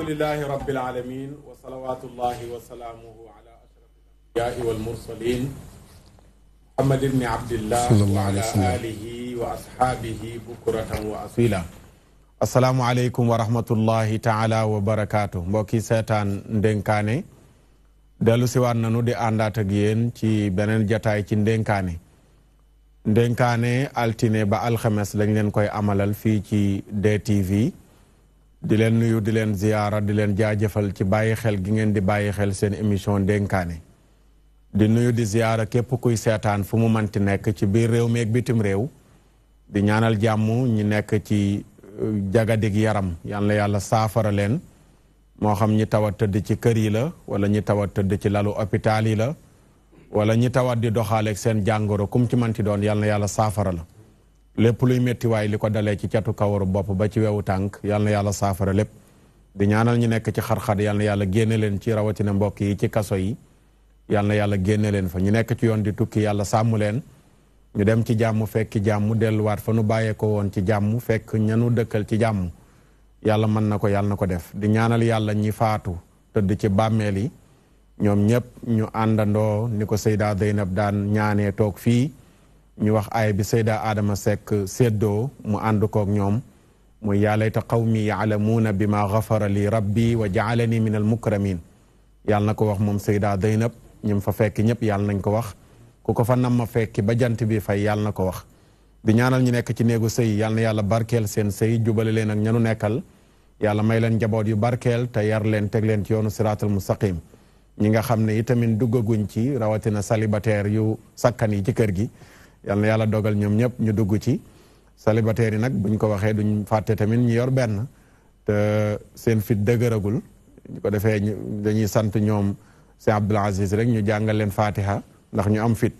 alhamdulillahi rabbil alamin wa salawatullahi wa salaamuhu ala ashrafil anbiyaai wal mursalin muhammad ibni abdillah wa ala alihi wa ashaabihi bukratan wa asila. assalaamu aleykum wa rahmatullahi taala wa barakaatu. mbokki seetaan ndénkaane dellu siwaat nanu di àndaat ak yéen ci beneen jataay ci ndénkaane altine ba alxames lañ leen koy amalal fii ci DTV. di leen nuyu di leen ziyaara di leen jaajëfal ci bàyyi xel gi ngeen di bàyyi xel seen émission ndénkaane di nuyu di ziyaara képp kuy seetaan fu mu manti nekk ci biir réew mi ak bitim réew di ñaanal jàmm ñi nekk ci jagadig yaram yal na yàlla saafara leen moo xam ñi tawat tëdd ci kër yi la wala ñi tawat tëdd ci lalu hôpital yi la wala ñi tawat di doxaaleeg seen jàngoro kum ci manti doon yal na yàlla saafara la lépp luy métti waay li ko dalee ci catu kawaru bopp ba ci wewu tànk yal na yàlla saafara lépp di ñaanal ñu nekk ci xar-xar yal na yàlla génne leen ci rawatina mbokk yi ci kaso yi yal na yàlla génne leen fa ñu nekk ci yoon di tukki yàlla sàmm leen ñu dem ci jàmm fekki jàmm delluwaat fa nu bàyyee ko woon ci jàmm fekk ñanu dëkkal ci jàmm yàlla mën na ko yàlla na ko def di ñaanal yàlla ñi faatu tëdd ci bàmmeel yi ñoom ñëpp ñu àndandoo ni ko Seyda Zeynab daan ñaanee toog fii ñu wax aaya bi Seyda Adama Seck séddoo mu ànd koog ñoom muy yaa layta qawmi yaalamuuna bi ma gafara li rabbi wa jaalani min al mukramin yàlla na ko wax moom Seyda Zeynab ñim fa fekk ñëpp yàlla nañ ko wax ku ko fa nam ma fekki ba jant bi fay yàlla na ko wax di ñaanal ñu nekk ci néegu sëy yàlla na yàlla barkeel seen sëy jubale leen ak ñanu nekkal yàlla may leen njaboot yu barkeel te yar leen teg leen ci yoonu siraatal mustaqim ñi nga xam ne itamit duggaguñ ci rawatina célibataire yu sakkan yi ci kër gi yal na yàlla dogal ñoom ñëpp ñu dugg ci célibataire yi nag buñ ko waxee duñ fàtte tamit ñu yor benn te seen fit dëgëragul ñu ko defee dañuy sant ñoom si Abdul Aziz rek ñu jàngal leen fatiha ndax ñu am fit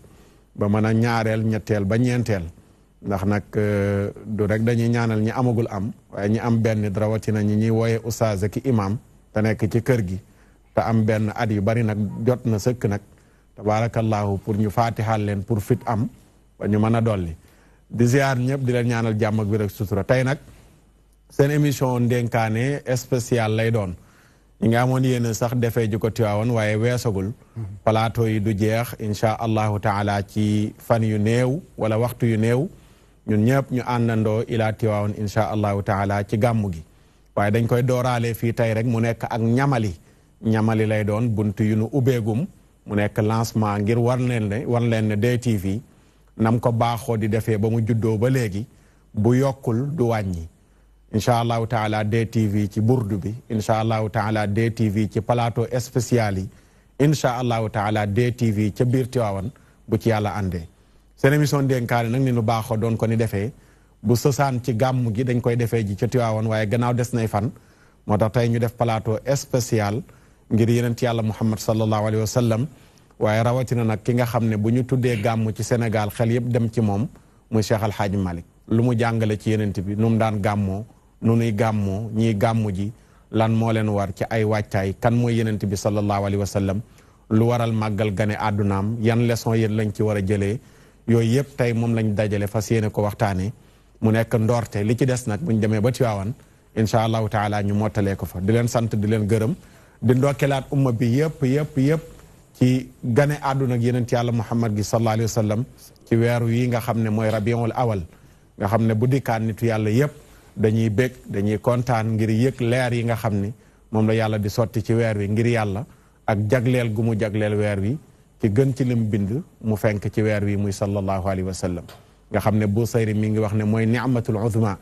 ba mën a ñaareel ñetteel ba ñeenteel ndax nag du rek dañuy ñaanal ñi amagul am waaye ñi am benn rawatina ñi ñuy wooye oustaz ki imam te nekk ci kër gi te am benn at yu bari nag jot na sëkk nag tabarakallahu pour ñu fatihal leen pour fit am ba ñu mën a dolli di ziar ñëpp di leen ñaanal jàmm ak bi rek sutura tey nag seen émission ndénkaane spécial lay doon ñi nga amoon yéen sax defee ji ko Tiwaawan waaye weesagul plateau yi du jeex insha allahu taala ci fan yu néew wala waxtu yu néew ñun ñëpp ñu àndandoo ilaa Tiwaawan insha allahu taala ci gàmmu gi waaye dañ koy dooraale fii tey rek mu nekk ak ñamali lay doon buntu yu nu ubbeegum mu nekk lancement ngir war leen ne DTV nam ko baaxoo di defee ba mu juddoo ba léegi bu yokkul du wàññi incha allahu taala DTV ci burdu bi incha allahu taala DTV ci plateau spécial yi incha allahu taala DTV ca biir Tiwaawan bu ci yàlla àndee seen émission ndénkaane nag ni nu baaxoo doon ko ni defee bu sosaan ci gàmm gi dañ koy defee ji ca Tiwaawan waaye gannaaw des nay fan moo tax tey ñu def plateau spécial ngir yeneen ci yàlla Muhammad sallallahu alayhi wa sallam waaye rawatina nag ki nga xam ne bu ñu tuddee gàmm ci Sénégal xel yëpp dem ci moom muy Cheikh Al Hadj Malick lu mu jàngale ci yenent bi nu mu daan gàmmoo nu nuy gàmmoo ñiy gàmmu ji lan moo leen war ci ay wàccaay kan mooy yenent bi sallallahu alayhi wa sallam lu waral màggal gane àddunaam yan leçon yéen lañ ci war a jëlee yooyu yëpp tey moom lañ dajale fas yéene ko waxtaanee mu nekk ndoorte li ci des nag buñ demee ba Tiwaawan incha allahu taala ñu mottalee ko fa di leen sant di leen gërëm di ndokkelaat umma bi yëpp ci gane àdduna ak yeneen ci yàlla Muhammad gi sallallahu alayhi wa sallam ci weeru yi nga xam ne mooy rabiul awal nga xam ne bu dikkaan nitu yàlla yëpp dañuy bég dañuy kontaan ngir yëg leer yi nga xam ne moom la yàlla di sotti ci weer wi ngir yàlla ak jagleel gu mu jagleel weer wi ci gën ci lim bind mu fenk ci weer wi muy sallallahu alayhi wa sallam nga xam ne Busayri mi ngi wax ne mooy ni'matul uzma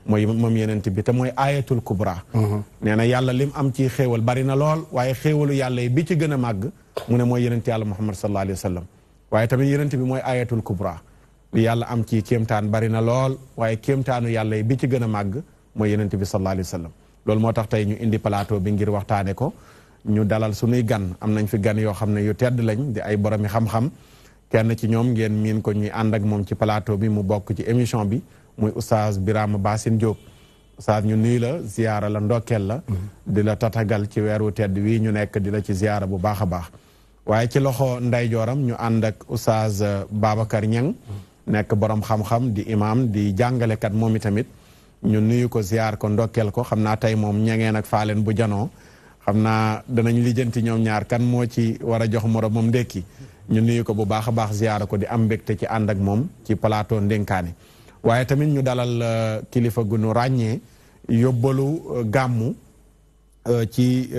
mooy moom yenent bi te mooy ayatul kubra nee na yàlla lim am ci xéewal bari na lool waaye xéewalu yàlla yi bi ci gën a màgg mu ne mooy yenent yàlla Muhammad sallallahu alayhi wa sallam waaye tamit yenent bi mooy ayatul kubra li yàlla am ci kéemtaan bari na lool waaye kéemtaanu yàlla yi bi ci gën a màgg mooy yenent bi sallallahu alayhi wa sallam loolu moo tax tey ñu indi plateau bi ngir waxtaane ko ñu dalal suñuy gan am nañ fi gan yoo xam ne yu tedd lañ di ay boromi xam-xam kenn ci ñoom ngeen miin ko ñuy ànd ak moom ci plateau bi mu bokk ci émission bi muy oustaz Birama Bassine Diop oustaz ñu nuyu la ziyaara la ndokkeel la di la tatagal ci weeru tedd wi ñu nekk di la ci ziyaara bu baax a baax waaye ci loxo ndeyjooram ñu ànd ak oustaz Babacar Niang nekk borom xam-xam di imam di jàngalekat moom itamit ñu nuyu ko ziar ko ndokkeel ko xam naa tey moom ñangeen ak faaleen bu janoo xam naa danañ lijjanti ñoom ñaar kan moo ci war a jox moroom moom ndékki ñu nuyu ko bu baax a baax ziar ko di am mbégte ci ànd ak moom ci plateau Ndenkaane waaye tamit ñu dalal kilifa gu nu ràññee yóbbalu gàmmu ci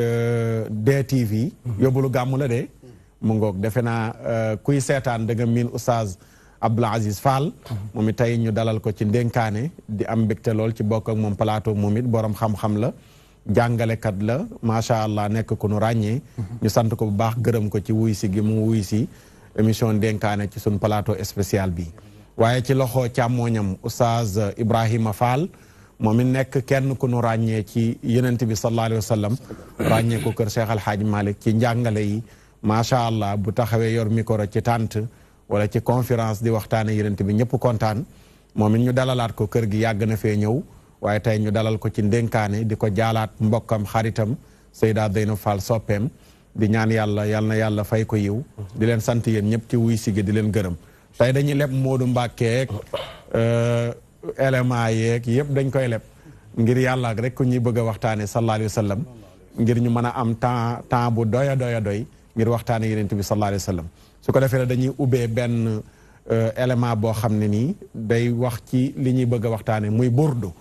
DTV yóbbalu gàmmu la de mu ngoog defe naa kuy seetaan da nga miin Oustaz Abdoul Aziz Fall moom it tey ñu dalal ko ci Ndenkaane di am mbégte lool ci bokk ak moom plateau moom it borom xam-xam la jàngalekat la macha allah nekk ku nu ràññee ñu sant ko bu baax gërëm ko ci wuy si gi mu wuy si émission Ndenkaane ci sun plateau spécial bi waaye ci loxo càmmooñam Oustaz Ibrahima Fall moom it nekk kenn ku nu ràññee ci yenent bi sallallahu alayhi wa sallam ràññee ko kër Cheikh Al Hadj Malick ci njàngale yi macha allah bu taxawee yor micro ci tànt wala ci conférence di waxtaane yenent bi ñëpp kontaan moom it ñu dalalaat ko kër gi yàgg na fee ñëw waaye tey ñu dalal ko ci Ndenkaane di ko jaalaat mbokkam xaritam Seyda Zeynab Fall soppeem di ñaan yàlla yal na yàlla fay ko yiw di leen sant yéen ñëpp ci wuy sige di leen gërëm tey dañuy leb Moodu Mbàkkeek élément yeeg yëpp dañ koy leb ngir yàlla rek ku ñuy bëgg a waxtaane sallallahu alayhi wa sallam ngir ñu mën a am temps bu doy ngir waxtaane yenent bi sallallahu alayhi wa sallam su ko defee dañuy ubbee benn élément boo xam ne nii day wax ci li ñuy bëgg a waxtaane muy burdu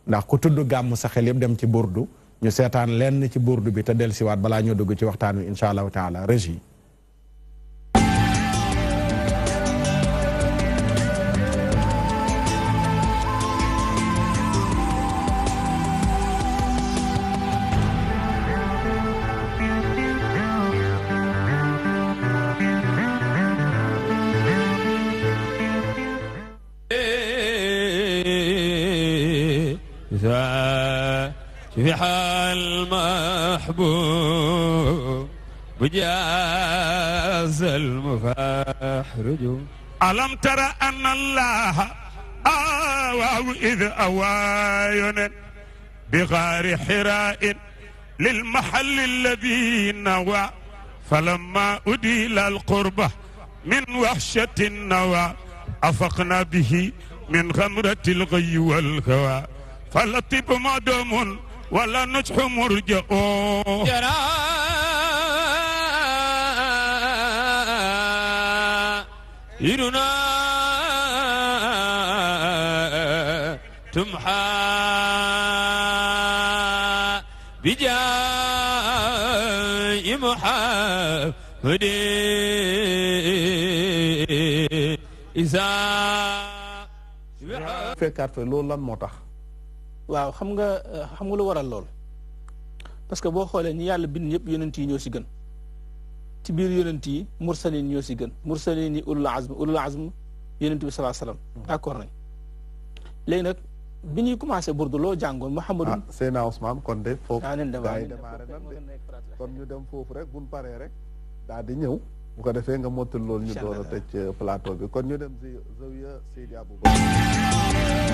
ndax ku tudd gàmm sa xel yëpp dem ci burdu ñu seetaan lenn ci burdu bi te dellusiwaat balaa ñoo dugg ci waxtaan wi incha allahu taala régie شفيح المحبوب بجاز المفحرج ألم تر أن الله آواه إذ أواين بغار حراء للمحل الذي نوى فلما أديل القربة من وحشة النوى أفقنا به من غمرة الغي والهوى فلطب مدوم ولا نجح مرجع جرائرنا تمحى بجاء محمد إذا fekkaat fa loolu lan moo tax waaw xam nga lu waral lool parce que boo xoolee ñi yàlla bind ñëpp yonent yi ñoo si gën ci biir yonent yi mursalin ñoo si gën mursalin yi ulul azm yonent bi salaa salaam d'accord nañ léegi nag bi ñuy commencé burdu loo jàngoon Mouhamadou Seyna Ousmane kon de foofu nen démarré nan de kon ñu dem foofu rek buñ paree rek daal di ñëw bu ko defee nga mottal loolu ñu door a tëj plateau bi kon ñu dem Zawiya Seydi Aboubacar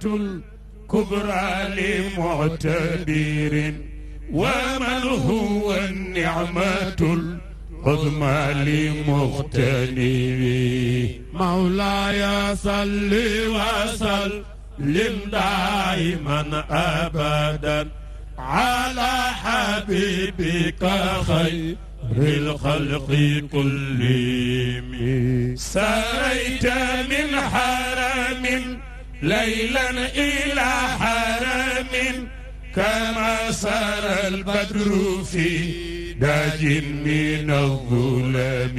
الكبرى لمعتبر ومن هو النعمة العظمى لمغتنم مولاي صل وسلم دائما أبدا على حبيبك خير الخلق كلهم سريت من حرم ليلا إلى حرم كما سار البدر في داج من الظلم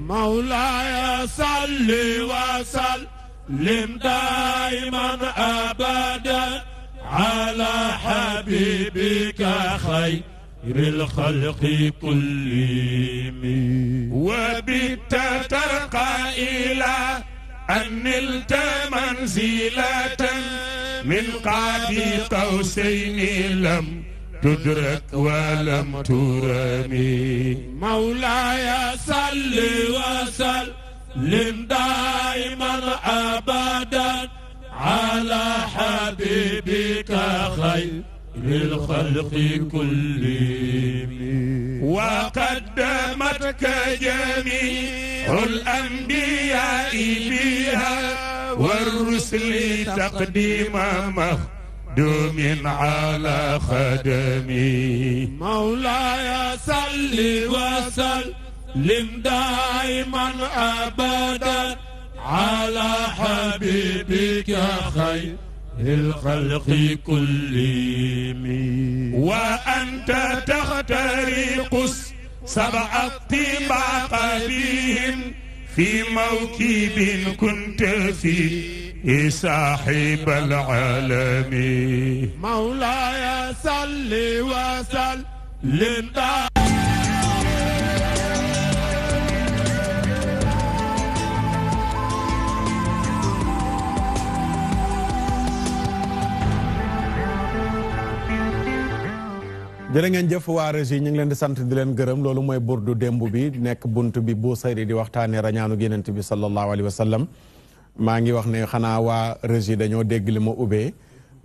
مولاي صل وسلم دائما أبدا على حبيبك خير الخلق كلهم وبت ترقى إلى أن نلت منزلة من قاب قوسين لم تدرك ولم ترمي مولاي صل وسلم دائما أبدا على حبيبك خير الخلق كلهم وقدمتك جميع الأنبياء بها والرسل تقديم مخدوم على خدمي مولاي صل وسلم دائما أبدا على حبيبك خير الخلق كلهم وأنت تخترق سبع الطباق بهم في موكب كنت فيه صاحب العالم مولاي صل وسلم jërë ngeen jëf waa régie ñu ngi leen di sant di leen gërëm loolu mooy burdu démb bi nekk bunt bi bu sayri di waxtaanee rañaanu Yonent bi sallallahu alayhi wa sallam maa ngi wax ne xanaa waa régie dañoo dégg li ma ubbee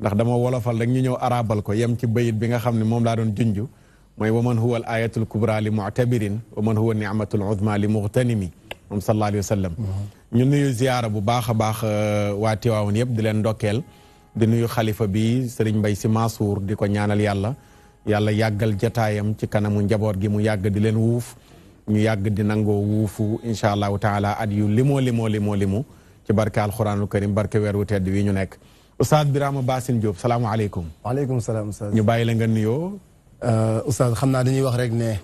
ndax dama wolofal rek ñu ñëw arabal ko yem ci bayit bi nga xam ne moom laa doon junj mooy waman huwa al ayatul kubra li mu'tabirin waman huwa ni'matul uzma li mughtanimi moom sallallahu alayhi wa sallam ñu nuyu ziyaara bu baax a baax waa Tiwaawan yëpp di leen ndokkeel di nuyu xalifa bi Serigne Mbaye Sy Mansour di ko ñaanal yàlla yàggal jataayam ci kanamu njaboot gi mu yàgg di leen wuuf ñu yàgg di nangoo wuufu incha allahu taala at yu limoo ci barke alquranul karim barke weer wu tedd wi ñu nekk Oustaz Birama Bassine Diop salaamaaleykum. waaleykum salaam Oustaz. ñu bàyyi la nga nuyoo. Oustaz xam naa dañuy wax rek ne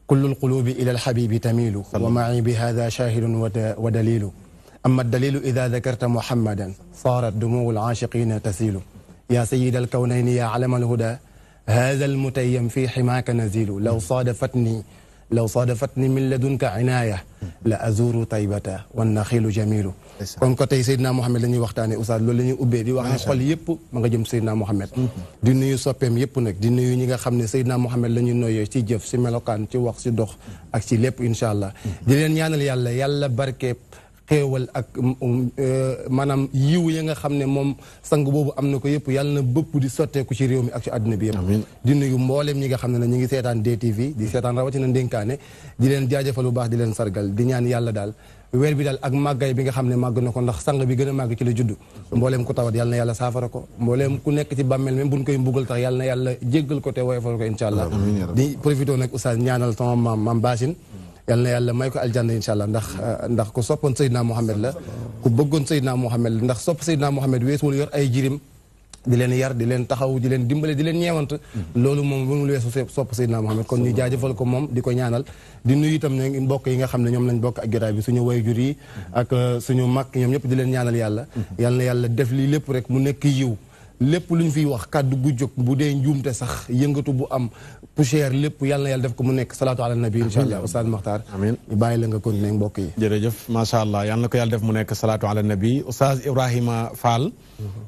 kullul qulubi ila alxabibi tamilu wa ma'i bi hada shahidun wa dalilu amma dalilu ida dakarta muhammadan saarat dumuu alaashiqina tasilu ya sayida alkawnayni ya alama alhuda هذا المتيم في حماك نزيل لو صادفتني من لدنك عناية لأزور طيبة والنخيل جميل kon ko tey Seydina Mohamed la ñuy waxtaanee Oustaz loolu la ñuy ubbee di wax ne xol yëpp ma nga jëm Seydina Mohamed di nuyu soppeem yëpp nag di nuyu ñi nga xam ne Seydina Mohamed la ñu noyyee ci jëf ci melokaan ci wax ci dox ak ci lépp incha allah di leen ñaanal yàlla barke xéewal ak maanaam yiw ya nga xam ne moom sang boobu am na ko yëpp yàlla na bëpp di sotteeku ci réew mi ak ci àdduna bi yëpp di nuyu mboolem ñi nga xam ne ñu ngi seetaan DTV di seetaan rawatina ndénkaane di leen jaajëfal bu baax di leen sargal di ñaan yàlla daal weer bi daal ak màggay bi nga xam ne màgg na ko ndax sang bi gën a màgg ci la judd mbooleem ku tawat yàlla na yàlla saafara ko mbooleem ku nekk ci bàmmeel même buñ koy mbugal tax yàlla na yàlla jéggal ko te woyofal ko incha allah di profité nag Oustaz ñaanal sama maam Bassine yal na yàlla may ko aljanna incha allah ndax ku soppoon Seydina Mohamed la ku bëggoon Seydina Mohamed la ndax sopp Seydina Mohamed weesuwul yor ay jirim di leen yar di leen taxaw di leen dimbale di leen ñeewant loolu moom mënul weesu sopp Seydina Mohamed kon ñu jaajëfal ko moom di ko ñaanal di nuyu itam ne mbokk yi nga xam ne ñoom lañ bokk ak jotaay bi suñu waajur yi ak suñu mag ñoom ñëpp di leen ñaanal yàlla yal na yàlla def lii lépp rek mu nekk yiw lépp lu ñu fiy wax kàddu gu jóg bu dee njuumte sax yëngatu bu am poussière lépp yàlla na yàlla def ko mu nekk salaatu ala nabi incha allah Oustaz Makhtar amiin ñu bàyyi la nga continuer mbokk yi jërëjëf macha allah yàlla na ko yàlla def mu nekk salaatu ala nabi Oustaz Ibrahima Fall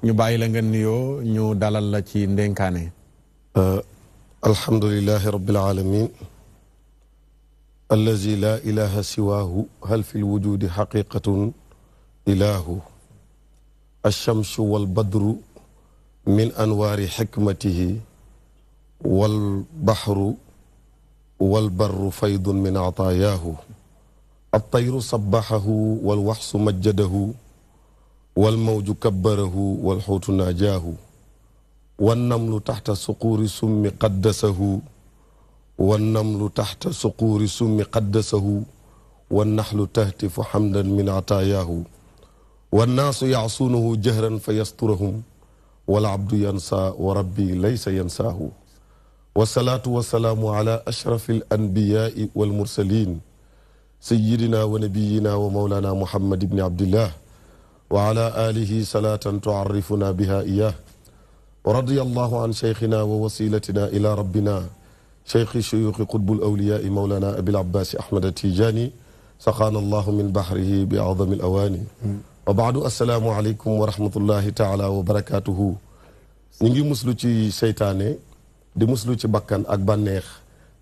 ñu bàyyi la nga nuyoo ñu dalal la ci ndénkaane alhamdulilahi rabbil alamin allazi la ilaha siwaahu hal fi lwujudi xaqiqatun ilahu alchamsu walbadru min anwaari xikmatihi walbaxru walbarru faydun min ataayaahu altayru sabaxahu walwaxsu majjadahu walmawju kabbarahu walxuutu naajaahu wannamlu taxta suquuri summi qaddasahu wannamlu taxta suquuri summi qaddasahu wannaxlu tahtifu xamdan min ataayaahu wannaasu yacsuunahu jahran fa yasturahum والعبد ينسى وربي ليس ينساه والصلاة والسلام على أشرف الأنبياء والمرسلين سيدنا ونبينا ومولانا محمد بن عبد الله وعلى آله صلاة تعرفنا بها إياه ورضي الله عن شيخنا ووسيلتنا إلى ربنا شيخ الشيوخ قطب الأولياء مولانا أبي العباس أحمد التيجاني سقانا الله من بحره بأعظم الأواني وبعد السلام عليكم ورحمة الله تعالى وبركاته نيجي مسلو تي سيطاني دي مسلو تي بكان اك بانيخ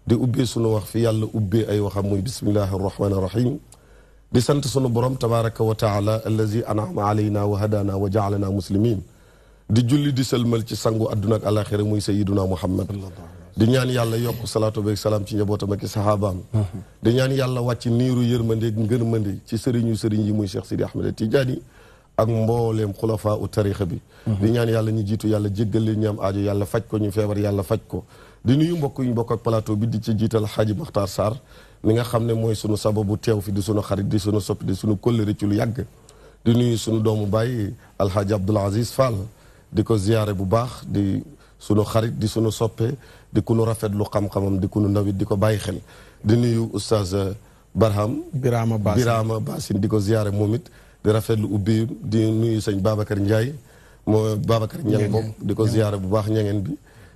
دي اوبي سونو واخ في يالا اوبي اي وخام موي بسم الله الرحمن الرحيم دي سانت سونو بروم تبارك وتعالى الذي انعم علينا وهدانا وجعلنا مسلمين دي جولي دي سلمال تي سانغو ادنا اك الاخره موي سيدنا محمد di ñaan yàlla yokk salaatu beeg salaam ci njabootam ak saxaabaam di ñaan yàlla wàcc niiru yërmande ngërmande ci sëriñu sëriñ yi muy Cheikh Sidi Ahmed Tidiane ak mbooleem xulafaa u tarixa bi di ñaan yàlla ñu jiitu yàlla jéggal leen ñaam aajo yàlla faj ko ñu feebar yàlla faj ko di nuyu mbokk yu ñu bokk ak plateau bi di ci jiital Xaaji Maxtaar Sarr mi nga xam ne mooy sunu sababu teew fi di sunu xarit di sunu soppi di sunu kóllëre ci lu yàgg di nuyu sunu doomu baay Alxaaji Abdoul Aziz Fall di ko ziyaare bu baax di sunu xarit di sunu soppe di ku nu rafetlu xam-xamam di ku nu nawit di ko bàyyi xel di nuyu oustaz Birama Basin di ko ziyaare moom it di rafetlu ubbi di nuyu sëñ Babacar Ndiaye moo Babacar Ñang bokk di ko ziyaare bu baax ñangeen bi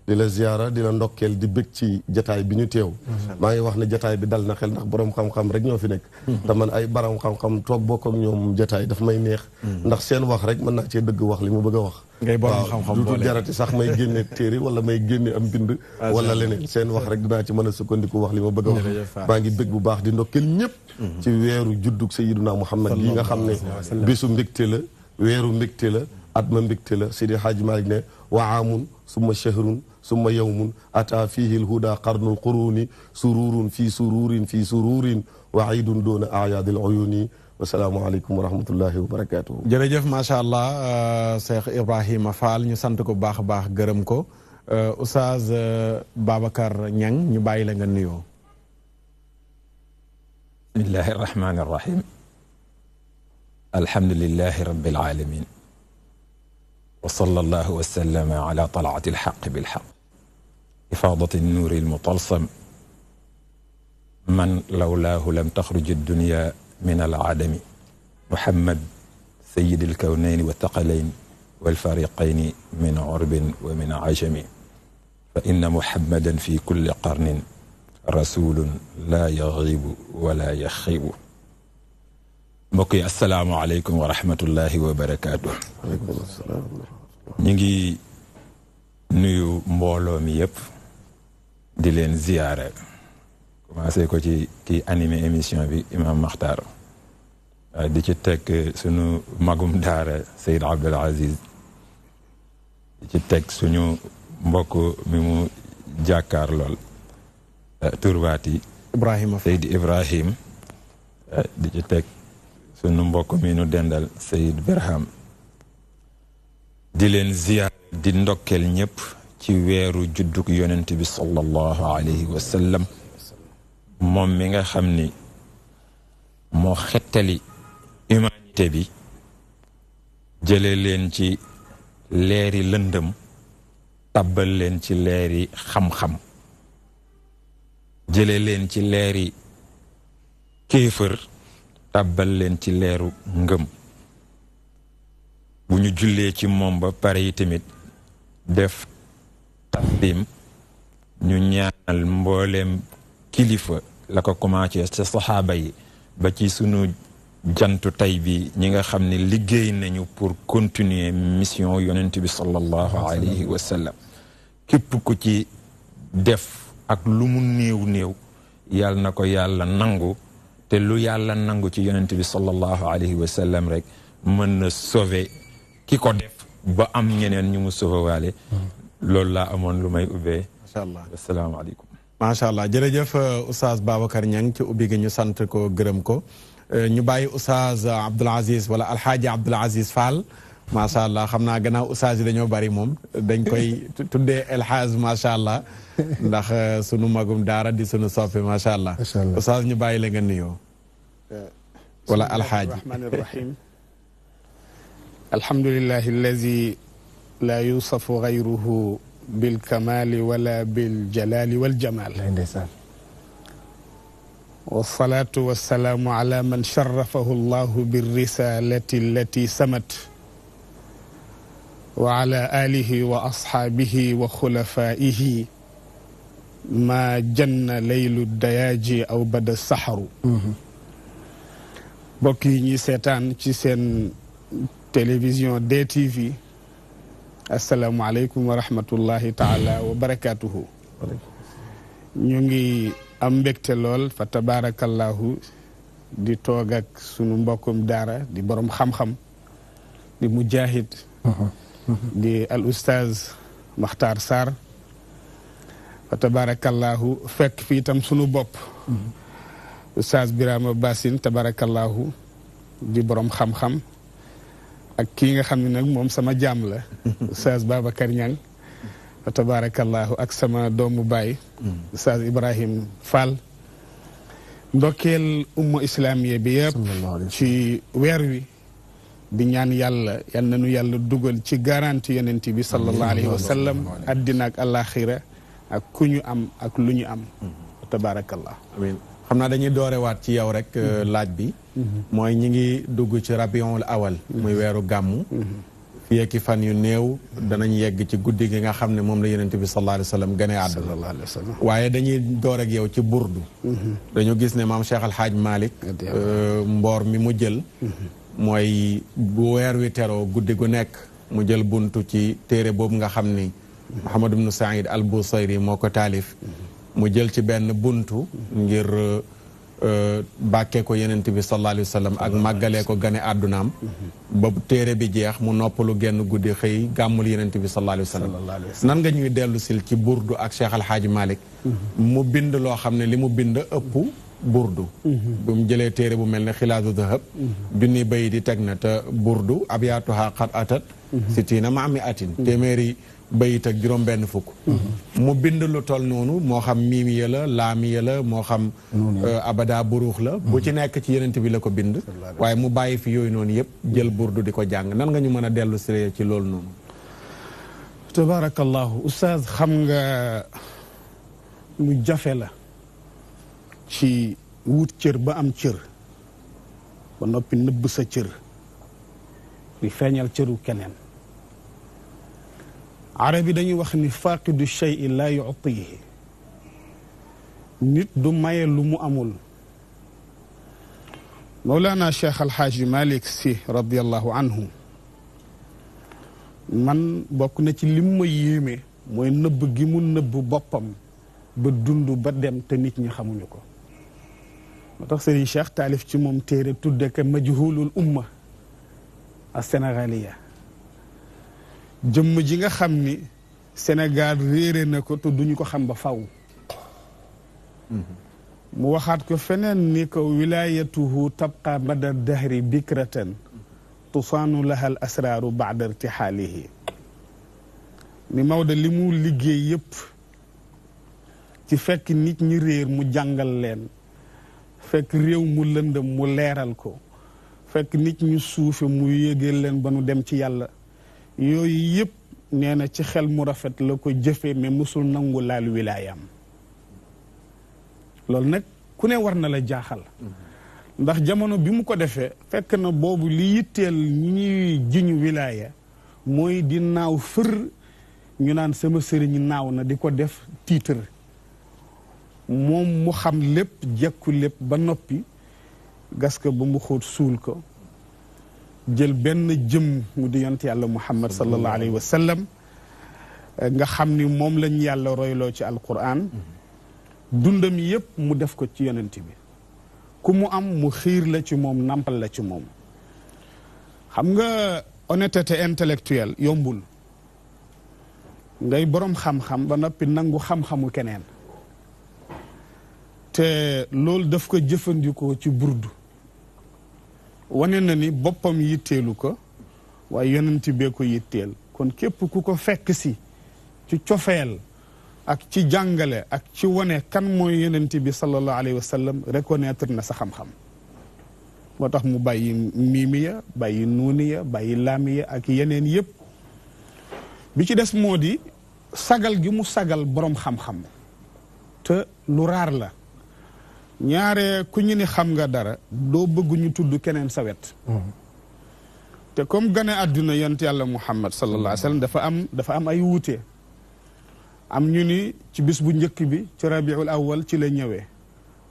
di la ziyaara di la ndokkeel di bëgg ci jataay bi ñu teew maa ngi wax ne jataay bi dal na xel ndax borom xam-xam rek ñoo fi nekk te man ay borom xam-xam toog bokk ak ñoom jataay daf may neex ndax seen wax rek mën naa cee dëgg wax li ma bëgg a wax ngay borom xam-xam boole duutu jarati sax may génne téere wala may génne am bind wala leneen seen wax rek dinaa ci mën a sukkandiku wax li ma bëgg a wax maa ngi bëgg bu baax di ndokkeel ñëpp ci weeru juddug Sayyiduna Muhammad yi nga xam ne bisu mbégte la weeru mbégte la at ma mbégte la Seydi Hadji Malick ne wa aamun summa shahrun summa yawmun ata fihi lhuda qarnul quruni sururun fi sururin wa iidun doona ayaadil uyuni wasalaamu aleykum wa rahmatullahi wa barakatuhu jërëjëf macha allah Cheikh Ibrahima Fall ñu sant ko bu baax a baax gërëm ko Oustaz Babacar Niang ñu bàyyi la nga nuyoo bismillahi arrahmani arrahim alhamdulillahi rabbil alamin وصلى الله وسلم على طلعة الحق بالحق إفاضة النور المطلسم من لولاه لم تخرج الدنيا من العدم محمد سيد الكونين والثقلين والفريقين من عرب ومن عجم فإن محمدا في كل قرن رسول لا يغيب ولا يخيب mbokk yi asalaamaaleykum wa rahmatullahi wa barakaatu. ñu ngi nuyu mbooloo mi yëpp di leen ziyaare commencé ko ci kii animé émission bi Imam Makhtar di ci teg sunu magum daara Seyd Abdoul Aziz di ci teg suñu mbokk mi mu jàkkaar lool turbaati Seyd Ibrahim di ci teg sunu mbokk mi nu dendal Seyd Birham di leen ziyaar di ndokkel ñëpp ci weeru juddug yonent bi sallallahu alayhi wa sallam moom mi nga xam ni moo xettali humanité bi jële leen ci leeri lëndëm tabbal leen ci leeri xam-xam jële leen ci leeri kéefër tàbbal leen ci leeru ngëm bu ñu jullee ci moom ba pare yi tamit def taslim ñu ñaanal mbooleem kilifa la ko commencé ca saxaaba yi ba ci sunu jantu tey bi ñi nga xam ne liggéey nañu pour continuer mission yonent bi sallallahu alayhi wa sallam képp ku ci def ak lu mu néew néew yàlla na ko yàlla nangu te lu yàlla nangu ci yonent bi sallallahu alayhi wa sallam rek mën na sauver ki ko def ba am ñeneen ñu mu sauver waale loolu laa amoon lu may ubbee macha allah asalaamaaleykum macha allah jërëjëf Oustaz Babacar Niang ci ubbi gi ñu sant ko gërëm ko ñu bàyyi Oustaz Abdoul Aziz wala Alxaaji Abdoul Aziz Fall macha allah xam naa gannaaw Oustaz yi dañoo bari moom dañ koy tuddee El Hadj macha allah ndax sunu magum daara di sunu soppi macha allah Oustaz ñu bàyyi la nga nuyoo wala Alxaaji الرحمن الرحيم الحمد لله الذي لا يوصف غيره بالكمال ولا بالجلال والجمال. والصلاة والسلام على من شرفه الله بالرسالة التي سمت، وعلى آله وأصحابه وخلفائه ما جن ليل الدياجي أو بدا السحر. بوكي ني سيتان ci sen télévision DTV. السلام عليكم ورحمة الله تعالى وبركاته. ñu ngi am mbégte lool fa tabarakallahu di toog ak sunu mbokkum daara di borom xam-xam di mujahid di al oustaz Makhtar Sarr fa tabarakallahu fekk fi itam sunu bopp oustaz Birama Bassine tabarakallahu di borom xam-xam ak kii nga xam ne nag moom sama jaam la oustaz Babacar Niang fa tabarakallahu ak sama doomu baay oustaz Ibrahim Fall ndokkeel umma islamiye bi yëpp ci weer wi di ñaan yàlla yal na nu yàlla dugal ci garanti yonent bi sallallahu alayhi wa sallam addina ak alaxira ak ku ñu am ak lu ñu am tabarakallah amiin xam naa dañuy doorewaat ci yow rek laaj bi mooy ñi ngi dugg ci rabiul awal muy weeru gàmmu fii ak fan yu néew danañ yegg ci guddi gi nga xam ne moom la yonent bi sallallahu alayhi wa sallam gane àdduna waaye dañuy door ak yow ci burdu dañu gis ne maam Cheikh Al Hadj Malick mboor mi mu jël mooy bu weer wi teroo guddi gu nekk mu jël buntu ci téere boobu nga xam ni Muhammad ibn Saïd al Busayri moo ko taalif mu jël ci benn buntu ngir bàkkee ko yenent bi sallallahu alayhi wa sallam ak màggalee ko gane àddunaam ba téere bi jeex mu noppalu genn guddi xëy gàmmul yenent bi sallallahu alayhi wa sallam nan nga ñuy dellu sil ci burdu ak Cheikh Al Hadj Malick mu bind loo xam ne li mu bind ëpp burdu bu mu jëlee téere bu mel ne xilaatu dahab junni bay di teg na te burdu abyaatuha qad atat sittina ma mi atin téeméeri bayit ak juróom benn fukk mu bind lu tol noonu moo xam miimiya la laamiya la moo xam abada buruux la bu ci nekk ci yenent bi la ko bind waaye mu bàyyi fi yooyu noonu yëpp jël burdu di ko jàng nan nga ñu mën a dellu si ci loolu noonu tabarakallahu oustaz xam nga lu jafe la ci wut cër ba am cër ba noppi nëbb sa cër di feeñal cëru keneen arab yi dañuy wax ni faaqidu shay'i laa yu'tihi nit du maye lu mu amul Mawlana Cheikh Al Hadj Malick Sy radiyallahu anhu man bokk na ci lim ma yéeme mooy nëbb gi mu nëbb boppam ba dund ba dem te nit ñi xamuñu ko moo tax Serigne Cheikh taalif ci moom téere tudde ko majhulul umma as-sénégaliya jëmm ji nga xam ni Sénégal réere na ko te duñu ko xam ba faw mu waxaat ko feneen ni ko wilayatuhu tabqa mada dahri bikratan tusaanu laha al asraaru baada irtixaalihi ni Maodo li mu liggéey yépp ci fekk nit ñi réer mu jàngal leen fekk réew mu lëndëm mu leeral ko fekk nit ñu suufe mu yégal leen ba nu dem ci yàlla yooyu yëpp nee na ci xel mu rafet la ko jëfe mais musul nangu laal wilaayam loolu nag ku ne war na la jaaxal ndax jamono bi mu ko defee fekk na boobu li yitteel ñi jiñu wilaaya mooy di naaw fër ñu naan sama sëriñ naaw na di ko def titre moom mu xam lépp jekku lépp ba noppi gas ko ba mu xóot suul ko jël benn jëm mu di yonent yàlla muhammad sallallahu alayhi wa sallam nga xam ni moom lañ yàlla royloo ci alquran dundam yépp mu def ko ci yonent bi ku mu am mu xiir la ci moom nampal la ci moom xam nga honnêteté intellectuelle yombul ngay boroom xam-xam ba noppi nangu xam-xamu keneen te loolu daf ko jëfandikoo ci burdu wane na ni boppam yitteelu ko waaye yonent bee ko yitteel kon képp ku ko fekk si ci cofeel ak ci jàngale ak ci wane kan mooy yonent bi sallallahu alayhi wa sallam reconnaître na sa xam-xam moo tax mu bàyyi miimiya bàyyi nuuniya bàyyi laamiya ak yeneen yépp bi ci des moo di sagal gi mu sagal boroom xam-xam te lu raar la ñaare ku ñu ni xam nga dara doo bëgg ñu tudd keneen sa wet te comme gane àdduna yonent yàlla Muhammad sallallahu alayhi wa sallam dafa am ay wuute am ñu ni ci bis bu njëkk bi ci rabiul awwal ci la ñëwee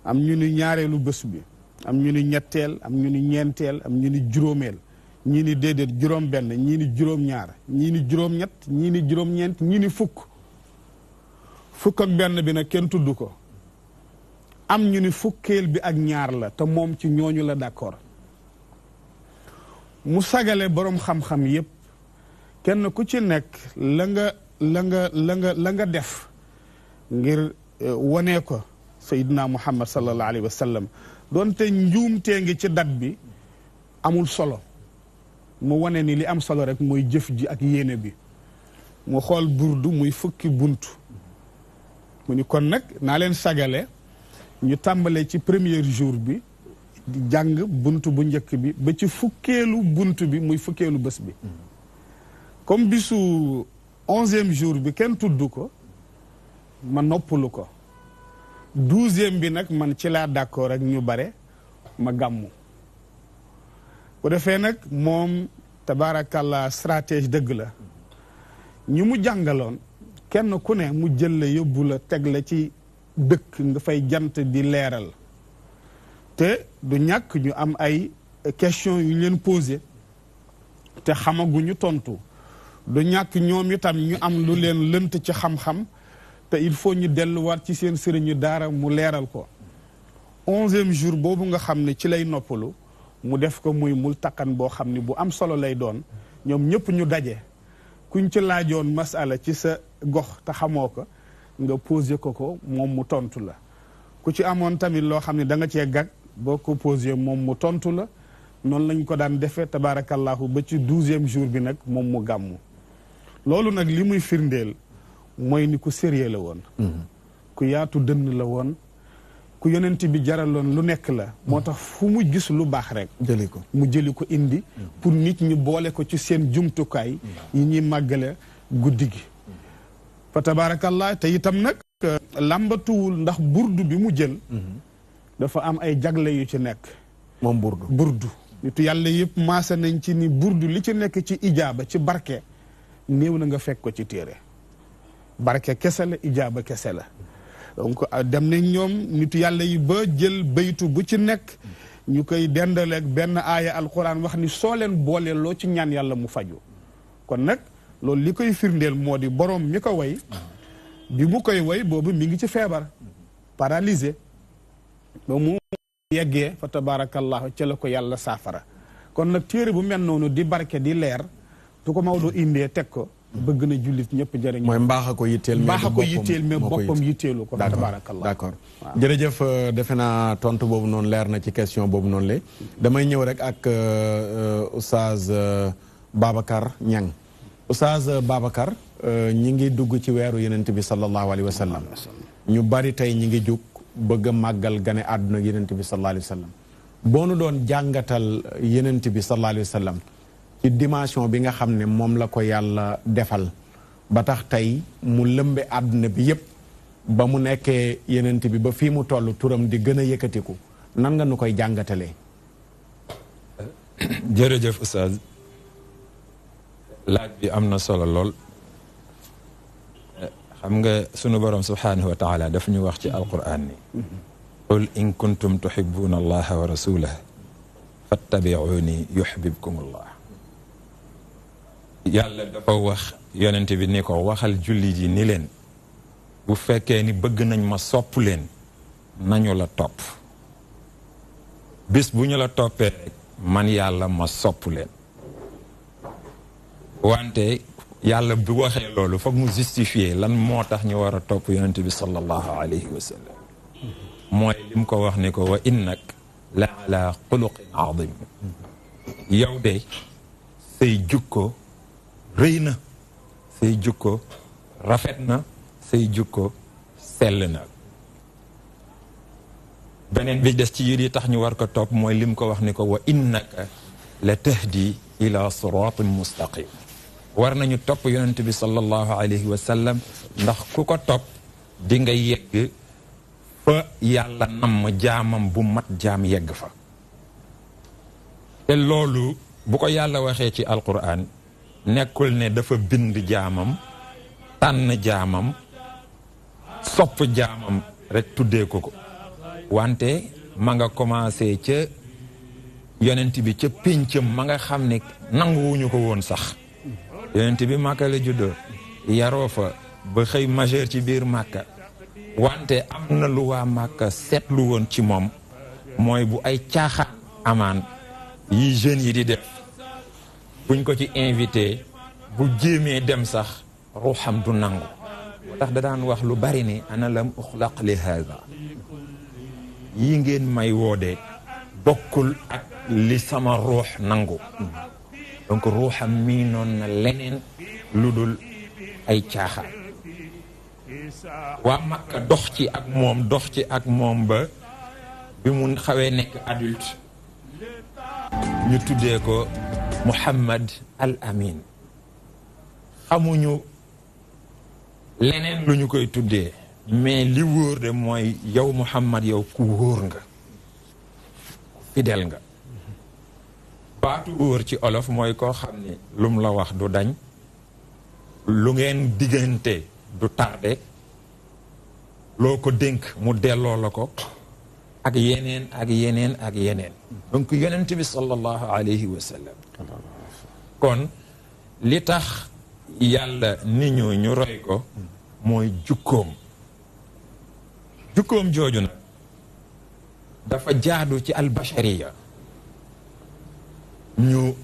am ñu ni ñaareelu bés bi am ñu ni ñetteel am ñu ni ñeenteel am ñu ni juróomeel ñii ni déedéet juróom benn ñii ni juróom ñaar ñii ni juróom ñett ñii ni juróom ñeent ñii ni fukk ak benn bi nag kenn tudd ko am ñu ni fukkeel bi ak ñaar la te moom ci ñooñu la d'accord mu sagale boroom xam-xam yépp kenn ku ci nekk la nga def ngir wone ko Seydina Muhammad sallallahu alayhi wa sallam doonte njuumtee ngi ci dat bi amul solo mu wane ni li am solo rek mooy jëf ji ak yéene bi mu xool burdu muy fukki buntu mu ni kon nag naa leen sagale ñu tàmbalee ci premier jour bi di jàng buntu bu njëkk bi ba ci fukkeelu buntu bi muy fukkeelu bés bi comme bisu 11e jour bi kenn tudd ko ma noppalu ko 12e bi nag man ci laa d'accord ak ñu bare ma gàmmu bu defee nag moom tabaarakallah stratège dëgg la ñu mu jàngaloon kenn ku ne mu jël la yóbbu la teg la ci dëkk nga fay jant di leeral te du ñàkk ñu am ay question yu leen posé te xamaguñu tontu du ñàkk ñoom itam ñu am lu leen lënt ci xam-xam te il faut ñu delluwaat ci seen sëriñu daara mu leeral ko 11e jour boobu nga xam ne ci lay noppalu mu def ko muy multaqan boo xam ne bu am solo lay doon ñoom ñëpp ñu daje kuñ ci laajoon masala ci sa gox te xamoo ko nga posé ko moom mu tontu la ku ci amoon tamit loo xam ne da nga cee gag boo ko posé moom mu tontu la noonu lañ ko daan defee tabaarakallahu ba ci 12e jour bi nag moom mu gàmmu loolu nag li muy firndeel mooy ni ku sérieux la woon ku yaatu dënn la woon ku yonent bi jaraloon lu nekk la moo tax fu mu gis lu baax rek mu jëli ko indi pour nit ñi boole ko ci seen jumtukaay yi ñuy màggale guddi gi fa tabaarakallah te itam nag làmbatuwul ndax burdu bi mu jël dafa am ay jagle yu ci nekk moom burdu nitu yàlla yëpp maasa nañ ci ni burdu li ci nekk ci ijaaba ci barke néew na nga fekk ko ci téere barke kese la ijaaba kese la donc dem nañ ñoom nitu yàlla yi ba jël baytu bu ci nekk ñu koy dendaleeg benn aaya alquran wax ni soo leen boolee loo ci ñaan yàlla mu faju kon nag loolu li koy firndeel moo di boroom mi ko way bi mu koy way boobu mi ngi ci feebar paralysé ba mu yeggee fa tabarakallahu ca la ko yàlla saafara kon nag téere bu mel noonu di barke di leer tu ko Maodo indee teg ko bëgg na jullit ñëpp jëriñ mooy mbaax a ko yitteel mais boppam yitteelu ko fa tabarakallah d'accord jërëjëf defe naa tontu boobu noonu leer na ci question boobu noonu la damay ñëw rek ak Oustaz Babacar Niang Oustaz Babacar ñi ngi dugg ci weeru Yonent bi sallallahu alayhi wa sallam ñu bari tey ñi ngi jug bëgg a màggal gane àdduna Yonent bi sallallahu alayhi wa sallam boo nu doon jàngatal Yonent bi sallallahu alayhi wa sallam ci dimension bi nga xam ne moom la ko yàlla defal ba tax tey mu lëmbe àdduna bi yépp ba mu nekkee Yonent bi ba fii mu toll turam di gën a yëkkatiku nan nga nu koy jàngatalee. jërëjëf Oustaz laaj bi am na solo lool xam nga sunu borom subhanahu wa taala daf ñu wax ci alquran ni qul in kuntum tuhibbuna allaha wa rasulahu fattabi'uni yuhibbukum allah yàlla dafa wax yonent bi ni ko waxal jullit yi ni leen bu fekkee ni bëgg nañ ma sopp leen nañu la topp bis bu ñu la toppee rek man yàlla ma sopp leen wante yàlla bu waxee loolu foog mu justifier lan moo tax ñu war a topp yonent bi sallallahu alayhi wa sallam mooy lim ko wax ni ko wa innak la ala xuluqin azim yow de say jukko rëy na say jukko rafet na say jukko sell na beneen bi des ci yir yi tax ñu war ko topp mooy lim ko wax ni ko wa innaka la tahdi ila siratin mustaqim war nañu topp yonent bi sallallahu alayhi wa sallam ndax ku ko topp di nga yegg fa yàlla namm jaamam bu mat jaam yegg fa te loolu bu ko yàlla waxee ci alquran nekkul ne dafa bind jaamam tànn jaamam sopp jaamam rek tuddee ko wante ma nga commencé ca yonent bi ca péncam ma nga xam ne nanguwuñu ko woon sax yonent bi Màkka la juddoo yaroo fa ba xëy majeur ci biir Màkka wante am na lu waa Màkka seetlu woon ci moom mooy bu ay caaxaan amaan yi jeunes yi di def buñ ko ci invité bu jéemee dem sax ruuxam du nangu tax da daan wax lu bari ni ana lam uxlaq li hada yi ngeen may woode bokkul ak li sama ruux nangu donc ruuxam mii noon na leneen lu dul ay caaxaan waa Makka dox ci ak moom ba bi mu xawee nekk adulte ñu tuddee ko Muhammad al Amin xamuñu leneen lu ñu koy tuddee mais li wóor de mooy yow Muhammad yow ku wóor nga ku fidèle nga baatu wóor ci olof mooy koo xam ne lum la wax du dañ lu ngeen diggante du tardé loo ko dénk mu delloo la ko ak yeneen ak yeneen ak yeneen donc yonent bi sallallahu alayhi wa sallam kon li tax yàlla ni ñu roy ko mooy jukkoom jooju nag dafa jaadu ci albashariya ñu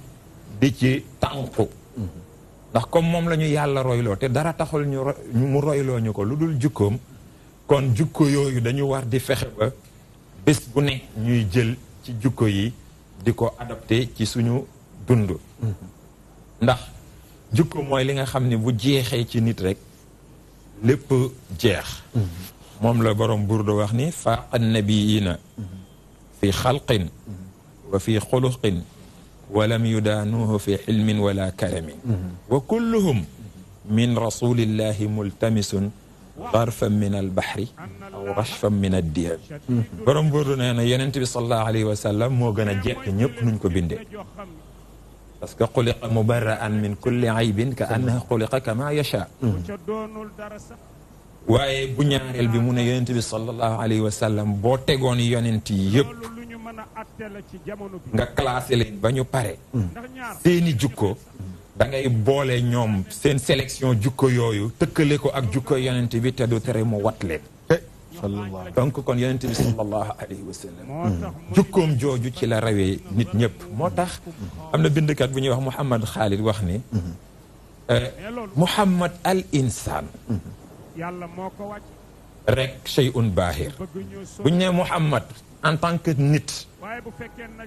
di ci tànku ndax comme moom la ñu yàlla royloo te dara taxul mu royloo ñu ko lu dul jukkoom kon jukko yooyu dañu war di fexe ba bés bu ne ñuy jël ci jukko yi di ko adapté ci suñu dund ndax jukko mooy li nga xam ne bu jeexee ci nit rek lépp jeex moom la borom Burda wax ni faaqa nabiyina fi xalqin wa fi xuluqin wa lam yudaanuhu fi xilmin wala karamin wa kulluhum min rasulillahi multamisun darfan min albahri aw rashfan min addiyam borom Burda nee na yonent bi sallallahu alayhi wa sallam moo gën a jekk ñëpp nuñ ko bindee parce que xuliqa mubarra'an min kulli aybin ka annahu xuliqa kama yasha waaye bu ñaareel bi mu ne yonent bi sallallahu alayhi wa sallam boo tegoon yonent yi yëpp nga classé leen ba ñu pare seeni jukko da ngay boole ñoom seen sélection jukko yooyu tëkkale ko ak jukko yonent bi te du tere mu wat leen donc kon yonent bi sallallahu alayhi wa sallam jukkoom jooju ci la rawee nit ñëpp moo tax am na bindkat bu ñuy wax Muhammad Khalid wax ni Muhammad al insaan rek shay'un baahir bu ñu nee Muhammad en tant que nit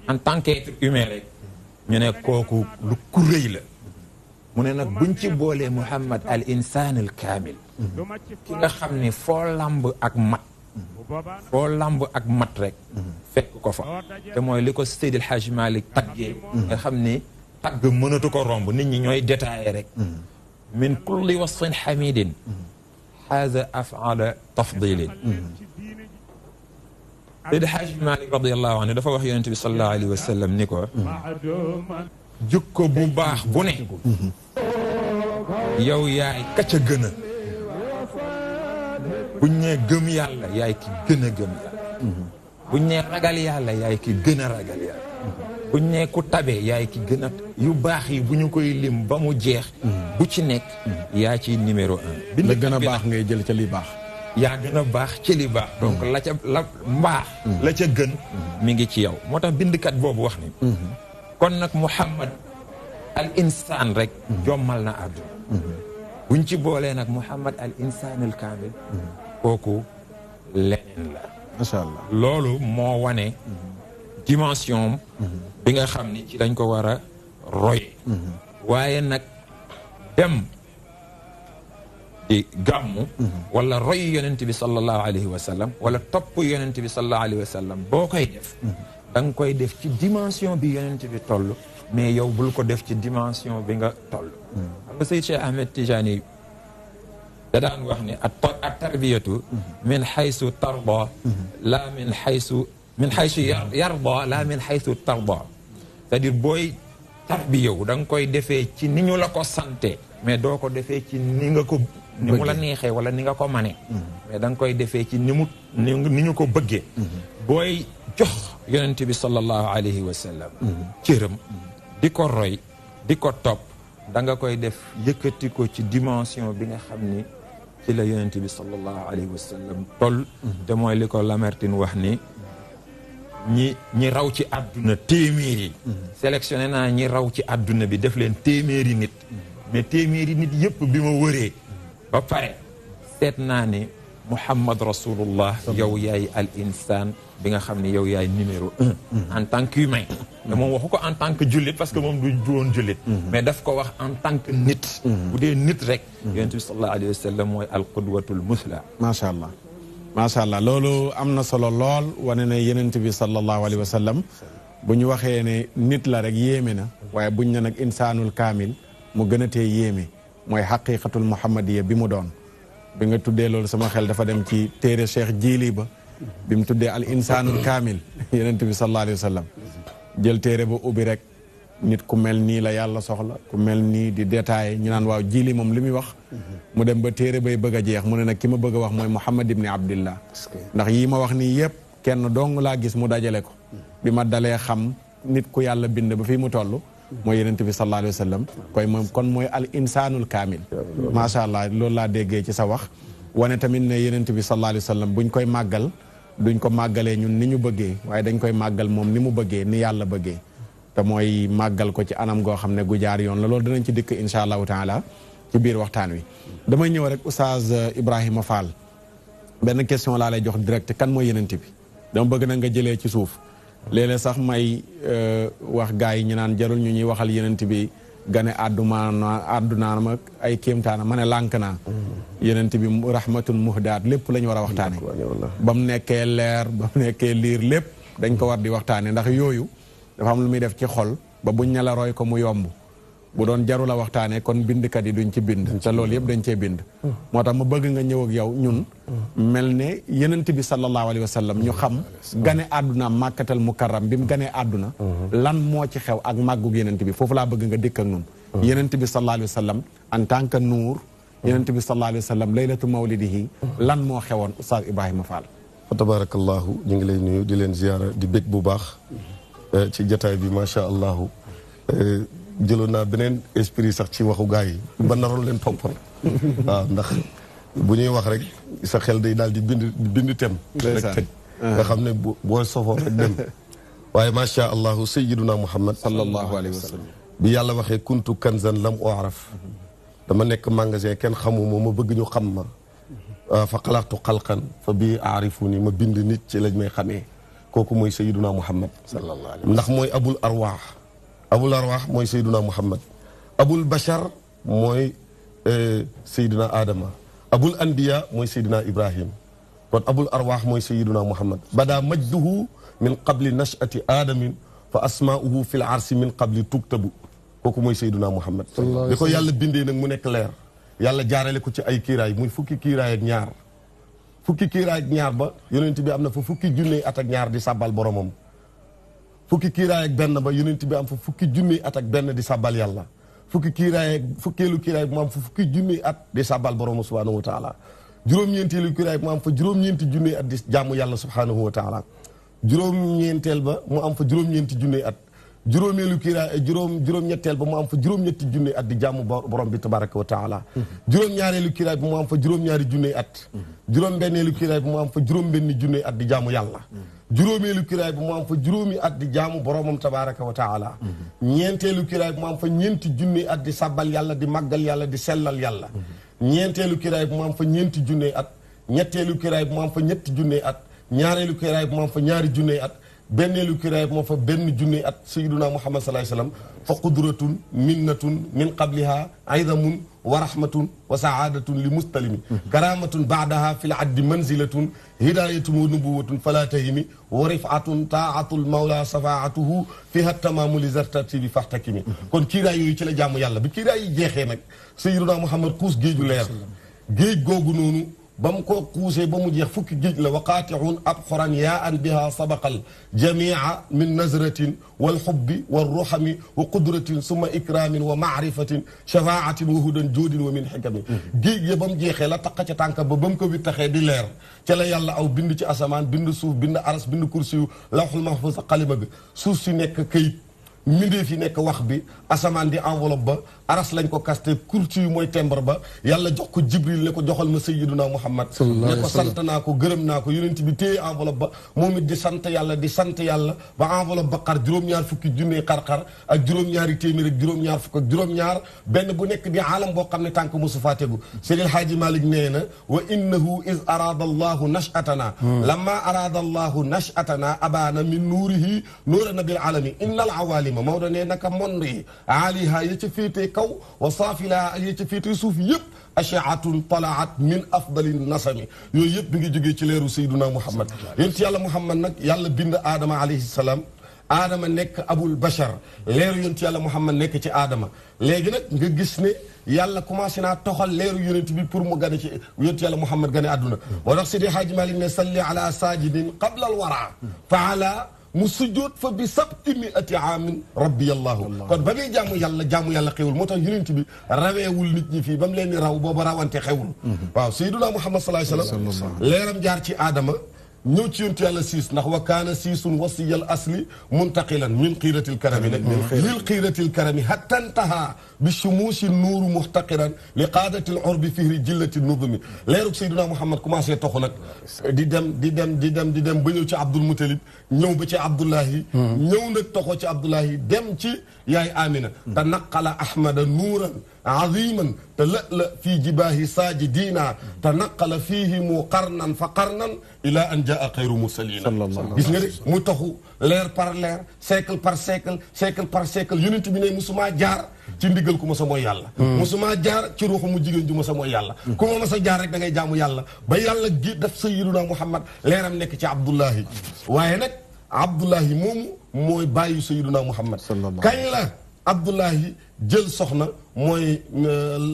en tant qu'être humain rek ñu ne kooku lu ku rëy la mu ne nag buñ ci boolee Muhammad al insaan al kaamil ki nga xam ne foo lamb ak mat rek fekk ko fa te mooy li ko Seydi El Hadji Malick taggee nga xam ne tagg mënatu ko romb nit ñi ñooy détaillé rek min kulli wasfin hamidin haaza af'ala tafdilin Seydi El Hadji Malick radiyallahu anhu dafa wax yonent bi sallallahu alayhi wa sallam ni ko jukko bu baax bu ne yow yaay ka ca gën a buñ nee gëm yàlla yaay ki gën a gëm yàlla buñ nee ragal yàlla yaay ki gën a ragal yàlla buñ nee ku tabe yaay ki gën a yu baax yi bu ñu koy lim ba mu jeex bu ci nekk yaa ci numéro 1 la gën a baax ngay jël ca li baax yaa gën a baax ci li baax donc la ca la mbaax la ca gën mi ngi ci yow moo tax bindkat boobu wax ni kon nag Muhammad al insaan rek jommal na àdduna buñ ci boolee nag Muhammad al insaan al kaamil kooku leneen la macha allah loolu moo wane dimension bi nga xam ni ci dañ ko war a roy waaye nag dem di gàmmu wala roy yonent bi sallallahu alayhi wa sallam wala topp yonent bi sallallahu alayhi wa sallam boo koy def da nga koy def ci dimension bi yonent bi toll mais yow bul ko def ci dimension bi nga toll nga Seyd Cheikh Ahmed Tijani da daan wax ne at tarbiyatu min xaysu tarda la min xaysu yarda la min xaysu tarda c'est-à-dire booy tarbiyaw da nga koy defee ci ni ñu la ko sante mais doo ko defee ci ni nga ko ni mu la neexee wala ni nga ko mane mais da nga koy defee ci ni ñu ko bëggee booy jox yonent bi sallallahu alayhi wa sallam cëram di ko roy di ko topp da nga koy def yëkkati ko ci dimension bi nga xam ni ci la yonent bi sallallahu alayhi wa sallam toll te mooy li ko Lamartine wax ni ñi raw ci àdduna téeméeri sélectionné naa ñi raw ci àdduna bi def leen téeméeri nit mais téeméeri nit yëpp bi ma wëree ba pare seet naa ne Muhammad Rasulullah yow yaay al insaan bi nga xam ne yow yaay numéro 1 en tant qu'humain mais moom waxu ko en tant que jullit parce que moom du woon jullit mais daf ko wax en tant que nit bu dee nit rek yonent bi sallallahu alayhi wa sallam mooy al qudwatul musla macha allah macha allah loolu am na solo lool wane ne yonent bi sallallahu alayhi wa sallam bu ñu waxee ne nit la rek yéeme na waaye buñ ne nag insaanul kaamil mu gën a tee yéeme mooy xaqiqatul muhammadiya bi mu doon bi nga tuddee loolu sama xel dafa dem ci téere Cheikh Jili ba bi mu tuddee al insaanul kaamil yonent bi sallallahu alayhi wa sallam jël téere ba ubbi rek nit ku mel nii la yàlla soxla ku mel nii di détaillé ñu naan waaw Jili moom li muy wax mu dem ba téere bay bëgg a jeex mu ne nag ki ma bëgg a wax mooy Muhammad ibni Abdillah ndax yii ma wax nii yëpp kenn dong laa gis mu dajale ko bi ma dalee xam nit ku yàlla bind ba fii mu toll mooy yonent bi sallallahu alayhi wa sallam koy moom kon mooy al insaanul kaamil macha allah loolu laa déggee ci sa wax wane tamit ne yonent bi sallallahu alayhi wa sallam buñ koy màggal duñ ko màggalee ñun ni ñu bëggee waaye dañ koy màggal moom ni mu bëggee ni yàlla bëggee te mooy màggal ko ci anam goo xam ne gu jaar yoon la loolu dinañ ci dikk incha allahu taala ci biir waxtaan wi damay ñëw rek Oustaz Ibrahima Fall benn question laa lay jox direct kan mooy yonent bi dama bëgg na nga jëlee ci suuf léeg-léeg sax may wax gars yi ñu naan jarul ñu ñuy waxal yonent bi gane àddunaam ak ay kéemtaana ma ne lànk naa yonent bi rahmatun muhdaat lépp la ñu war a waxtaane ba mu nekkee leer ba mu nekkee liir lépp dañ ko war di waxtaane ndax yooyu dafa am lu muy def ci xol ba buñ ne la roy ko mu yomb bu doon jarul a waxtaane kon bindkat yi duñ ci bind te loolu yëpp dañ cee bind moo tax ma bëgg nga ñëw ak yow ñun mel ne yonent bi sallallahu alayhi wa sallam ñu xam gane àdduna màkkatal mukarram bi mu ganee àdduna lan moo ci xew ak màggug yonent bi foofu laa bëgg nga dikk ak ñun yonent bi sallallahu alayhi wa sallam en tant que nuur yonent bi sallallahu alayhi wa sallam laylatu mawlidihi lan moo xewoon Oustaz Ibrahima Fall fa tabarakallahu ñu ngi lay nuyu di leen ziyaara di bég bu baax ci jataay bi macha allahu jëloon naa beneen esprit sax ci waxu gars yi ba naroon leen toppoon waaw ndax bu ñuy wax rek sa xel day daal di bind tem rek teg nga xam ne boo sofoo rek dem waaye macha allahu sayyiduna muhammad sallallahu alayhi wa sallam bi yàlla waxee kuntu kanzan lam u'raf dama nekk magasin kenn xamuma ma bëgg ñu xam ma fa xalaqtu xalqan fa bii aarifuni ma bind nit ci lañ may xamee kooku mooy sayyiduna muhammad sallallahu alayhi ndax mooy abul arwaax abul arwaax mooy sayduna muhammad abul bashar mooy sayduna adama abul anbiya mooy sayduna ibrahim kon abul arwaax mooy sayiduna muhammad bada majduhu min qabli nashati aadamin fa asmauhu fi l arsi min qabli tuktabu kooku mooy sayduna muhammad bi ko yàlla bindee nag mu nekk leer yàlla jaarale ko ci ay kiiraay muy fukki kiiraay ak ñaar fukki kiiraay ak ñaar ba yonent bi am na fa fukki junne at ak ñaar di sàbbal boromam fukki kiiraay ak benn ba yonent bi am fa fukki junne at ak benn di sàbbal yàlla fukki kiiraay ak fukkeelu kiiraay bi mu am fa fukki junne at di sàbbal borom subhanahu wa taala juróom-ñeenteelu kiiraay bi mu am fa juróom-ñeenti junne at di jaamu yàlla subhanahu wa taala juróom-ñeenteel ba mu am fa juróom-ñeenti junne at juróomeelu kiiraay juróom-ñetteel ba mu am fa juróom-ñetti junne at di jaamu borom bi tabaraka wa taala juróom-ñaareelu kiiraay bi mu am fa juróom-ñaari junne at juróom-benneelu kiiraay bi mu am fa juróom-benni junne at di jaamu yàlla juróomeelu kiraay bi mu am fa juróomi at di jaamu boromam tabaraka wa taala ñeenteelu kiraay bi mu am fa ñeenti junne at di sabbal yàlla di màggal yàlla di sellal yàlla ñeenteelu kiraay bi mu am fa ñeenti junne at ñetteelu kiraay bi mu am fa ñetti junne at ñaareelu kiraay bi mu am fa ñaari junne at benneelu kiiraay moo fa benn junne at sayyiduna Muhammad sallallahu alayhi wasallam fa qudratun minnatun min qabliha aydamun wa rahmatun wa saadatun li mustalimi karamatun baadaha fi l addi manzilatun hidayatun wa nubuwatun fala tahimi wa rifatun taatul mawla safaatuhu fiha tamaamu li zartartibi faxtakimi kon kiiraay yooyu ci la jaamu yàlla bi kiiraay yi jeexee nag sayyiduna Muhammad xuus géeju leer géej googu noonu ba mu ko kuusee ba mu jeex fukki géej la waqaatixun ab xoran yaa an biha sabaqal jamia min nazratin walxubbi walruxami wa qudratin summa ikramin wa maarifatin shafaatin wa hudan joodin wa min xikami géej ya ba mu jeexee la taqa ca tànk ba mu ko wittaxee di leer ca la yàlla aw bind ci asamaan bind suuf bind aras bind kursiyu lawxul mahfuz sa xalima bi suuf si nekk këyit mindee fi nekk wax bi asamaan di enveloppe ba aras lañ ko kaste kursi yu mooy tembre ba yàlla jox ko jibril ne ko joxal ma sayyiduna Muhammad ne ko sant naa ko gërëm naa ko yonent bi téye enveloppe ba moom it di sant yàlla ba enveloppe ba xar juróom-ñaar fukki junne xar-xar ak juróom-ñaari téeméer ak juróom-ñaar fukk ak juróom-ñaar benn bu nekk di aalam boo xam ne tànk mosu faa tegu Seydil Haaji Malik nee na wa innahu is arada allahu nashatana lamma arada allahu nashatana abana min nuurihi nuurana bil alami inna al awalima Maodo ne naka monde yi aaliha ya ca féetee kaw wa saafilaha ya ca féetee suuf yëpp ashaatun talaat min afdali nasami yooyu yëpp bi ngi jógee ci leeru sayduna Muhammad yonent yàlla Muhammad nag yàlla bind aadama alayhi salaam aadama nekk abul bachar leeru yonent yàlla Muhammad nekk ci aadama léegi nag nga gis ne yàlla commencé naa toxal leeru yonent bi pour mu gane ci yonent yàlla Muhammad gane àdduna moo tax Seydi Haaji Malik ne salli ala sajidin qabla al wara fa ala mu sujjoot fa bi sabti miati aamin rabbi allahu kon ba muy jaamu yàlla xewul moo tax yonent bi raweewul nit ñi fii ba mu leen di raw booba rawante xewul waaw sayyiduna Muhammad sallallahu alayhi wasallam leeram jaar ci aadama ñëw ci yonent yàlla siis ndax wa kaana siisun wasiyal asli muntaqilan min xiiratil karami nag lil xiiratil karami hatta intaha bi shumuusi nuuru muxtaqiran li qaadatil urbi fihri jillati nudumi leerug sayyiduna Muhammad commencé toxu nag di dem ba ñëw ci Abdul Mutalib ñëw ba ci Abdullahi ñëw nag toxoo ci Abdullahi dem ci yaay Amina te naqala ahmada nuuran aziman te la fii jibaahi saajidina te naqala fiihimu qarnan fa qarnan ila an jaa xayru mursalina gis nga de mu taxu leer par leer siècle par siècle yonent bi ne musuma jaar ci ndigal ku ma sa mooy yàlla musuma jaar ci ruuxu mu jigéen ju ma sa mooy yàlla ku ma sa jaar rek da ngay jaamu yàlla ba yàlla gi def sayyiduna Muhammad leeram nekk ci Abdullahi waaye nag Abdullahi moomu mooy bàyyi sayyiduna Muhammad kañ la Abdullahi jël soxna mooy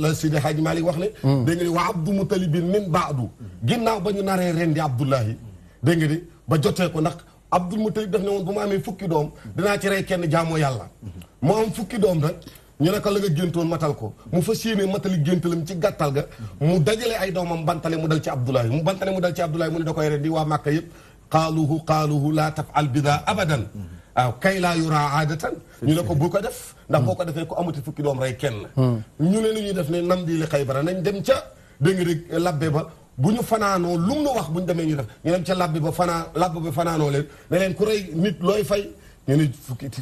la Sidi Hadji Malick wax ne dégg nga ni wa Abdu Mutalibin min baadu ginnaaw ba ñu naree rendi Abdullahi dégg nga ni ba jotee ko ndax Abdul Mutalib daf ne woon bu ma amee fukki doom dinaa ci rey kenn jaamoo yàlla moo am fukki doom nag ñu ne ko la nga géntoon matal ko mu fas yéene matali géntalam ci gàttal ga mu dajale ay doomam bantale mu dal ci Abdullahi mu dal ci Abdullahi mu ne da koy rendi waa Màkka yëpp qaaluhu laa tafal bida abadan waaw kay laa yuraa aadatan ñu ne ko bu ko def ndax boo ko defee ko amati fukki doom rey kenn ñu ne ni ñuy def ne nam di li Xaybara nañ dem ca dégg nga rek labbe ba bu ñu fanaanoo lu mu nu wax bu ñu demee ñu def ñu dem ca labbe ba fanaanoo leen ne leen ku rey nit looy fay ñu ne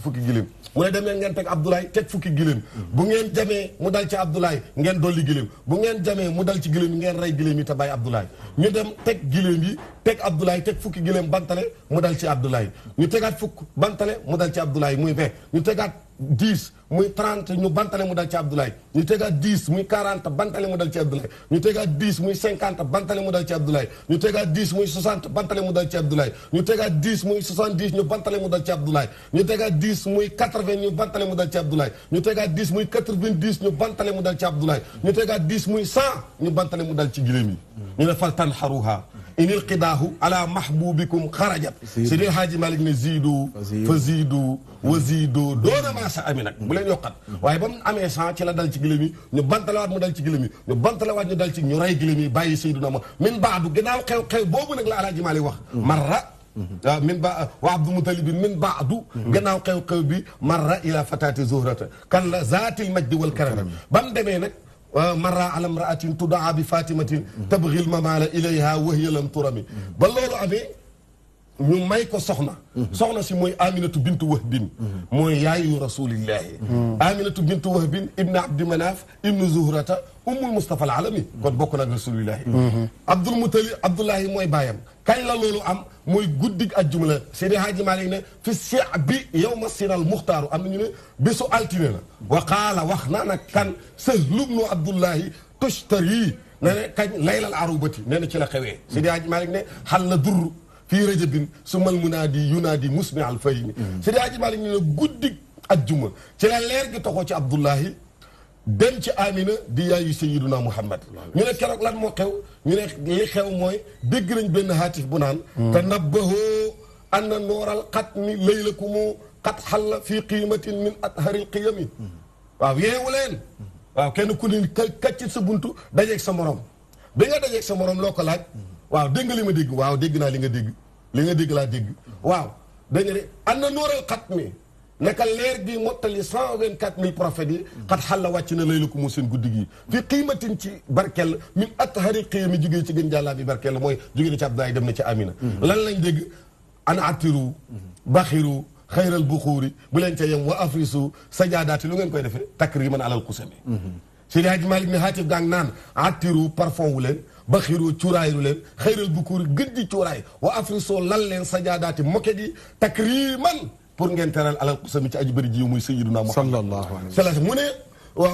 fukki giléem mu ne dem leen ngeen teg Abdoulaye teg fukki giléem bu ngeen jamee mu dal ci Abdoulaye ngeen dolli giléem bu ngeen jamee mu dal ci giléem yi ngeen rey giléem yi te bàyyi Abdoulaye ñu dem teg giléem yi teg Abdoulaye teg fukki giléem bantale mu dal ci Abdoulaye ñu tegaat fukk bantale mu dal ci Abdoulaye muy 20 ñu tegaat 10 muy 30 ñu bantale mu dal ci Abdoulaye ñu tegaat 10 muy 40 bantale mu dal ci Abdoulaye ñu tegaat 10 muy 50 bantale mu dal ci Abdoulaye ñu tegaat 10 muy 60 bantale mu dal ci Abdoulaye ñu tegaat 10 muy 70 ñu bantale mu dal ci Abdoulaye ñu tegaat 10 muy 80 ñu bantale mu dal ci Abdoulaye ñu tegaat 10 muy 90 ñu bantale mu dal ci Abdoulaye ñu tegaat 10 muy 100 ñu bantale mu dal ci giléem yi ñu ne fal tanharuha inil qidaahu ala mahbubikum xarajat Seydi Haaji Malik ne ziidu fa ziidu wa ziidu doona maa sa ami nag bu leen yokkat waaye ba mu amee 100 ci la dal ci giléem yi ñu bantalewaat mu dal ci giléem yi ñu bantalewaat ñu dal ci ñu rey giléem yi bàyyi Seydina ma min baadu gannaaw xew boobu nag la Alaaji Malik wax marra min ba wa Abdu Mutalibin min baadu gannaaw xew bi marra ila fatati zuhrata kan la zaatil majdi wal karam ba mu demee nag marra ala imraatin tudaa bi fatimatin tabghil mamala ilayha wa hiya lam turami ba loolu amee ñu may ko soxna soxna si mooy Aminatu bintu Wahbin mooy yaayu rasulillahi Aminatu bintu Wahbin ibnu Abdi Manaf ibnu Zuhrata ummul Mustafa al-alami kon bokk na ak rasulillahi Abdul Mutalib Abdullahi mooy baayam kañ la loolu am mooy guddig ajjuma la Seydi Haaji Maalik ne fi si'bi yawma sinal muxtaaru am na ñu ne bésu altine la wa qaala wax na nag kan Sahlu bnu Abdullahi tushtari ne ne kañ laylal arubati nee na ci la xewee Seydi Haaji Maalik ne xal na dur fii rajabin sumal munaadi yunaadi musmi al fahimi Seydi Haaji Maalik ne guddig ajjuma ci la leer gi toxoo ci Abdullahi dem ci Amina di yaayu Sayyiduna Muhammad ñu ne keroog lan moo xew ñu ne li xew mooy dégg nañ benn haatif bu naan tanabbahu anna nooral xatmi laylakumu qad xalla fii qiimatin min atharil qiyami waaw yeewu leen waaw kenn ku ne kaccit sa buntu dajeeg sa morom bi nga dajeeg sa morom loo ko laaj waaw dégg nga li ma dégg waaw dégg naa li nga dégg li nga dégg laa dégg waaw dégg nga de anna nooral xatmi naka leer gi mottali 124 000 prophètes yi xat xalla wàcc na layla ko moo seen guddi gi fi qiimatin ci barkeel min athari qiyami jógee ci gën jàllaa bi barkeel mooy jógee na ci Abdoulaye dem na ci Amina lan lañ dégg an atiru baxiru xayral buxuuri bu leen ca yem wa afrisu sajaadaati lu ngeen koy defee takriman alal xusami Seydi Hadji Malick ne haatif gaang naan atiru parfum wu leen baxiru cuuraayu leen xayral buxuuri gën di cuuraay wa afrisu lal leen sajaadaati moket yi takriman pour ngeen teral alal xusami ci aji bëri ji muy sayyiduna Muhammad sallallahu alayhi wa sallam mu ne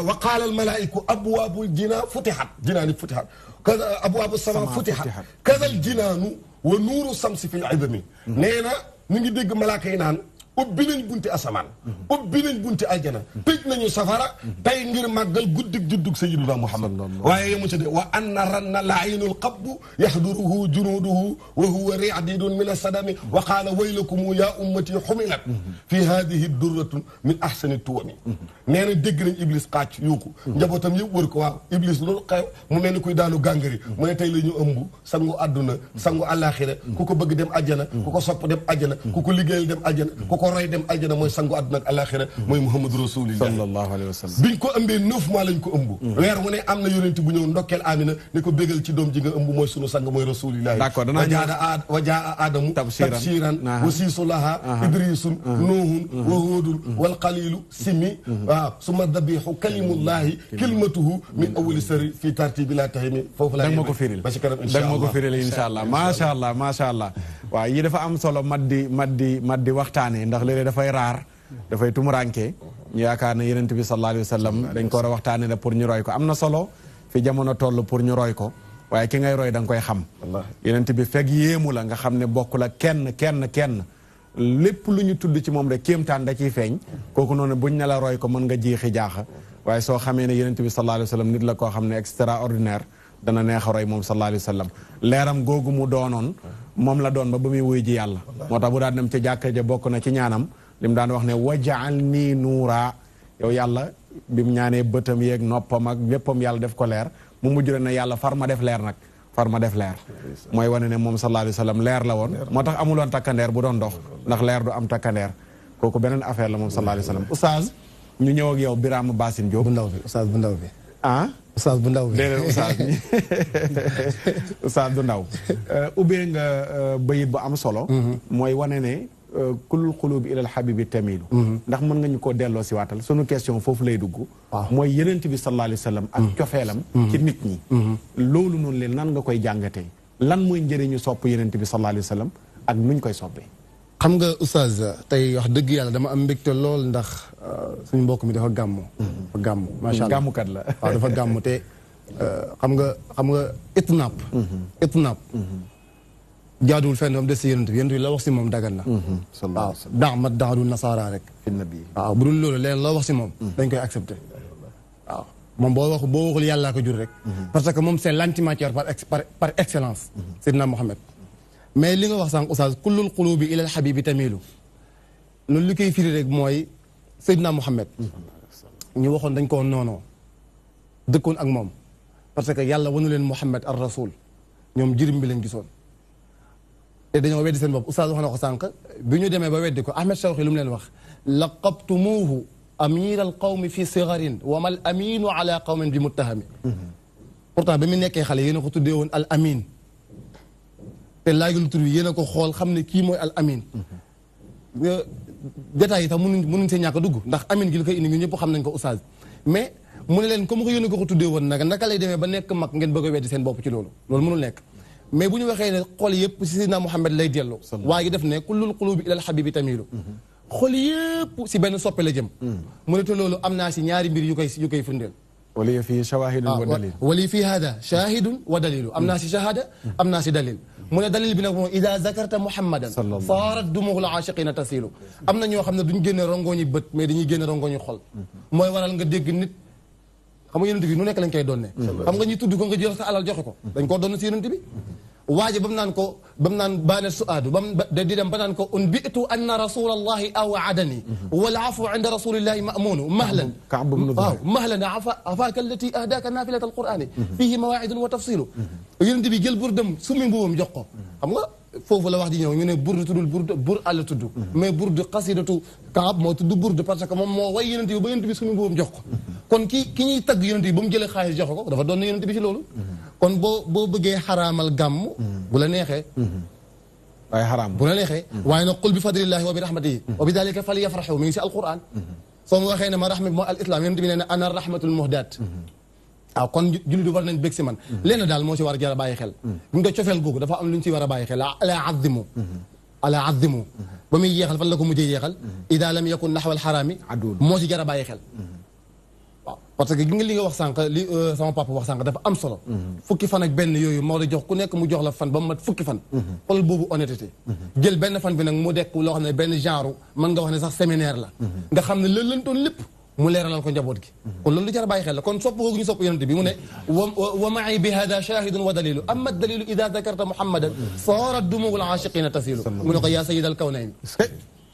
wa qaala al malaa'iku abwaabul jinaan futihat jinaani futihat kaza abwaabu sama futihat kazal jinaanu wa nuuru samsi fil idami nee na ñu ngi dégg malaaka yi naan ubbi nañ bunti asamaan ubbi nañ bunti aljana tëj nañu safara tey ngir màggal guddig juddug sayyiduna Muhammad waaye yemu ci de wa anna ranna laayinul qabbu yaxduruhu junuuduhu wa huwa ri'didun min asadami wa qaala waylakum ya ummati xumilat fi hadihi durratun min ahsani tuwami nee na dégg nañ iblis xaac yuuku njabootam yëpp wër ko waaw iblis loolu xew mu mel ni kuy daanu gàngari mu ne tey la ñu ëmb sangu àdduna sangu àllaaxira ku ko bëgg dem àjjana ku ko sopp dem àjjana ku ko liggéeyal dem àjjana ku ko roy dem aljana mooy sangu àdduna ak alaxira mooy Muhammadu Rasulillah sallallahu alayhi wa sallam biñ ko ëmbee 9 mois lañ ko ëmb weer mu ne am na yonent bu ñëw ndokkeel Amina ni ko bégal ci doom ji nga ëmb mooy sunu sang mooy Rasulillah d'accord wa jaa Adamu tabshiran wa siisu laha idrisun nuuhun wa huudun wal qalilu simi waaw suma dabihu kalimullahi kilmatuhu min awali sari fii tartibi laa tahimi foofu laa ma ko firil ba ci kanam inshallah ma ko firil inshallah macha allah macha allah waaw yi dafa am solo mat di waxtaane ndax léeg-léeg dafay raar dafay tumuranke ñu yaakaar ne yonent bi sallallahu alayhi wa sallam dañ ko war a waxtaane ne pour ñu roy ko am na solo fi jamono toll pour ñu roy ko waaye ki ngay roy da nga koy xam yonent bi fekk yéemu la nga xam ne bokk la kenn lépp lu ñu tudd ci moom rek kéemtaan da ciy feeñ kooku noonu buñ ne la roy ko mën nga jiixi jaaxa waaye soo xamee ne yonent bi sallallahu alayhi wa sallam nit la koo xam ne extraordinaire dana neex a roy moom sallallahu alayhi wa sallam leeram googu mu doonoon moom la doon ba muy wuy ji yàlla moo tax bu daan dem ca jàkka ja bokk na ci ñaanam li mu daan wax ne wajaal nii nuura yow yàlla bi mu ñaanee bëtam yeeg noppam ak léppam yàlla def ko leer mu mujj na yàlla far ma def leer nag far ma def leer mooy wane ne moom sallallahu alayhi wa sallam leer la woon moo tax amuloon takkandeer bu doon dox ndax leer du am takkandeer kooku beneen affaire la moom sallallahu alayhi wa sallam oustaz ñu ñëw ak yow Birama Bassine Diop bu ndaw bi oustaz bu ndaw bi ah oustaz bu ndaw bi déedéet oustaz bi oustaz bu ndaw ubbee nga bayit bu am solo mooy wane ne kulul xulubi ilal habibi tamilu ndax mën nga ñu koo delloo si waatal sunu question foofu lay dugg mooy yenent bi sallallahu alayhi wa sallam ak cofeelam ci nit ñi loolu noonu leen nan nga koy jàngatee lan mooy njëriñu sopp yenent bi sallallahu alayhi wa sallam ak nuñ koy soppee xam nga oustaz tey wax dëgg yàlla dama am mbégte lool ndax suñu mbokk mi dafa gàmmu macha allah gàmmukat la waaw dafa gàmmu te xam nga itnaab jaaduwul fenn ba mu des si yonent bi la wax si moom dagan na waaw damat daadu nasaara rek waaw bu dul loolu leen loo wax si moom dañ koy accepté waaw moom boo waxul yàllaa ko jur rek parce que moom c'est l'antimatière par excellence Seydina Mohamed mais li nga wax sànq oustaz kullul qulubi ilal habibi tamilu loolu li koy firi rek mooy Seydina Mohamed ñu waxoon dañ koo noonoo dëkkoon ak moom parce que yàlla wanu leen Mohamed ar rasul ñoom jirim bi lañ gisoon te dañoo weddi seen bopp oustaz wax na ko sànq bi ñu demee ba weddi ko Ahmed Shawqi lu mu leen wax laqabtumuuhu amir al qawmi fi sigarin wa mal aminu ala qawmin bi muttahami pourtant ba mu nekkee xale yéen a ko tuddee woon al amin te laajul tur bi yéen a ko xool xam ne kii mooy al amin détails yi tax mënuñ see ñàkk a dugg ndax amin gi li koy indi ñun ñëpp xam nañ ko oustaz mais mu ne leen comme ko yónni ko tuddee woon naka lay demee ba nekk mag ngeen bëgg a weddi seen bopp ci loolu mënul nekk mais bu ñu waxee ne xol yëpp si Seydina Muhammad lay dellu waa gi def ne kullul qulubi ilal habibi tamilu xol yëpp si benn soppe la jëm mu ne te loolu am naa si ñaari mbir yu koy firndeel wali fii shawahidun wa dalil wali fii hada shahidun wa dalilu am naa si shahada am naa si dalil mu ne dalil bi nag moom ida zakarta muhammadan saarat dumuhul aashiqina tasilu am na ñoo xam ne duñ génne rongoñi bët mais dañuy génne rongoñi xol mooy waral nga dégg nit xam nga yonent bi nu nekk lañ koy doonne xam nga ñuy tudd ko nga jël sa alal joxe ko dañ koo doon si yonent bi waaje ba mu naan baane suaadu di dem ba naan ko unbitu anna rasulallahi awaadani wal afu inda rasulillahi mamunu mahlan waaw mahlan afaaka allati ahdaka nafilat alqurani fihi mawaidun wa tafsilu yonent bi jël bur dem sumi mbuubam jox ko xam nga foofu la wax di ñëw ñu ne burdu tuddul bur àll tudd mais burdu xasidatu Kaab moo tudd burdu parce que moom moo way yonent bi ba yonent bi sumi mbuubam jox ko kon ki ñuy tagg yonent bi ba mu jëlee xaalis jox ko dafa doon na yonent bi ci loolu kon boo bëggee xaraamal gàmm bu la neexee waaye xaraam bu la neexee waaye nag qul bi fadlillahi wa bi rahmatihi wa bi dalika fal yafraxu mi ngi si alquran soo ma waxee ne ma rahma bi mooy al islam yonent bi nee na ana rahmatul muhdat waaw kon jullit di war nañ bég si man lenn daal moo si war a jar a bàyyi xel bu nga cofeel googu dafa am lu ñu si war a bàyyi xel ala azimu ba muy yeexal fan la ko mujjee yeexal ida lam yakun naxwal xaraami moo si jar a bàyyi xel waaw parce que gi nga li nga wax sànq li sama papa wax sànq dafa am solo fukki fan ak benn yooyu moo la jox ku nekk mu jox la fan ba mu mat fukki fan xool boobu honnêteté jël benn fan bi nag mu dekk loo xam ne benn genre mën nga wax ne sax séminaire la nga xam ne loolu lañ doon lépp mu leeralal ko njaboot gi kon loolu lu jar a bàyyi xel la kon sopp googu ñu sopp yonent bi mu ne wa ma'i bi hada shahidun wa dalilu amma dalilu ida dakarta muhammadan saarat dumugul aashiqina tasilu mu ne ko yaa sayid al kawnayn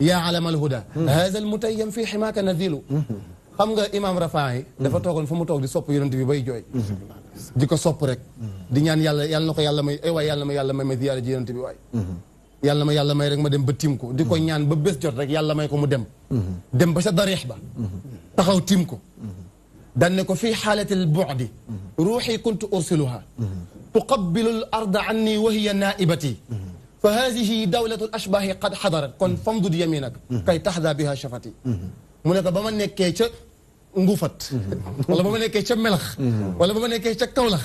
yaa alama al huda hada al mutayyam fi ximaaka nazilu xam nga imam Rafaahi dafa toogoon fa mu toog di sopp yonent bi bay jooy di ko sopp rek di ñaan yàlla na ko yàlla may ay waay yàlla may ma ziyaara ji yonent bi waay yàlla may rek ma dem ba tiim ko di ko ñaan ba bés jot rek yàlla may ko mu dem ba sa dariix ba taxaw tiim ko dan ne ko fii xaalati al bu'di ruuxi kuntu ursiluha tuqabbilu al arda anni wa hiya naibati fa hadihi dawlatu al ashbahi qad xadarat kon famdud yaminak kay taxda biha shafati mu ne ko ba ma nekkee ca ngufat wala ba ma nekkee ca melax wala ba ma nekkee ca kawlax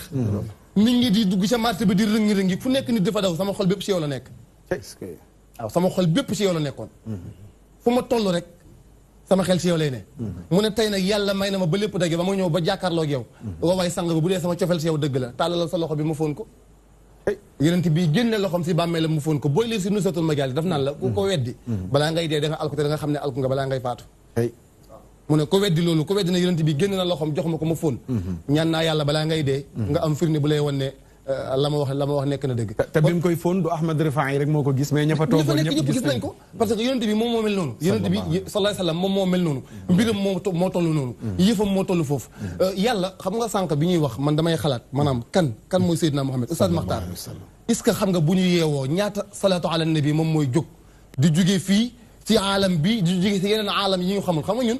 nit ñi di dugg ca marché bi di rëngi-rëngi fu nekk nit dafa daw sama xol bépp si yow la nekk waaw sama xol bépp si yow la nekkoon fu ma toll rek sama xel si yow lay ne mu ne tey nag yàlla may na ma ba lépp dëgg ba ma ñëw ba jàkkaarloo ak yow waawaay sang ba bu dee sama cofeel si yow dëgg la tàllalal sa loxo bi ma foon ko yonent bi génne loxoom si bàmmee la mu foon ko booy lii si nusatul majaal daf naan la ku ko weddi balaa ngay dee da nga alku te da nga xam ne alku nga balaa ngay faatu mu ne ko weddi loolu ko weddi na yonent bi génn na loxoom jox ma ko ma foon ñaan naa yàlla balaa ngay dee nga am firnde bu lay wan ne la ma wax nekk na dëgg te bi mu koy fóon du Ahmad Rifaa'i rek moo ko gis mais ña fa toogoon ñëpp gis nañ ko parce que yonent bi moom moo mel noonu yonent bi sallallahu alayhi wa sallam moom moo mel noonu mbiram moo toll noonu yëfam moo toll foofu yàlla xam nga sànq bi ñuy wax man damay xalaat maanaam kan mooy Seydina Muhammad Oustaz Makhtar est-ce que xam nga bu ñu yeewoo ñaata salaatu ala nabi moom mooy jóg di jógee fii ci aalam bi di jógee ci yeneen aalam yi ñu xamul xam nga ñun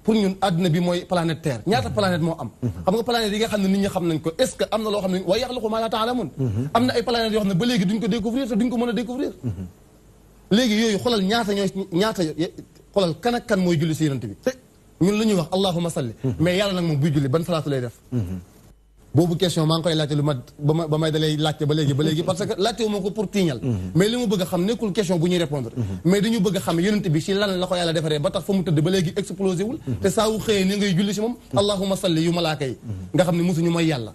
pour ñun àdduna bi mooy planète Terre ñaata planète moo am xam nga planète yi nga xam ne nit ñi xam nañ ko est-ce que am na loo xam ne wa yaxluqu maa laa ta'lamuun am na ay planètes yoo xam ne ba léegi duñ ko découvrir te duñ ko mën a découvrir léegi yooyu xoolal ñaata xoolal kan ak kan mooy julli si yonent bi ñun lu ñuy wax allahumma salli mais yàlla nag moom buy julli ban salaatu lay def boobu question maa ngi koy laajte lu ma ba may dalay laajte ba léegi parce que laajte wu ma ko pour tiiñal mais li mu bëgg a xam nekkul question bu ñuy répondre mais dañu bëgg a xam yonent bi si lan la ko yàlla defaree ba tax fa mu tëdd ba léegi explosé wul te saa wu xëyee ni ngay julli si moom allahumma salli yu malaaka yi nga xam ne mosuñu mooy yàlla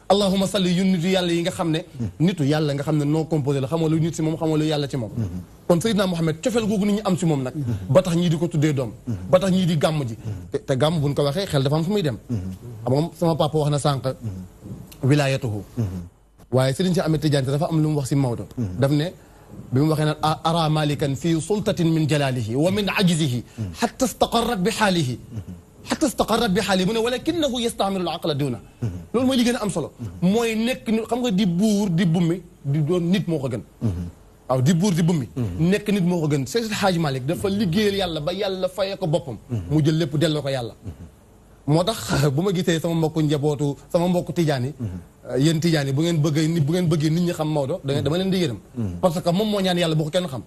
allahumma salli yu nitu yàlla yi nga xam ne nitu yàlla nga xam ne non composé la xamoo lu nit si moom xamoo lu yàlla ci moom kon Seydina Muhammad cofeel googu nit ñi am si moom nag ba tax ñii di ko tuddee doom ba tax ñii di gàmm ji te gàmm buñ ko waxee xel dafa am fu muy dem xam nga sama papa wax na sànq wilaayatuhu waaye Sëriñ si Ahmed Tidiane dafa am lu mu wax si Maodo daf ne bi mu waxee naan ara malikan fii sultatin min jalalihi wa min ajizihi xatta staqarrat bi xaalihi mu ne walakinahu yastamilu al aqla duna loolu mooy li gën a am solo mooy nekk xam nga di buur di bummi di doon nit moo ko gën waaw di buur di bummi nekk nit moo ko gën Seydi Hadji Malick dafa liggéeyal yàlla ba yàlla fayee ko boppam mu jël lépp delloo ko yàlla moo tax bu ma gisee sama mbokku njabootu sama mbokku tijaan yi yéen tijaan yi bu ngeen bëggee nit ñi xam Maodo dama leen di yërëm parce que moom moo ñaan yàlla boo ko kenn xam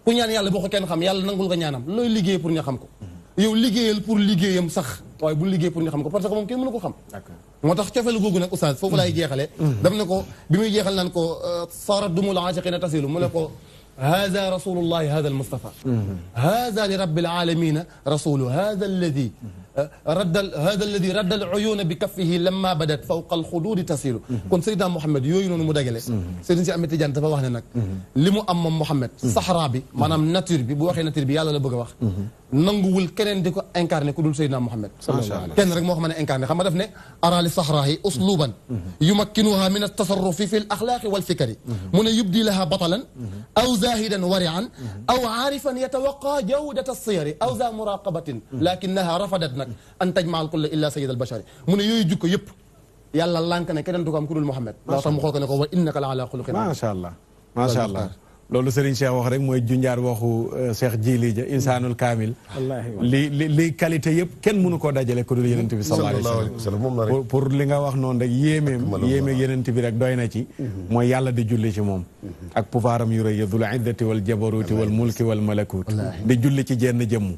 ku ñaan yàlla boo ko kenn xam yàlla nangul ko ñaanam looy liggéey pour ñu xam ko yow liggéeyal pour liggéeyam sax waaye bu liggéey pour ñu xam ko parce que moom kenn mënu ko xam moo tax cofeelu googu nag oustaz foofu laay jeexale daf ne ko bi muy jeexal naan ko sarat dumul aashiqiina tasilu mu ne ko هذا رسول الله هذا المصطفى هذا لرب العالمين رسول هذا الذي رد العيون بكفه لما بدت فوق الخدود تسير كون سيدنا محمد يوي نونو مو داغالي سيدنا سي امتي جان دا فا واخ نك ليمو ام محمد صحرا بي مانام ناتور بي بو واخي ناتور بي يالا لا بeuga wax nanguwul keneen di ko incarné ku dul Seydina Muhammad kenn rek moo ko mën a incarné xam nga daf ne ara li saxraahi usluban yumakkinuha min altasarrufi fi l axlaaqi walfikari mu ne yubdi laha batalan aw zahidan warian aw aarifan yatawaqa jawdat alsiyari aw za muraqabatin lakinaha rafadat nag an tajmaa alkulla illa sayid albashari mu ne yooyu jukko yëpp yàlla lànk ne keneen du ko am ku dul Muhammad loo tax mu xool ko ne ko wa innaka la ala xuluqin macha allah macha allah loolu Serigne Cheikh wax rek mooy junjaar waxu Cheikh Jili ja insaanul kaamil li qualité yëpp kenn mënu koo dajale ku dul yenent bi sallallahu alayhi wa sallam pour li nga wax noonu rek yéeme yenent bi rek doy na ci mooy yàlla di julli ci moom ak pouvoiram yu rëy ya dul izzati wal jabaruti wal mulki wal malakut di julli ci jenn jëmmu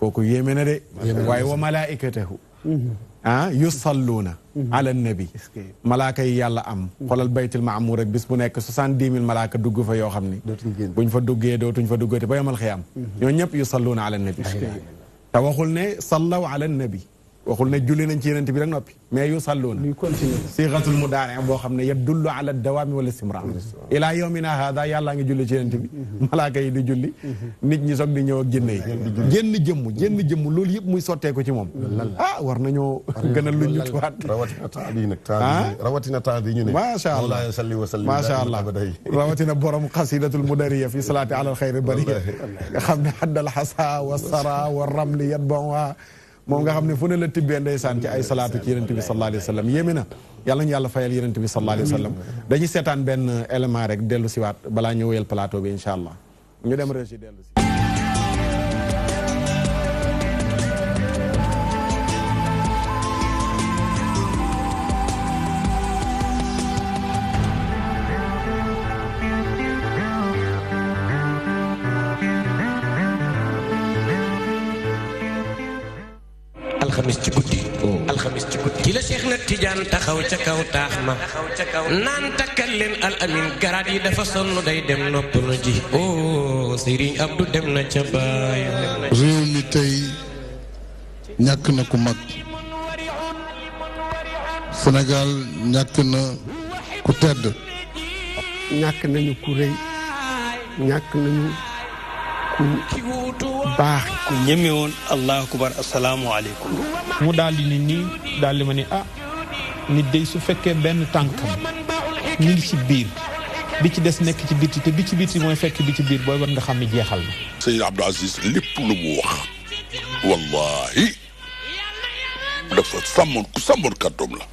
kooku yéeme na de waaye wa malaikatahu yusalluuna ala nabi malaaka yi yàlla am xoolal baytul maamur rek bis bu nekk 70,000 malaaka dugg fa yoo xam ni buñ fa duggee dootuñ fa duggati ba yomal xiyaam ñoo ñëpp yusalluuna ala nabi te waxul ne sallaw ala nabi waxul ne julli nañ ci yenent bi rek noppi mais yusalluuna siixatul mudaari boo xam ne yadullu ala dawaami wal istimraar ila yawmina hada yàllaa ngi julli ci yenent bi malaaka yi di julli nit ñi soog di ñëw ak jinne yi jenn jëmm loolu yëpp muy sotteeku ci moom war nañoo gën a lu ñu tuwaat rawatina temps bi ñu ne macha allah macha allah rawatina borom xasidatul mudariya fi salaati ala alxayri bariya nga xam ne haddal xasa wa sara wa ramli yatbawa moom nga xam ne fu ne la tibbee ndeysaan ci ay salaatu ci yenent bi sallallahu alayhi wa sallam yéeme na yàlla ñu yàlla fayal yenent bi sallallahu alayhi wa sallam dañuy seetaan benn élément rek dellu si waat balaa ñu wéyal plateau bi incha allah ñu dem régi dellu si alxamis ci guddi ci la Cheikh na Tidiane taxaw ca kaw taax ma naan takkal leen al amin garaat yi dafa sonn day dem noppalu ji Serigne Abdou dem na ca baay réew mi tey ñàkk na ku mag Sénégal ñàkk na ku tedd ñàkk nañu ku rëy ñàkk nañu ku baax ku ñeme woon allahu akbar asalaamualeykum mu daal di ni nii daal di ma ni nit day su fekkee benn tànkam mi ngi ci biir bi ci des nekk ci biti te bi ci biti mooy fekk bi ci biir booy war nga xam ne jeexal na. Sëñ Abdou Aziz lépp lu mu wax wallahi dafa ku sàmmoon kàddoom la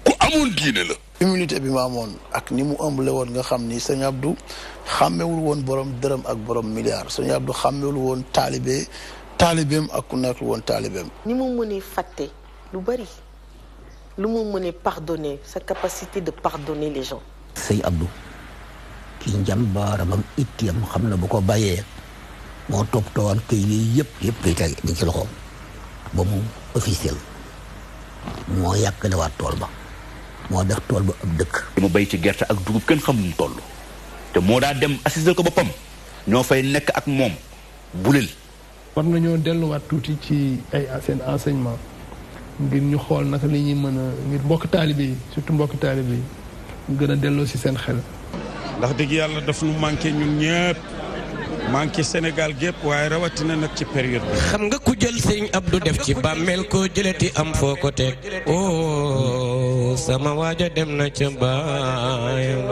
ku amoon diine la. humilité bi ma amoon ak ni mu ëmbale woon nga xam ni sëñ Abdou xàmmewul woon borom dërëm ak borom milliard sëñ Abdou xàmmewul woon taalibeem ak ku nekkul woon taalibeem. ni mu mënee fàtte lu bari lu mu mënee pardonner sa capacité de pardonner les gens. sëñ Abdou kii njàmbaaramam ittiyam xam na bu ko bàyyee moo toppatoo këy yi yëpp koy teg di ci loxoom ba mu officiel moo yàkkalewaat tool ba moo def tool ba ab dëkk. mu bay ci gerte ak dugub kenn xam nu toll te moo daa dem assister ko boppam ñoo fay nekk ak moom bulil. war nañoo delluwaat tuuti ci ay seen enseignement ngir ñu xool naka la ñuy mën a ngir mbokk taalibe yi surtout mbokk taalibe yi ñu gën a delloo si seen xel. ndax dëgg yàlla daf nu manqué ñun ñëpp manqué Sénégal gépp waaye rawatina nag ci période bi. xam nga ku jël sëñ Abdou def ci bàmmeel koo jëlati am foo ko teg sama waaja dem na ca baayam.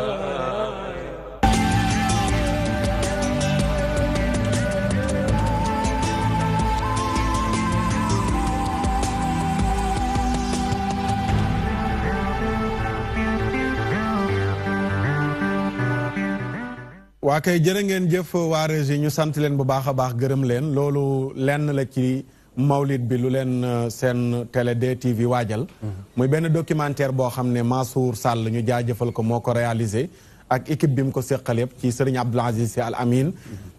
waa kay jërë ngeen jëf waa Régie ñu sant leen bu baax a baax gërëm leen loolu lenn la ci mawlid bi lu leen seen télé DTV waajal muy benn documentaire boo xam ne Mansour Sall ñu jaajëfal ko moo ko réalisé ak équipe bi mu ko séqal yëpp ci Serigne Abdoul Aziz Sy Al Amin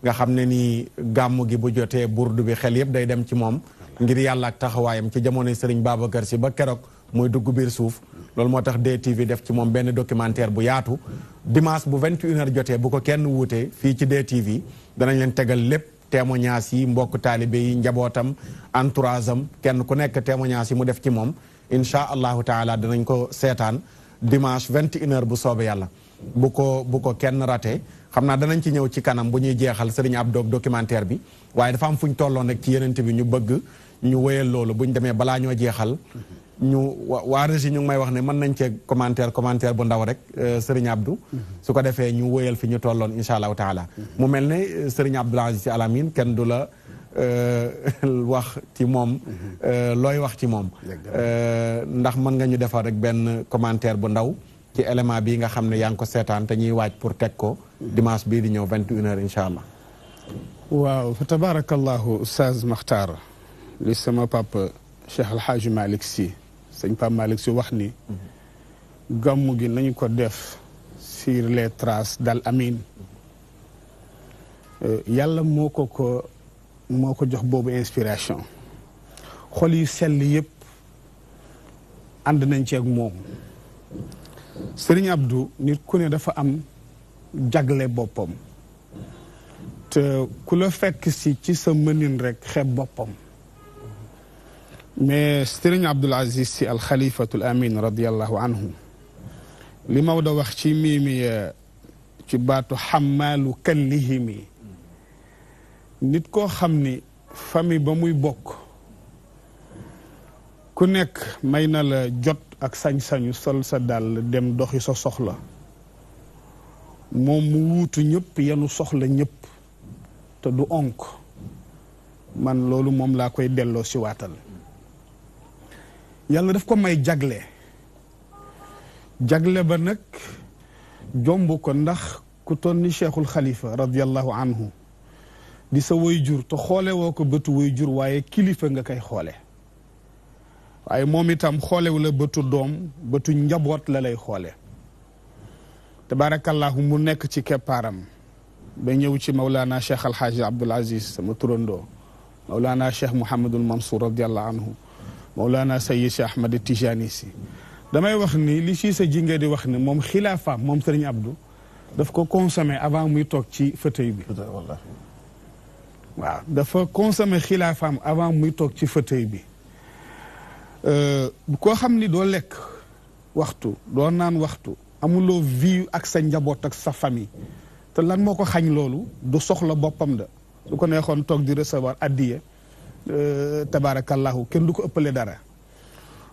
nga xam ne ni gàmmu gi bu jotee burdu bi xel yëpp day dem ci moom ngir yàlla ak taxawaayam ci jamonoy Serigne Babacar Sy ba keroog muy dugg biir suuf loolu moo tax DTV def ci moom benn documentaire bu yaatu dimanche bu 21h jotee bu ko kenn wuutee fii ci DTV danañ leen tegal lépp témoignage yi mbokk taalibe yi njabootam entourage am kenn ku nekk témoignage yi mu def ci moom incha allahu taala danañ ko seetaan dimanche 21h bu soobee yàlla bu ko kenn raté xam naa danañ ci ñëw ci kanam bu ñuy jeexal Serigne Abdou documentaire bi waaye dafa am fu ñu tolloon rek ci yenente bi ñu bëgg ñu wéyal loolu bu ñu demee balaa ñoo jeexal ñu waa régie ñu ngi may wax ne mën nañ cee commentaire bu ndaw rek Serigne Abdou su ko defee ñu wéyal fi ñu tolloon incha allahu taala mu mel ne Serigne Abdoul Aziz Sy Al Amine kenn du la wax ci moom looy wax ci moom ndax mën nga ñu defar rek benn commentaire bu ndaw ci élément bii nga xam ne yaa ngi ko seetaan te ñuy waaj pour teg ko dimanche bii di ñëw 21h incha allah. waaw fa tabarakallahu Oustaz Makhtar li sama papa Cheikh El Hadj Malick Sy sëñ Pape Malick Sy wax ni gàmmu gi nañu ko def sur les traces d'Al Amine yàlla moo ko jox boobu inspiration xol yu sell yëpp ànd nañ ci ak moom Serigne Abdou nit ku ne dafa am jagle boppam te ku la fekk si ci sa mënin rek xeeb boppam mais Serigne Abdoul Aziz Sy Al Khalifatul Amin radiyallahu anhu li Maodo wax ci miimi ci baatu xamaalu kallihimi nit koo xam ni famille ba muy bokk ku nekk may na la jot ak sañ-sañu sol sa dàll dem doxi sa soxla moom mu wuutu ñëpp yenu soxla ñëpp te du onk man loolu moom laa koy delloo si waatal yàlla daf ko may jagle ba nag jomb ko ndax ku toll ni Cheikhul Khalifa radiyallahu anhu di sa waajur te xoole woo ko bëtu waajur waaye kilifa nga koy xoole waaye moom itam xoolewu la bëtu doom bëtu njaboot la lay xoole tabarakallahu mu nekk ci keppaaram ba ñëw ci Mawlana Cheikh Al Hadj Abdoul Aziz sama turandoo Mawlana Cheikh Mouhamadul Mansour radiyallahu anhu Mawlana Sayyid Cheikh Ahmad Tijani Sy damay wax ni li si sa jingee di wax ni moom xilaafaam moom Serigne Abdou daf ko consommé avant muy toog ci fauteuil bi waaw dafa consommé xilaafaam avant muy toog ci fauteuil bi koo xam ni doo lekk waxtu doo naan waxtu amuloo vie ak sa njaboot ak sa famille te lan moo ko xañ loolu du soxla boppam da su ko neexoon toog di recevoir addiya tabarakallahu kenn du ko ëppale dara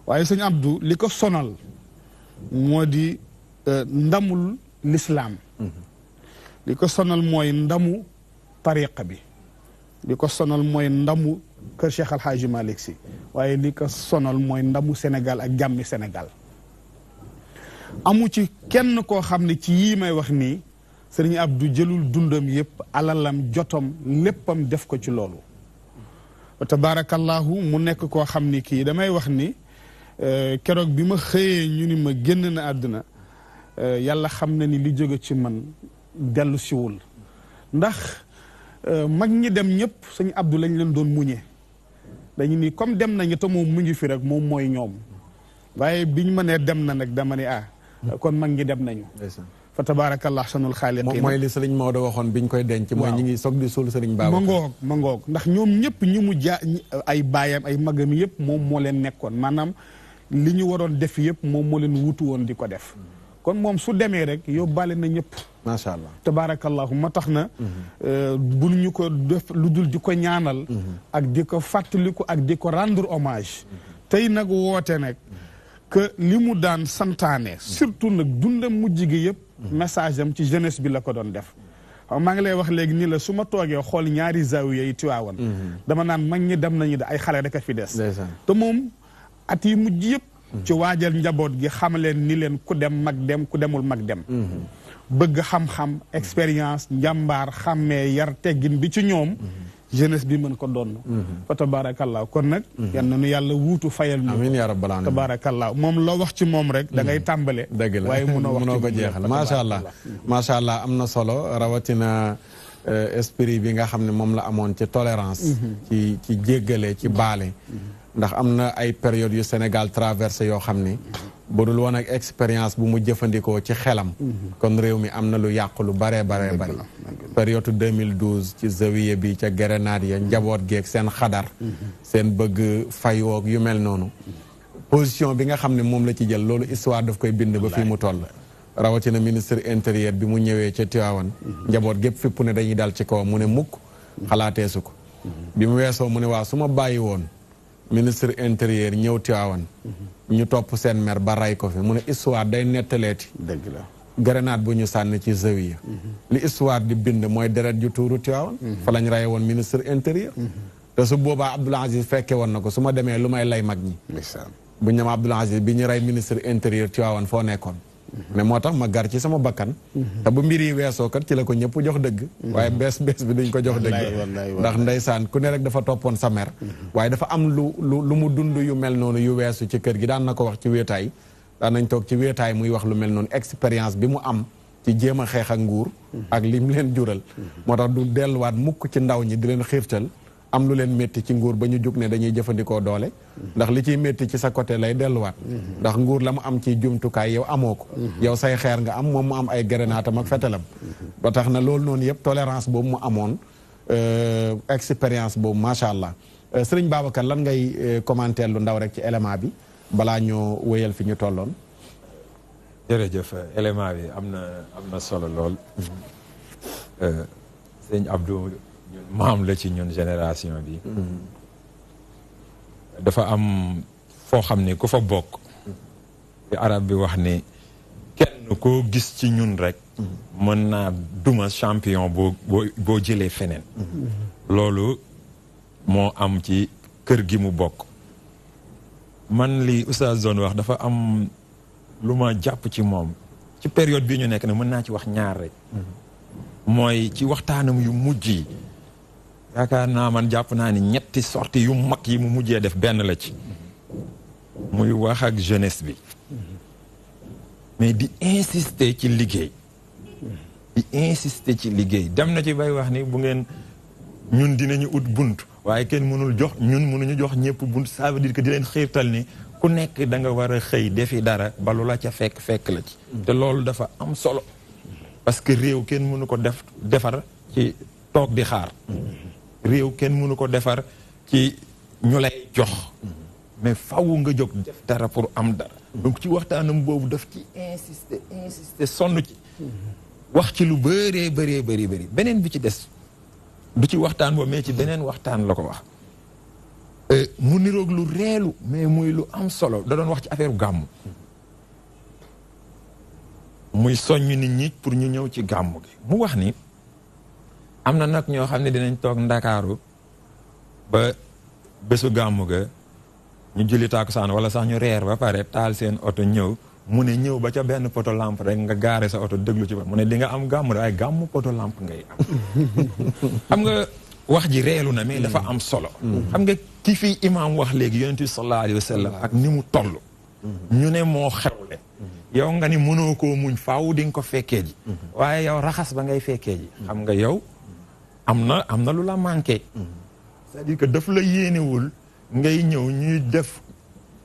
waaye sëñ Abdou li ko sonal moo di ndamul lislaam li ko sonal mooy ndamu tariqa bi li ko sonal mooy ndamu kër Cheikh Al Hadj Malick Sy waaye li ko sonal mooy ndamu Sénégal ak jàmmi Sénégal amu ci kenn koo xam ne ci yii may wax nii sëriñ Abdou jëlul dundam yëpp alalam jotam léppam def ko ci loolu wa tabarakallahu mu nekk koo xam ni kii damay wax ni keroog bi ma xëyee ñu ni ma génn na àdduna yàlla xam na ni li jóge ci man dellu siwul ndax mag ñi dem ñëpp sëñ Abdou lañ leen doon muñe dañu ni comme dem nañu te moom mu ngi fi rek moom mooy ñoom waaye biñ ma nee dem na nag dama ne kon mag ñi dem nañu fa tabaarakallah sanul xaaliqiin mooy li sëriñ Maodo waxoon biñ koy denc mooy ñi ngi soog di suul sëriñ Babacar ma ngoog ndax ñoom ñëpp ñi mu ay baayam ay magam yëpp moom moo leen nekkoon maanaam li ñu waroon def yëpp moom moo leen wutu woon di ko def kon moom su demee rek yóbbaale na ñëpp macha allah tabaarakallahu ma tax na bul ñu ko def lu dul di ko ñaanal ak di ko fàttaliku ak di ko rendre hommage tey nag woote nag que li mu daan santaane surtout nag dundam mujj gi yëpp message am ci jeunesse bi la ko doon def waaw maa ngi lay wax léegi ni la su ma toogee xool ñaari zawiya yi Tiwaawan dama naan mag ñi dem nañu de ay xale rek a fi des te moom at yi mujj yëpp ci waajal njaboot gi xam leen ni leen ku dem mag dem ku demul mag dem bëgg xam-xam expérience njàmbaar xàmmee yar teggin bi ci ñoom jeunesse bi mën ko doon fa tabaarakallaa kon nag yal na nu yàlla wuutu fayal ñu amiin yaa rabbal aalamiin tabaarakallaa moom loo wax ci moom rek da ngay tàmbale dëgg la waaye mënoo ko jeexal macha allah am na solo rawatina esprit bi nga xam ne moom la amoon ci tolérance ci jéggale ci baale ndax am na ay période yu Sénégal traversé yoo xam ne bu dul woon ak expérience bu mu jëfandikoo ci xelam kon réew mi am na lu yàqu lu bare période 2012 ci zawiya bi ca Grenade ya njaboot geeg seen xadar seen bëgg fayoog yu mel noonu position bi nga xam ne moom la ci jël loolu histoire daf koy bind ba fii mu toll rawatina ministre intérieur bi mu ñëwee ca Tivaouane njaboot gépp fipp ne dañuy dal ci kaw mu ne mukk xalaatee su ko bi mu weesoo mu ne waaw su ma bàyyi woon ministre intérieur ñëw Tivaouane ñu topp seen mer ba ray ko fi mu ne histoire day nettaleeti dëgg la grenade bu ñu sànni ci zawiya li histoire di bind mooy deret ju tuuru Tivaouane fa lañ raye woon ministre intérieur te su boobaa Abdoul Aziz fekke woon na ko su ma demee lu may lay mag ñi bu ñu dem Abdoul Aziz bi ñu rey ministre intérieur Tivaouane foo nekkoon ne moo tax ma gar ci sama bakkan te bu mbir yi weesoo kat ci la ko ñëpp jox dëgg waaye bees bi duñ ko jox dëgg ndax ndeysaan ku ne rek dafa toppoon sa mer waaye dafa am lu mu dund yu mel noonu yu weesu ci kër gi daan na ko wax ci wéetaay daan nañ toog ci wéetaay muy wax lu mel noonu expérience bi mu am ci jéem a xeex ak nguur ak lim leen jural moo tax du delluwaat mukk ci ndaw ñi di leen xiirtal am lu leen métti ci nguur ba ñu jug ne dañuy jëfandikoo doole ndax li ciy métti ci sa côté lay delluwaat ndax nguur la mu am ci jumtukaay yow amoo ko yow say xeer nga am moom mu am ay grenaatam ak fetalam ba tax na loolu noonu yëpp tolérance boobu mu amoon expérience boobu macha allah sëriñ Babacar lan ngay commenter lu ndaw rek ci élément bi balaa ñoo wéyal fi ñu tolloon jërëjëf élément bi am na solo lool sëñ Abdou maam la ci ñun génération bi dafa am foo xam ne ku fa bokk bi arab bi wax ni kenn koo gis ci ñun rek mën naa duma champion boo jëlee feneen loolu moo am ci kër gi mu bokk man li Oustaz doon wax dafa am lu ma jàpp ci moom ci période bi ñu nekk ne mën naa ci wax ñaar rek mooy ci waxtaanam yu mujj yi yaakaar naa man jàpp naa ni ñetti sortie yu mag yi mu mujjee def benn la ci muy wax ak jeunesse bi mais di insister ci liggéey dem na ci bay wax ni bu ngeen ñun dinañu ut bunt waaye kenn mënuñu jox ñëpp bunt ça veut dire que di leen xiirtal ni ku nekk da nga war a xëy defi dara ba lu la ca fekk la ci te loolu dafa am solo parce que réew kenn mënu ko defar ci toog di xaar réew kenn mënu ko defar ci ñu lay jox mais faw nga jóg def dara pour am dara donc ci waxtaanam boobu daf ci insister sonn ci wax ci lu bëree bëri beneen bi ci des du ci waxtaan boobu mais ci beneen waxtaan la ko wax mu niroog lu reelu mais muy lu am solo da doon wax ci affaire gàmmu muy soññ nit ñi pour ñu ñëw ci gàmmu gi mu wax ni am na nag ñoo xam ne dinañ toog ndakaaru ba bésu gàmmu ga ñu julli tàkkusaan wala sax ñu reer ba pare taal seen oto ñëw mu ne ñëw ba ca benn poto lampe rek nga gaare sa oto déglu ci ba mu ne di nga am gàmmu waaye gàmmu poto lampe ngay am xam nga wax ji reelu na mais dafa am solo xam nga ki fi imaam wax léegi yonent bi sallallahu alayhi wa sallam ak ni mu toll ñu ne moo xewle yow nga ni mënoo koo muñ faaw di nga ko fekkee ji waaye yow raxas ba ngay fekkee ji xam nga yow am na lu la manqué c'est-à-dire que daf la yéenewul ngay ñëw ñuy def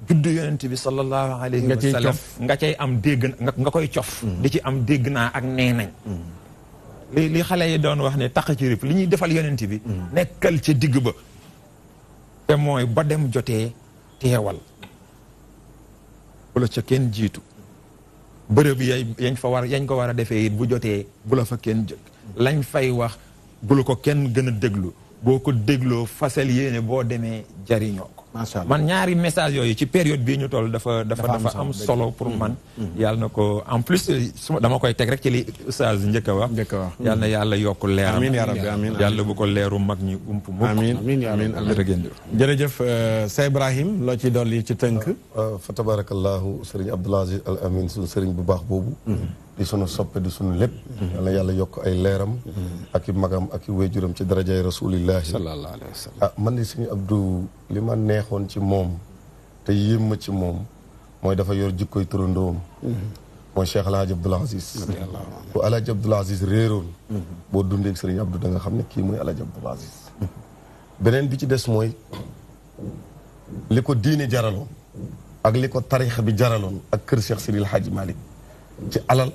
juddu yonent bi sallallahu alayhi wa sallam nga cay am dégg nga koy cof di ci am dégg naa ak nee nañ li xale yi doon wax ne taq ci rip li ñuy defal yonent bi nekkal ca digg ba te mooy ba dem jotee teewal bu la ca kenn jiitu bërëb yañ ko war a defee it bu jotee bu la fa kenn jëkk lañ fay wax bu la ko kenn gën a déglu boo ko dégloo fasal yéene boo demee jariñoo ko man ñaari message yooyu ci période bii ñu toll dafa am solo pour man yàlla na ko en plus dama koy teg rek ci li Oustaz njëkk a wax yàlla na yàlla yokk leeram amiin yaa rabbi amiin yàlla bu ko leeru mag ñi ump mukk amiin jërëjëf Sey Ibrahim loo ci dolli ci tënk fa tabarakallahu sëriñ Abdoul Aziz Al Amin suñu sëriñ bu baax boobu di sunu soppe di sunu lépp yal na yàlla yokk ay leeram ak i magam ak i wéjuram ci darajay rasulillahi sallallahu alayhi wa sallam. ah man de sëñ Abdou li ma neexoon ci moom te yéem ma ci moom mooy dafa yor jikkoy turandoom mooy Cheikh El Hadj Abdoul Aziz bu El Hadj Abdoul Aziz réeroon boo dundee ak sëriñ Abdou da nga xam ne kii mooy El Hadj Abdoul Aziz beneen bi ci des mooy li ko diine jaraloon ak li ko tarixa bi jaraloon ak kër Cheikh Sidil Hadji Malick ci alal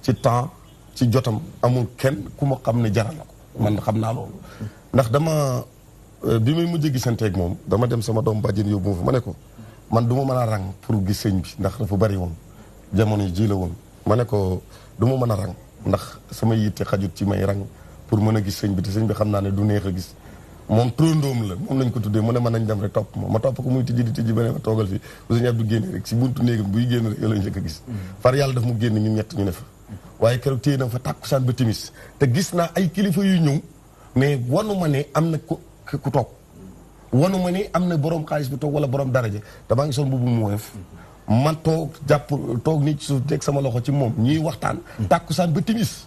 ci temps ci jotam amul kenn ku ma xam ne jaral na ko man xam naa loolu ndax dama bi muy mujj gisanteeg moom dama dem sama doom bàjjen yóbbu ma fa ma ne ko man du ma mën a rang pour gis sëñ bi ndax dafa bari woon jamono ji la woon ma ne ko du ma mën a rang ndax sama yitte xajut ci may rang pour mën a gis sëñ bi te sëñ bi xam naa ne du neex a gis moom turandoom la moom lañ ko tuddee mu ne mën nañ dem rek topp ma topp ko muy tijji di tijji ba ne ma toogal fii bu sëñ Abdou génne rek si buntu néegam buy génn rek yow lañ njëkk a gis far yàlla daf mu génn ñun ñett ñu ne fa waaye keroog téye na fa tàkkusaan ba timis te gis naa ay kilifa yuy ñëw mais wanu ma ne am na ku toog wanu ma ne am na borom xaalis bu toog wala borom daraja damaa ngi sol mbubu mu woyof man toog nii ci suuf teg sama loxo ci moom ñuy waxtaan tàkkusaan ba timis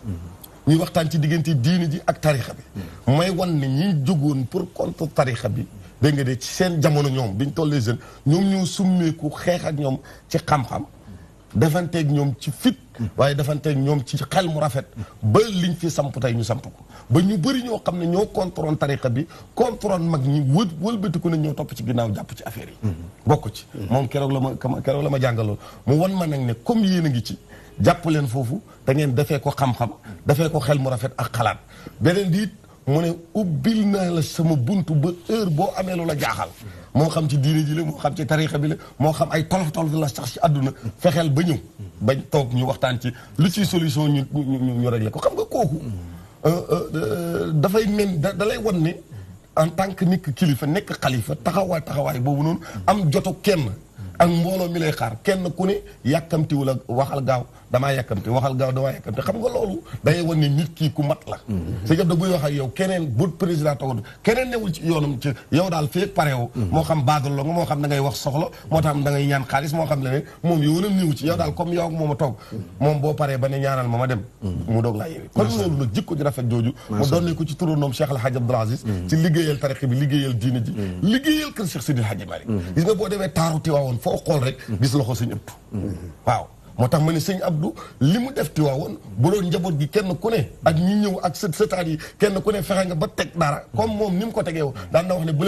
ñuy waxtaan ci diggante diini ji ak tarixa bi may wan ne ñi jógoon pour contre tarixa bi dégg nga de ci seen jamono ñoom biñ tollee jeune ñoom ñoo summeeku xeex ak ñoom ci xam-xam defanteeg ñoom ci fit waaye defanteeg ñoom ci xel mu rafet ba liñ fi samp tey ñu samp ko ba ñu bëri ñoo xam ne ñoo contrôle tarixa bi contrôle mag ñi wëlbatiku ne ñoo topp ci ginnaaw jàpp ci affaire yi bokk ci moom keroog la ma jàngaloon mu wan ma nag ne comme yéen a ngi ci jàpp leen foofu da ngeen defee ko xam-xam defee ko xel mu rafet ak xalaat beneen bi it mu ne ubbil naa la sama buntu ba heure boo amee lu la jaaxal moo xam ci diine ji la moo xam ci tarixa bi la moo xam ay tolof-tolof la sax ci àdduna fexeel ba ñëw bañ toog ñu waxtaan ci lu ci solution ñu réglé ko xam nga kooku dafay mel da lay wan ne en tant que nit kilifa nekk xalifa taxawaay boobu noonu am joto kenn ak mbooloo mi lay xaar kenn ku ne yàkkamtiwul ak waxal gaaw damaa yàkkamti waxal gaaw damaa yàkkamti xam nga loolu day wan ne nit kii ku mat la sa jëf da buy wax ak yow keneen bu président toog keneen newul ci yoonam ci yow daal fii ak pareewu moo xam baadal la nga moo xam da ngay wax soxla moo tax da ngay ñaan xaalis moo xam leneen moom yoonam niwu ci yow daal comme yow ak moom a toog moom boo paree ba ne ñaanal ma dem mu doog laa yewi kon loolu nag jikko ji rafet jooju mu doon ko ci turandoom Cheikh El Hadj Abdoul Aziz ci liggéeyal tarixa bi liggéeyal diine ji liggéeyal kër Cheikh Sidil Hadji Malick gis nga boo demee taaru Tiwaawoon foo xool rek gis loxo sëñ Abdou waaw moo tax ma ne sëñ Abdou li mu def Tiwaawoon bu doon njaboot gi kenn ku ne ak ñi ñëw ak sëtaat yi kenn ku ne fexe nga ba teg dara comme moom ni mu ko tegee daan na wax ne bu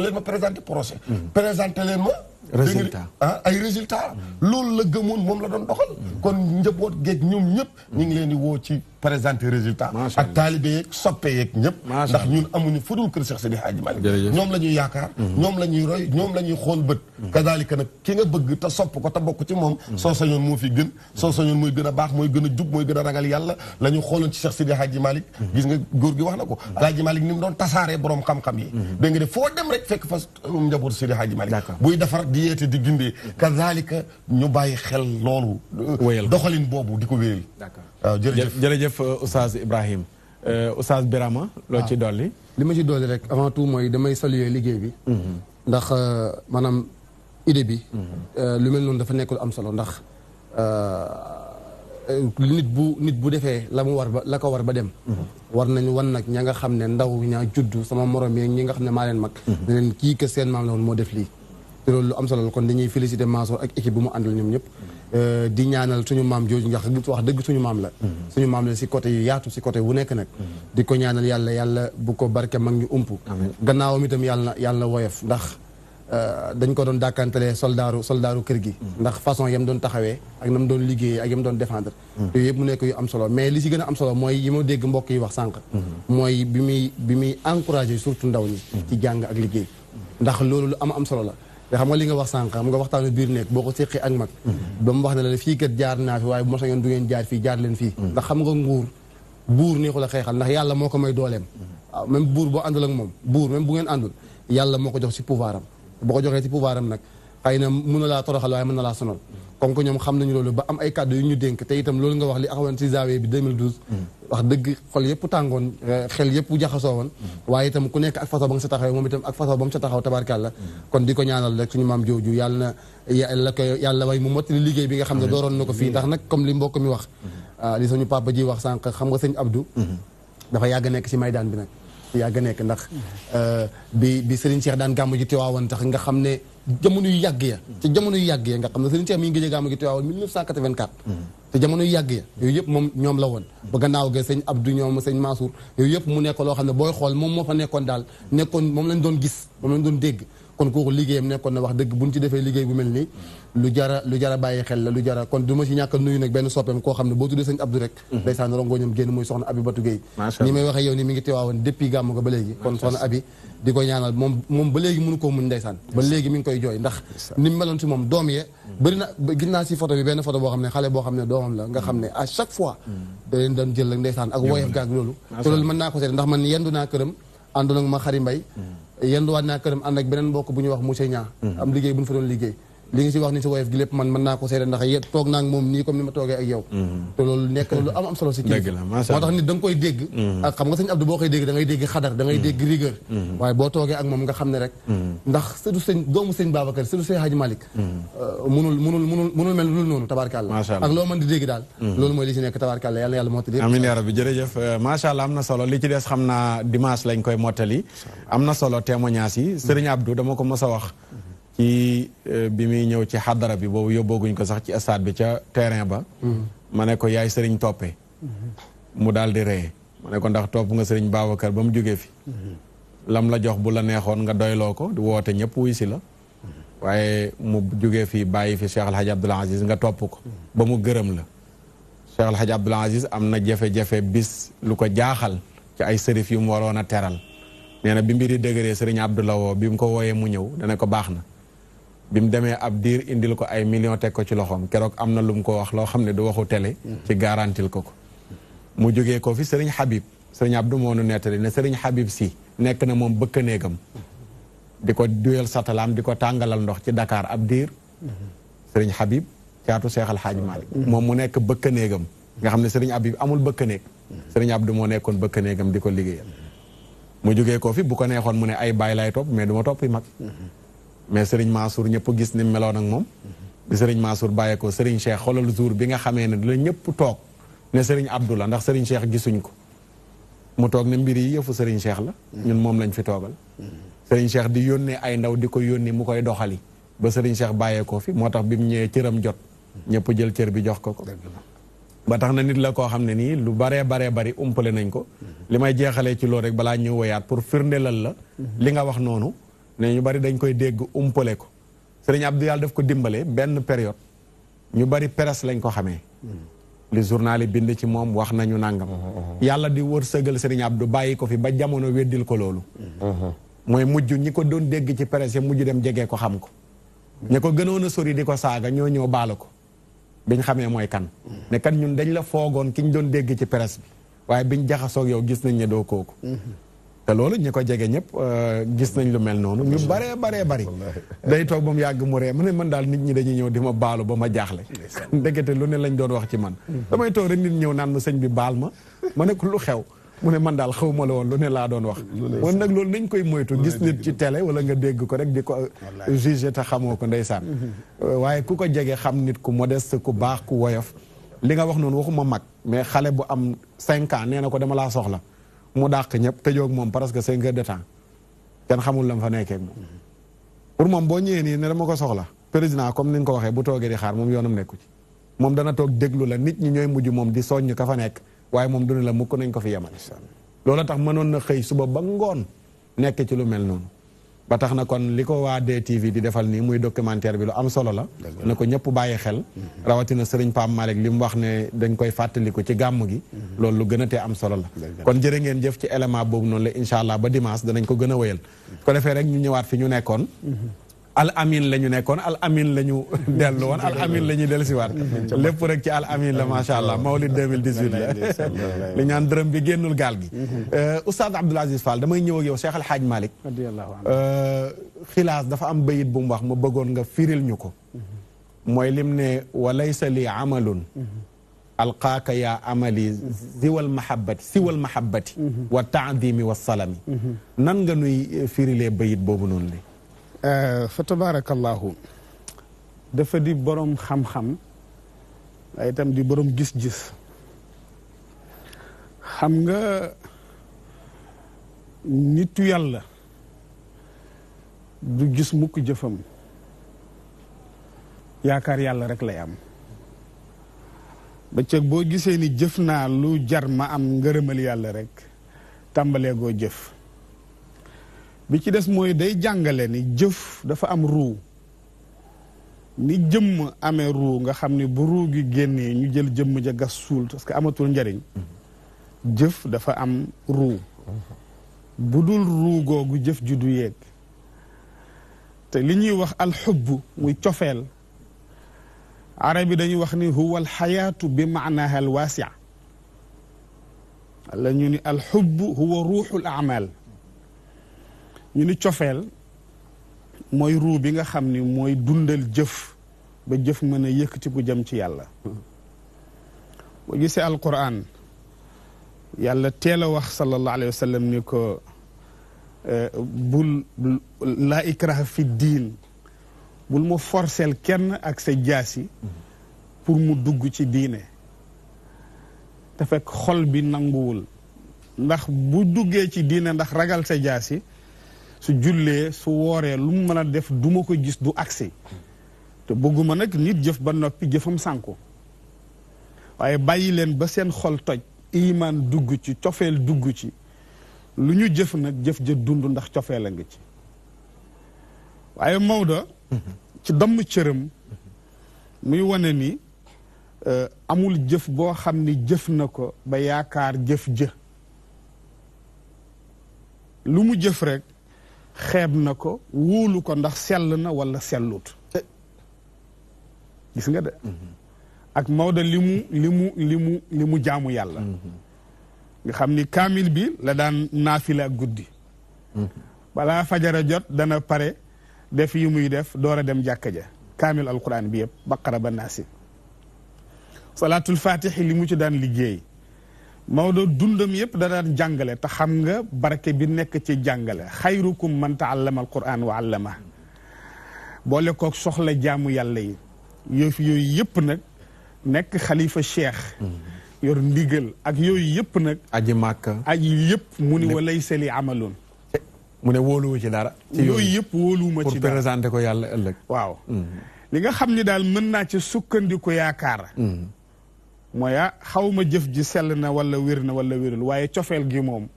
leen ma présenté procès présenté leen ma résultat ay résultat loolu la gëmoon moom la doon doxal kon njaboot geeg ñoom ñëpp ñu ngi leen di woo ci présenter résultat ak taalibe yeeg soppe yeeg ñëpp ndax ñun amuñu fudul kër Cheikh Sidi Hadji Malick ñoom la ñuy yaakaar ñoom la ñuy roy ñoom la ñuy xool bët kazalika nag ki nga bëgg te sopp ko te bokk ci moom soo sañoon moo fi gën soo sañoon mooy gën a baax mooy gën a jub mooy gën a ragal yàlla la ñu xooloon ci Cheikh Sidi Hadji Malick gis nga góor gi wax na ko Hadji Malick ni mu doon tasaaree borom xam-xam yi dégg nga de foo dem rek fekk fa njaboot Sidi Hadji Malick buy defar di yeete di gindee kazalika ñu bàyyi xel loolu doxalin boobu di ko wéyal waaw jërëjëf Oustaz Ibrahim Oustaz Birama loo ci dolli li ma ci dolli rek avant tout mooy damay saluer liggéey bi ndax maanaam idée bi lu mel noonu dafa nekk lu am solo ndax nit bu defee la mu war ba la ko war ba dem war nañu wan nag ña nga xam ne ndaw ñaa juddu sama morom yi ñi nga xam ne maa leen mag ne leen kii que seen maam la woon moo def lii te loolu lu am solo la kon dañuy féliciter Mansour ak équipe bu mu àndal ñoom ñëpp di ñaanal suñu maam jooju nga wax dëgg suñu maam la si côté yu yaatu si côté wu nekk nag di ko ñaanal yàlla bu ko barke mag ñu ump gannaawam itam yàlla woyof ndax dañ ko doon dàkkantalee soldaaru kër gi ndax façon yam doon taxawee ak nam doon liggéeyee ak yam doon défendre yooyu yëpp mu nekk yu am solo mais li si gën a am solo mooy yi ma dégg mbokk yi wax sànq mooy bi muy encouragé surtout ndaw ñi ci jàng ak liggéey ndax loolu lu am solo la te xam nga li nga wax sànq xam nga waxtaanu biir nekk boo ko séqee ak mag ba mu wax ne la fii kat jaar naa fi waaye bu ma sañoon du ngeen jaar fii jaar leen fii ndax xam nga buur neexul a xeexal ndax yàlla moo ko may dooleem waaw même buur boo àndul ak moom buur même bu ngeen àndul yàlla moo ko jox si pouvoir am boo ko joxee si pouvoir am nag xëy na mën na laa toroxal waaye mën na laa sonal comme que ñoom xam nañu loolu ba am ay kàddu yu ñu dénk te itam loolu nga wax li axawoon ci zawiya bi 2012 wax dëgg xol yëpp tàngoon xel yëpp jaxasoo woon waaye itam ku nekk ak façon ba nga sa taxawee moom itam ak façon ba mu sa taxaw tabarkàlla kon di ko ñaanal rek suñu maam jooju yàlla way mu mottali liggéey bi nga xam ne dooroon na ko fii ndax nag comme li mbokk mi wax li suñu papa ji wax sànq xam nga sëñ Abdou dafa yàgg nekk ci maydaan bi nag yàgg nekk ndax bi Serigne Cheikh daan gàmmu ji Tiwaawan tax nga xam ne jamono yu yàgg ya ci jamono yu yàgg ya nga xam ne Serigne Cheikh mi ngi gëj a gàmmu ji Tiwaawan 1984 te jamono yu yàgg ya yooyu yëpp moom ñoom la woon ba gannaaw ga sëñ Abdou ñoom sëñ Mansour yooyu yëpp mu nekk loo xam ne booy xool moom moo fa nekkoon daal nekkoon moom lañ doon gis moom lañ doon dégg kon kooku liggéeyam nekkoon na wax dëgg buñ ci defee liggéey bu mel nii lu jara bàyyi xel la lu jara kon du ma ci ñàkk a nuyu nag benn soppeem koo xam ne boo tuddee sëñ Abdou rek ndeysaan rongoñam génn muy soxna Abi Batou Gueye ni may waxee yow ni mi ngi teewaawoon depuis gàmmu ga ba léegi kon soxna Abi di ko ñaanal moom ba léegi mënu koo muñ ndeysaan ba léegi mi ngi koy jooy ndax ni mu meloon ci moom doom ye bëri na gis naa si photo bi benn photo boo xam ne xale boo xam ne doomam la nga xam ne à chaque fois da leen doon jël rek ndeysaan ak woyof gaag loolu te loolu mën naa ko seet ndax man yendu naa këram àndoon ak ma xari mbay yenduwaat naa këram ànd ak beneen mbokk bu ñuy wax monsieur Niang am liggéey bu ñu fa doon liggéey li nga si wax ni si woyof gi lépp man mën naa ko seede ndax toog naa ak moom nii comme ni ma toogee ak yow te loolu nekk lu am solo si kii moo tax nit da nga koy dégg ak xam nga sëñ Abdou boo koy dégg da ngay dégg xadar da ngay dégg rigueur waaye boo toogee ak moom nga xam ne rek ndax surtout sëñ doomu sëñ Babacar surtout sëñ Hadji Malick munul mel lu noonu tabaarkàlla ak loo mën di dégg daal loolu mooy li si nekk tabaarkàlla yàlla na yàlla mottali amiin yaa rabbi jërëjëf macha allah am na solo li ci des xam naa dimanche lañ koy mottali am na solo témoignage yi sëriñ Abdou dama ko mos a wax ci bi muy ñëw ci xadara bi boobu yóbbooguñ ko sax ci stade bi ca terrain ba ma ne ko yaay sëriñ toppee mu daal di ree ma ne ko ndax topp nga sëriñ Babacar ba mu jógee fi lam la jox bu la neexoon nga doyloo ko di woote ñëpp wuy si la waaye mu jógee fi bàyyi fi Cheikh El Hadj Abdoul Aziz nga topp ko ba mu gërëm la Cheikh El Hadj Abdoul Aziz am na jafe-jafe bis lu ko jaaxal ci ay sërif yu mu waroon a teral nee na bi mbiri dëgëree sëriñ Abdou la woo bi mu ko wooyee mu ñëw dana ko baax na bi mu demee ab diir indil ko ay millions teg ko ci loxoom keroog am na lu mu ko wax loo xam ne du waxu télé ci garantil ko mu jógee ko fi sëriñ Habib sëriñ Abdou moo nu nettali ne sëriñ Habib si nekk na moom bëkk néegam di ko duyal satalaam di ko tàngalal ndox ci Dakar ab diir sëriñ Habib caatu Cheikh Al Hadj Malick moom mu nekk bëkk néegam nga xam ne sëriñ Habib amul bëkk néeg sëriñ Abdou moo nekkoon bëkk néegam di ko liggéeyal mu jógee ko fi bu ko neexoon mu ne ay baay lay topp mais du ma toppi mag mais Serigne Mansour ñëpp gis ni meloon ak moom bi Serigne Mansour bàyyeekoo Serigne Cheikh xoolal jour bi nga xamee ne la ñëpp toog ne Serigne Abdou la ndax Serigne Cheikh gisuñ ko mu toog ne mbir yi yëfu Serigne Cheikh la ñun moom lañ fi toogal Serigne Cheikh di yónnee ay ndaw di ko yónni mu koy doxali ba Serigne Cheikh bàyyeekoo fi moo tax bi mu ñëwee cëram jot ñëpp jël cër bi jox ko ba tax na nit la koo xam ne nii lu baree bari umpale nañ ko li may jeexalee ci loolu rek balaa ñëw woyaat pour firndelal la li nga wax noonu ne ñu bari dañ koy dégg umpale ko sëriñ Abdou yàlla daf ko dimbale benn période ñu bari presse lañ ko xamee li journal yi bind ci moom wax nañu nangam yàlla di wërsëgal sëriñ Abdou bàyyi ko fi ba jamono weddil ko loolu mooy mujj ñi ko doon dégg ci presse yi mujj dem jegee ko xam ko ñi ko gënoon a sori di ko saaga ñoo ñëw baala ko biñ xamee mooy kan ne kan ñun dañ la foogoon ki ñu doon dégg ci presse bi waaye biñ jaxasoog yow gis nañ ne doo kooku te loolu ñi ko jege ñëpp gis nañ lu mel noonu ñu baree bari day toog ba mu yàgg mu ree mu ne man daal nit ñi dañuy ñëw di ma baalu ba ma jaaxle ndekete lu ne lañ doon wax ci man damay toog rek nit ñëw naan ma sëñ bi baal ma ne ko lu xew mu ne man daal xaw ma la woon lu ne laa doon wax man nag loolu nañ koy moytu gis nit ci télé wala nga dégg ko rek di ko jugé te xamoo ko ndeysaan waaye ku ko jege xam nit ku modeste ku baax ku woyof li nga wax noonu waxuma mag mais xale bu am 5 ans nee na ko dama laa soxla mu dàq ñëpp tëjoog moom presque 5 heures de temps kenn xamul la mu fa nekkee moom pour moom boo ñëwee nii ne dama ko soxla président comme ni nga ko waxee bu toogee di xaar moom yoonam nekku ci moom dana toog déglu la nit ñi ñooy mujj moom di soññ ka fa nekk waaye moom du ne la mukk nañ ko fi yemal loolu tax mënoon na xëy suba ba ngoon nekk ci lu mel noonu ba tax na kon li ko waa DTV di defal nii muy documentaire bi lu am solo la na ko ñëpp bàyyi xel rawatina sëriñ Pape Malick li mu wax ne dañ koy fàttaliku ci gàmm gi loolu lu gën a tee am solo la kon jërë ngeen jëf ci élément boobu noonu la incha allah ba dimanche danañ ko gën a wéyal ko defee rek ñu ñëwaat fi ñu nekkoon al amin la ñu nekkoon al amin la ñu dellu woon al amin la ñuy dellu si waat lépp rek ci al amin la macha allah mawlid 2018 la li ñaan dërëm bi génnul gaal gi oustaz Abdoul Aziz Fall damay ñëw ak yow Cheikh Al Hadj Malick xilaas dafa am bayit bu mu wax ma bëggoon nga firil ñu ko mooy lim ne wa laysa li amalun alqaaka yaa amali siwal mahabbati wa taadimi wa salami nan nga nuy firilee bayit boobu noonu li fa tabarakallahu dafa di borom xam-xam waaye itam di borom gis-gis xam nga nitu yàlla du gis mukk jëfam yaakaar yàlla rek lay am ba cëg boo gisee ni jëf naa lu jar ma am ngërëmal yàlla rek tàmbalee goo jëf bi ci des mooy day jàngale ni jëf dafa am ruu ni jëmm amee ruu nga xam ni bu ruu gi génnee ñu jël jëmm ja gas suul parce que amatul njariñ jëf dafa am ruu bu dul ruu googu jëf ju du yéeg te li ñuy wax alxubb muy cofeel arab yi dañuy wax ni huwa alxayaatu bi maanaha alwasia la ñu ni alxubb huwa ruuxul amal ñu ni cofeel mooy ruu bi nga xam ni mooy dundal jëf ba jëf mën a yëkkati bu jëm ci yàlla boo gisee alquran yàlla teel a wax sallallahu alayhi wa sallam ni ko bul laa ikraha fi diin bul ma forcel kenn ak sa jaasi pour mu dugg ci diine te fekk xol bi nanguwul ndax bu duggee ci diine ndax ragal sa jaasi su jullee su wooree lu mu mën a def du ma ko gis du agsi te bëgguma nag nit jëf ba noppi jëfam sànku waaye bàyyi leen ba seen xol toj iman dugg ci cofeel dugg ci lu ñu jëf nag jëf ja dund ndax cofeel a nga ci waaye Maodo ci damm cëram muy wane ni amul jëf boo xam ni jëf na ko ba yaakaar jëf jë lu mu jëf rek xeeb na ko wóolu ko ndax sell na wala sellut gis nga de ak Maodo li mu jaamu yàlla nga xam ni kaamil bi la daan naafila guddi balaa fajara jot dana pare def yi muy def door a dem jàkka ja kaamil alquran bi yëpp baqara ba naasi salaatul fatixi li mu ci daan liggéey Maodo dundam yëpp da daan jàngale te xam nga barke bi nekk ci jàngale xayrukum man taallama alquran wa allama boole kook soxla jaamu yàlla yi yooyu yëpp nag nekk xalifa cheikh yor ndigal ak yooyu yëpp nag aji màkka aji yëpp mu ni wa laysa li amaloon mu ne wóoluwu ci dara ci yooyu yëpp wóoluwuma ci dara pour présenter ko yàlla ëllëg waaw li nga xam ni daal mën naa ci sukkandiku yaakaar mooy xaw ma jëf ji sell na wala wér na wala wérul waaye cofeel gi moom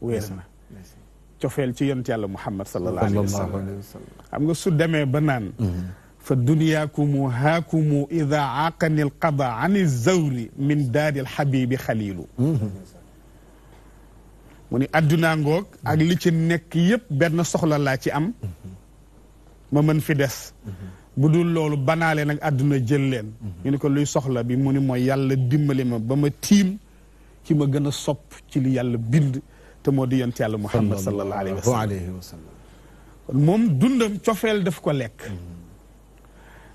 wér na cofeel ci yonent yàlla Muhammad sallallahu alayhi wa sallam xam nga su demee ba naan fa duniyaakumu haakumu ida aaqani alqada an zawri min daari alxabibi xalilu mu ni addunaa ngoog ak li ci nekk yëpp benn soxla laa ci am ma mën fi des bu dul loolu banaale nag àdduna jël leen ñu ni ko luy soxla bi mu ni mooy yàlla dimbali ma ba ma tiim ki ma gën a sopp ci li yàlla bind te moo di yonent yàlla Muhammad sallallahu alayhi wa sallam kon moom dundam cofeel daf ko lekk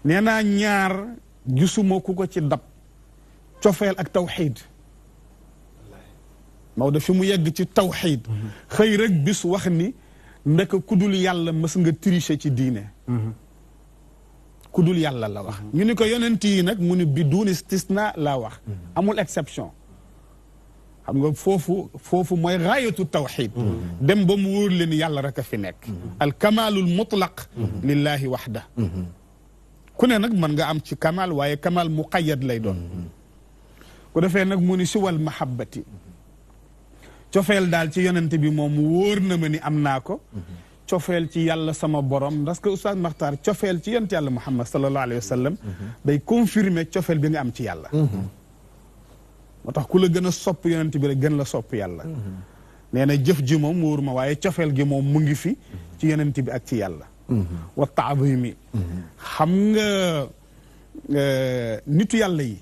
nee naa ñaar gisuma ku ko ci dab cofeel ak tawxiid Maodo fi mu yegg ci tawxiid xëy rek bis wax ni ndeka kudul yàlla mës nga tricher ci diine kudul yàlla la wax ñu ni ko yonent yi nag mu ni bi duun istisna laa wax amul exception xam nga foofu mooy gaayatu tawxiid dem ba mu wóor leen yàlla rek a fi nekk al kamalul mutlaq lillahi waxda ku ne nag mën nga am ci kamal waaye kamal muqayyad lay doon ku defee nag mu ni siwal mahabbati cofeel daal ci yonent bi moom wóor na ma ni am naa ko cofeel ci yàlla sama borom parce que Oustaz Makhtar cofeel ci yonent yàlla Muhammad sallallahu alayhi wa sallam day confirmer cofeel bi nga am ci yàlla moo tax ku la gën a sopp yonent bi rek gën la sopp yàlla nee na jëf ji moom wóor ma waaye cofeel gi moom mu ngi fi ci yonent bi ak ci yàlla wa taadimi xam nga nitu yàlla yi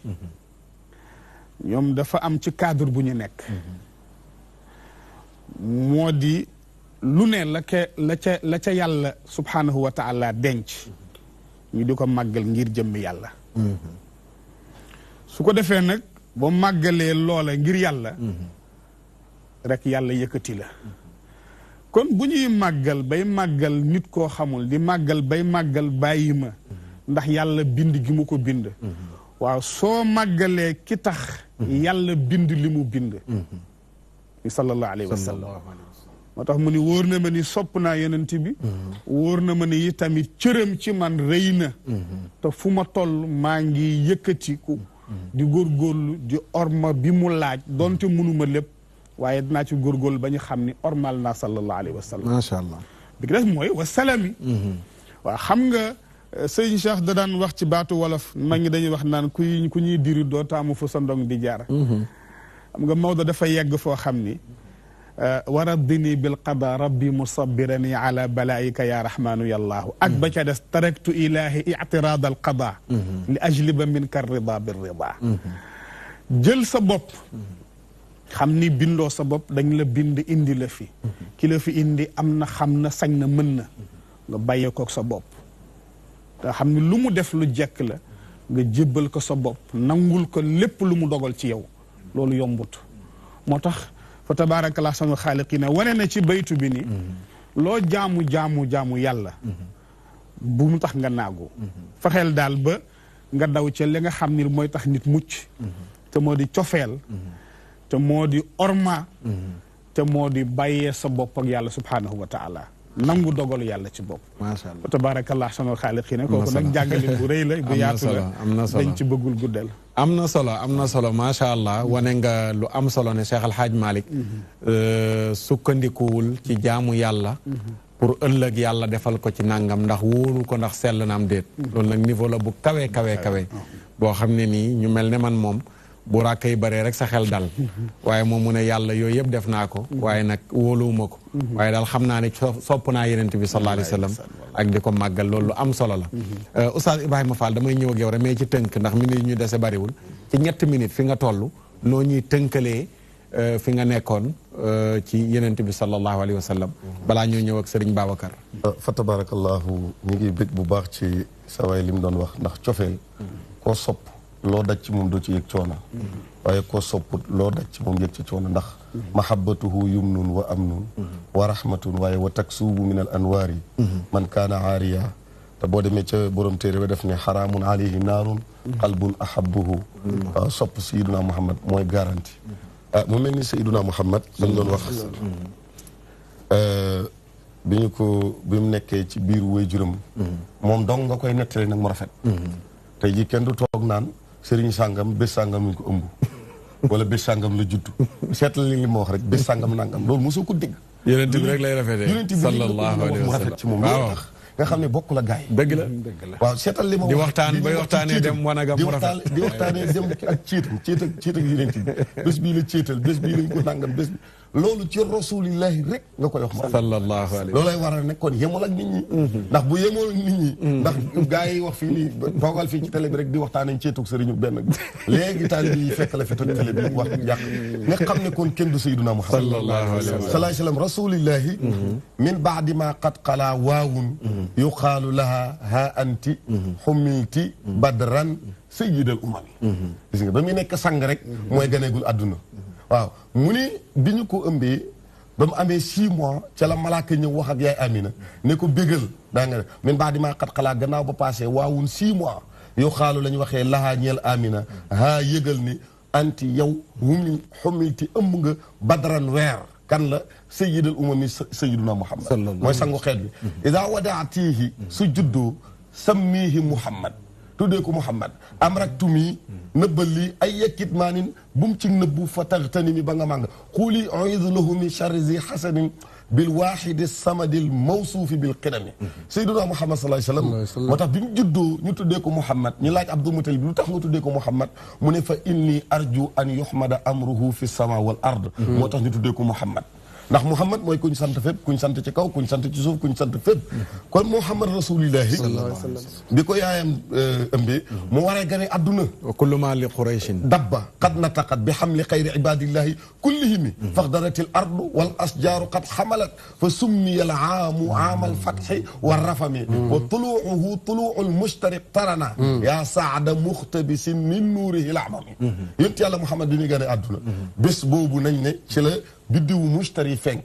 ñoom dafa am ci cadre bu ñu nekk moo di lu ne la ca yàlla subhanahu wa taala denc ñu di ko màggal ngir jëmmi yàlla su ko defee nag boo màggalee loola ngir yàlla rek yàlla yëkkati la kon bu ñuy màggal bay màggal nit koo xamul di màggal bay màggal bàyyi ma ndax yàlla bind gi mu ko bind waaw soo màggalee ki tax yàlla bind li mu bind ni sallallahu alayhi wa sallam moo tax mu ni wóor na ma ni sopp naa yonent bi wóor na ma ni itamit cëram ci man rëy na te fu ma toll maa ngi yëkkatiku di góorgóorlu di orma bi mu laaj donte mënuma lépp waaye dinaa ci góorgóorlu ba ñu xam ni ormal naa sallallahu alayhi wa sallam macha allah bi ki des mooy wa salami waaw xam nga sëñ Cheikh da daan wax ci baatu wolof ma ngi dañuy wax naan ku ñuy diri doo taamu fu sa ndong di jaar xam nga Maodo dafa yegg foo xam ni waraddini bil qada rabbi musabirani ala balaika ya rahmanu yallaahu ak ba ca des taraktu ilahi ictirad al qada li ajliba minka rida bir rida jël sa bopp xam ni bindoo sa bopp dañ la bind indi la fi ki la fi indi am na xam na sañ na mën na nga bàyyee kook sa bopp te xam ni lu mu def lu jekk la nga jébbal ko sa bopp nangul ko lépp lu mu dogal ci yow loolu yombut moo tax fa tabaarakallah sama xaaliqiina wane na ci baytu bi ni loo jaamu yàlla bu mu tax nga naagu fexeel daal ba nga daw ca li nga xam ni mooy tax nit mucc te moo di cofeel te moo di orma te moo di bàyyee sa bopp ak yàlla subhaanahu wa taala nangu dogalu yàlla ci bopp macha allah tabaarakallah sama xaaliqiina kooku nag jàngalin bu rëy la bu yaatu la dañ ci bëggul guddal am na solo macha allah wane nga lu am solo ne Cheikh Al Hadj Malick sukkandikuwul ci jaamu yàlla pour ëllëg yàlla defal ko ci nangam ndax wóoru ko ndax sell na am déet loolu nag niveau la bu kawe boo xam ne nii ñu mel ne man moom bu ràkk yi baree rek sa xel dal waaye moom mu ne yàlla yooyu yëpp def naa ko waaye nag wóoluwuma ko waaye daal xam naa ne sopp naa yenent bi sallallahu alayhi wa sallam ak di ko màggal loolu lu am solo la Oustaz Ibrahima Fall damay ñëw ak yow rek mais ci tënk ndax minute ñu dese bariwul ci 3 minutes fi nga toll noo ñuy tënkalee fi nga nekkoon ci yenent bi sallallahu alayhi wa sallam balaa ñoo ñëw ak Serigne Babacar fa tabarakallahu ñu ngi bég bu baax ci sa waay li mu doon wax ndax cofeel koo sopp loo daj ci moom doo ci yëg coono waaye koo sopput loo daj ci moom yëg ci coono ndax mahabbatuhu yumnun wa amnun wa rahmatun waaye wa taksubu min al anwaari man kaana aariya te boo demee ca borom téere ba def ne xaraamun alayhi naarun qalbun ahabbuhu waaw sopp sayiduna muhammad mooy garanti mu mel ni sayiduna muhammad dañ doon wax bi mu nekkee ci biir waajuram moom dong nga koy nettali nag mu rafet tey jii kenn du toog naan sëriñ sàngam bés sàngam lañ ko ëmb wala bés sàngam la juddu seetal li ma wax rek bés sàngam nangam loolu mosoo ko dégg yonent bi rek lay rafetee sallallahu alayhi wa sallam mu rafet ci moom loolu tax nga xam ne bokk la gaay dëgg la waaw seetal li ma wax di waxtaan bay waxtaanee dem wanagam mu rafet di waxtaanee dem ak ciitam yonent bi bés bii la ciital bés bii lañ ko nangam bés bi loolu ci rasulillahi rek nga koy wax ma sallallahu alayhi loolay waral ne kon yemul ak nit ñi ndax bu yemul ak nit ñi ndax gars yi wax fii nii toogal fii ci télé bi rek di waxtaanee ceetug sëriñu benn léegi taalibe yi fekk la fi toj télé bi wax yàq nga xam ne kon kenn du sayyiduna Muhammad sallallahu alayhi wa sallam rasulillahi min baadi ma qad qala waawun yuqaalu laha ha anti humilti badran sayyidal umami gis nga ba muy nekk sang rek mooy ganeegul àdduna waaw mu ni bi ñu ko ëmbee ba mu amee 6 mois ca la malaaka ñëw wax ak yaay Amina ne ko bégal daa nga min baa di maa xat xalaat gannaaw ba passé waawun 6 mois yow xaalu la ñu waxee lahaa ñeel Amina haa yëgal ni anti yow xumilti ëmb nga badran weer kan la sayyidul umami sayyiduna Muhammad mooy sangu xeet bi ida wadaatihi su juddoo sammihi Muhammad tuddee ko Muhammad am rak tumi nëbbal lii ay yekkit maanin bu mu ci nëbbu fa taxtani mi ba nga mànga xuuli uidu lahu min charri zi xasanin bil waaxidi samadil mawsuufi bil qidami sayyiduna Muhammad sallallahu alayhi wa sallam moo tax bi mu juddoo ñu tuddee ko Muhammad ñu laaj Abdul Mutalib bi lu tax nga tuddee ko Muhammad mu ne fa inni arju an yuhmada amruhu fi sama wal ard moo tax ñu tuddee ko Muhammad ndax Muhammad mooy kuñ sant fépp kuñ sant ci kaw kuñ sant ci suuf kuñ sant fépp kon Muhammad rasulillahi bi ko yaayam ëmbee mu waree gane adduna wa kullu ma li qurayshin dabba qad nataqat bi hamli xayri ibadillahi kullihimi faxdaratil ardu wal asjaaru qad xamalat fa summiya al aamu aamal fatxi wa rafami wa tuluuhu tuluul mushtariq tarana yaa saada muxtabisin min nuurihi lamami yonent yàlla Muhammad bi muy gane adduna bés boobu nañ ne ci la biddiwu mushtari fenk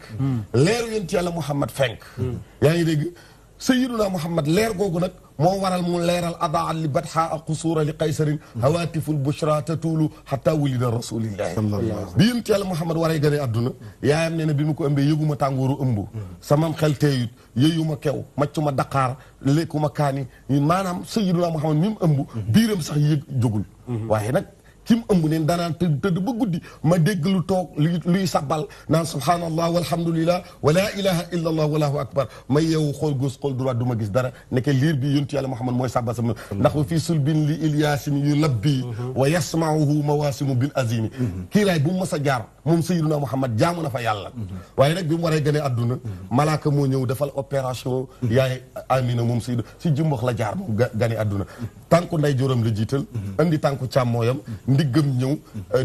leeru yonent yàlla Muhammad fenk yaa ngi dégg sayyiduna Muhammad leer googu nag moo waral mu leeral adaa li batxaa qusuura li qaysarin hawaatiful bushra tatuulu xataa wulida rasulillahi bi yonent yàlla Muhammad waree gane adduna yaayam nee na bi mu ko ëmbee yëguma tàngooru ëmb samam xel teeyut yëyuma kew maccuma daqaar lekkuma kaani maanaam sayyiduna Muhammad mi mu ëmb biiram sax yëg jógul waaye nag kim ëmb neen danaan tëdd ba guddi ma dégg lu toog luy sabbal naan subhanallah walhamdulillah wa la ilaha illa allah wallahu akbar ma yeewu xool gauche xool droite du ma gis dara nekk liir bi yontu yàlla Muhammad mooy sabbal sama ndax wa fii sulbin li ilyaasin yu labbi wa yasmauhu mawasimu bil azimi kiiraay bu mu mës a jaar moom sayyiduna Muhammad jaamu na fa yàlla waaye nag bi mu waree gane adduna malaaka moo ñëw defal opération yaay Amina moom sayyidu si jumbox la jaar moom gane adduna tànku nday joram la jiital andi tànku càmmooyam ndiggam ñëw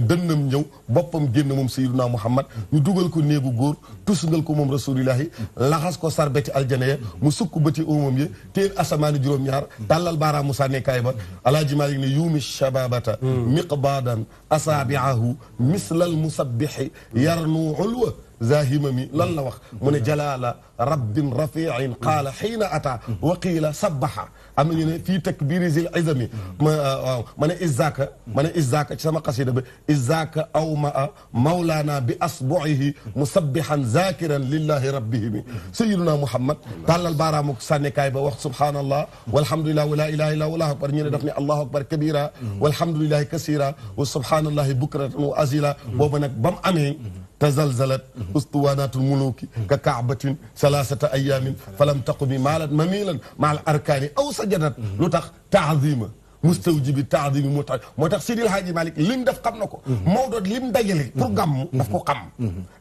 dënnam ñëw boppam génn moom sayyiduna Muhammad ñu dugal ko néegu góor tusngal ko moom rasulillahi laxas ko sarbeti aljana ya mu sukk bëti óomam ya téen asamaani juróom-ñaar tàllal baaraamu sànnekaay ba alaaji Maalik ne yuumi shababata miqbaadan asaabiahu mislal musabbixi yarnu ulwa zahimami lan la wax mu ne jalaala rabbin rafiin qaala xiina ata wa qiila sabbaxa am nañu ne fii takbiri zil izami waaw ma ne izaka ci sama xasida ba izaka awmaa mawlaana bi asbuihi musabbihan zakiran lillahi rabbihimi sayyiduna Muhammad tàllal baaraamu sànnekaay ba wax subhanallah walhamdulillah wa la ilaha illa wallahu akbar ñu ne daf ne allahu akbar kabira walhamdulillahi kasira wa subhanallahi bukratan wa azila boobu nag ba mu amee tazalzalat ustuwanatul muluki ka kaabatin salasata ayamin falam taqumi maalat mamilan maal arkaani aw sajadat lu tax taazima mustawjibi taadimi moo tax Sidil Haaji Malick lim def xam na ko Maodo lim dajale pour gàmm daf ko xam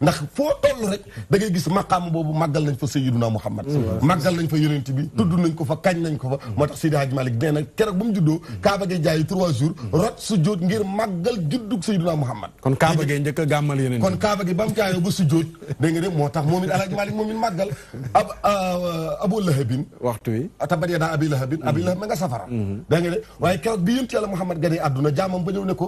ndax foo toll rek da ngay gis maqaam boobu màggal nañ fa Sayyiduna Muhammad màggal nañ fa yonent bi tudd nañ ko fa kañ nañ ko fa moo tax Sidil Haaji Malick nee na keroog ba mu juddoo Kaaba gi jaayi 3 jours rot sujjóot ngir màggal juddug Sayyiduna Muhammad kon Kaaba gi njëkk a gàmmal yonent kon Kaaba gi ba mu jaayoo ba sujjóot dégg nga de moo tax moom it Alaaji Malick moom it màggal Abu Lahabin waxtu wi tabat yadaa Abi Lahabin Abi Lahab ma nga safara dégg nga de waaye keroog bi yonent yàlla Muhammad gane àdduna jaamam ba ñëw ne ko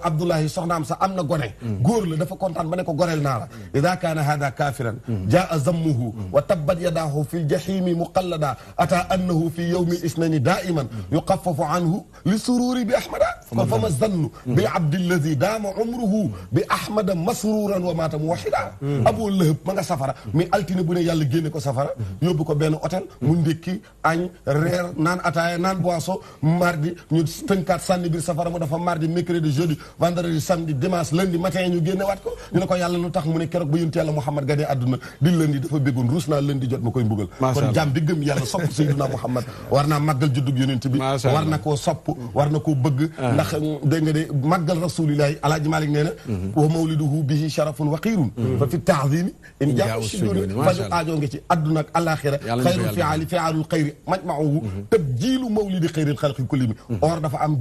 Abdullahi soxnaam sa am na gone góor la dafa kontaan ba ne ko goreel naa la ida kaana hada kafiran jaa zammuhu wa tabbat yadaahu fi ljahimi muqallada ata annahu fi yawmi isnani daiman yuqaffafu anhu li sururi bi ahmada kon fa ma zannu bil abdi alladi daama umruhu bi ahmada masruran wa maata muwahida Abu Lahab ma nga safara mais altine bu ne yàlla génne ko safara yóbbu ko benn hôtel mu ndékki añ reer naan ataaya naan boisson mardi ñu tënkaat sànni biir safara mu dafa mardi mercredi jeudi vendredi samedi dimanche lundi matin ñu génne waat ko ñu ne ko yàlla lu tax mu ne keroog ba yonent yàlla Muhammad gane àdduna di lundi dafa béggoon ruus naa lundi jot ma koy mbugal kon jaam bi gëm yàlla sopp Sayyiduna Muhammad war naa màggal juddug yonent bi war na koo sopp war na koo bëgg ndax dégg nga de màggal rasulillahi Alaaji Malik nee na wa mawliduhu bihi sharafun wa xiirun fa fi taazimi in jaa sujudi faju aajoo ngi ci àdduna ak alaxira xayru fiaalul xayri majmauhu tabjilu mawlidi xayril xalqi kulli mi or dafa am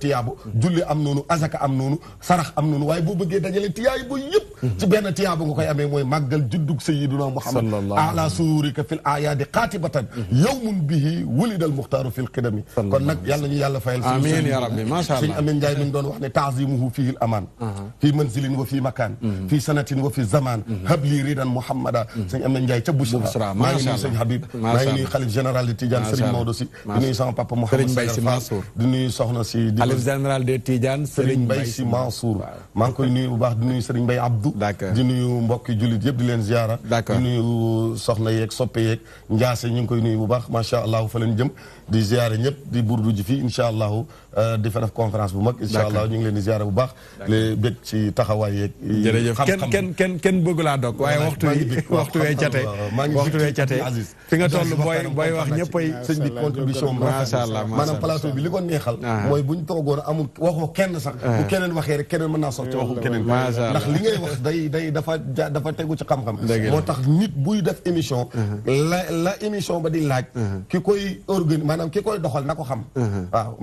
tiyaabu julli am noonu azaka am noonu sarax am noonu waaye boo bëggee dajale tiyaay bo yëpp ci benn tiyaabu nga koy amee mooy màggal juddug sayyiduna Muhammad ala sururika fil ayaadi qaatibatan yawmun bihi wulidal muxtaaru fil qidami kon nag yàlla ñu yàlla fayal amiin ya rabbi macha allah sëñ Amin Njaay mi ngi doon wax ne taazimuhu fihi l amaan fii manzilin wa fii makaan fii sanatin wa fii zaman habli ridan Muhammada sëñ Amin Njaay ca Bushra maa ngi nuyu sëñ Habib maa ngi nuyu xalif général de Tidiane Serigne Maodo si di nuyu sama papa Mouhamed di nuyu soxna si xalif général de Tidiane Serigne Mbaye Sy Mansour maa ngi koy nuyu bu baax di nuyu Serigne Mbaye Abdou di nuyu mbokki jullit yëpp di leen ziara di nuyu soxna yeeg soppe yeeg njaase ñu ngi koy nuyu bu baax macha allah fa leen jëm di ziare ñëpp di burdu ji fii incha allahu di fa def conférence bu mag incha allah ñu ngi leen di ziare bu baax les bég ci taxawaay yeeg jërëjëf kenn bëgg laa dog waaye waxtu wee cate fi nga toll booy wax ñëppay sëñ bi contribution macha allah maanaam plateau bi li ko neexal mooy buñ toogoon amul waxoo kenn sax bu keneen waxee rek keneen mën naa sox ci waxu keneen ndax li ngay wax day dafa tegu ci xam-xam. moo tax nit buy def émission. la émission ba di laaj. ki koy organiser maanaam ki koy doxal na ko xam. waaw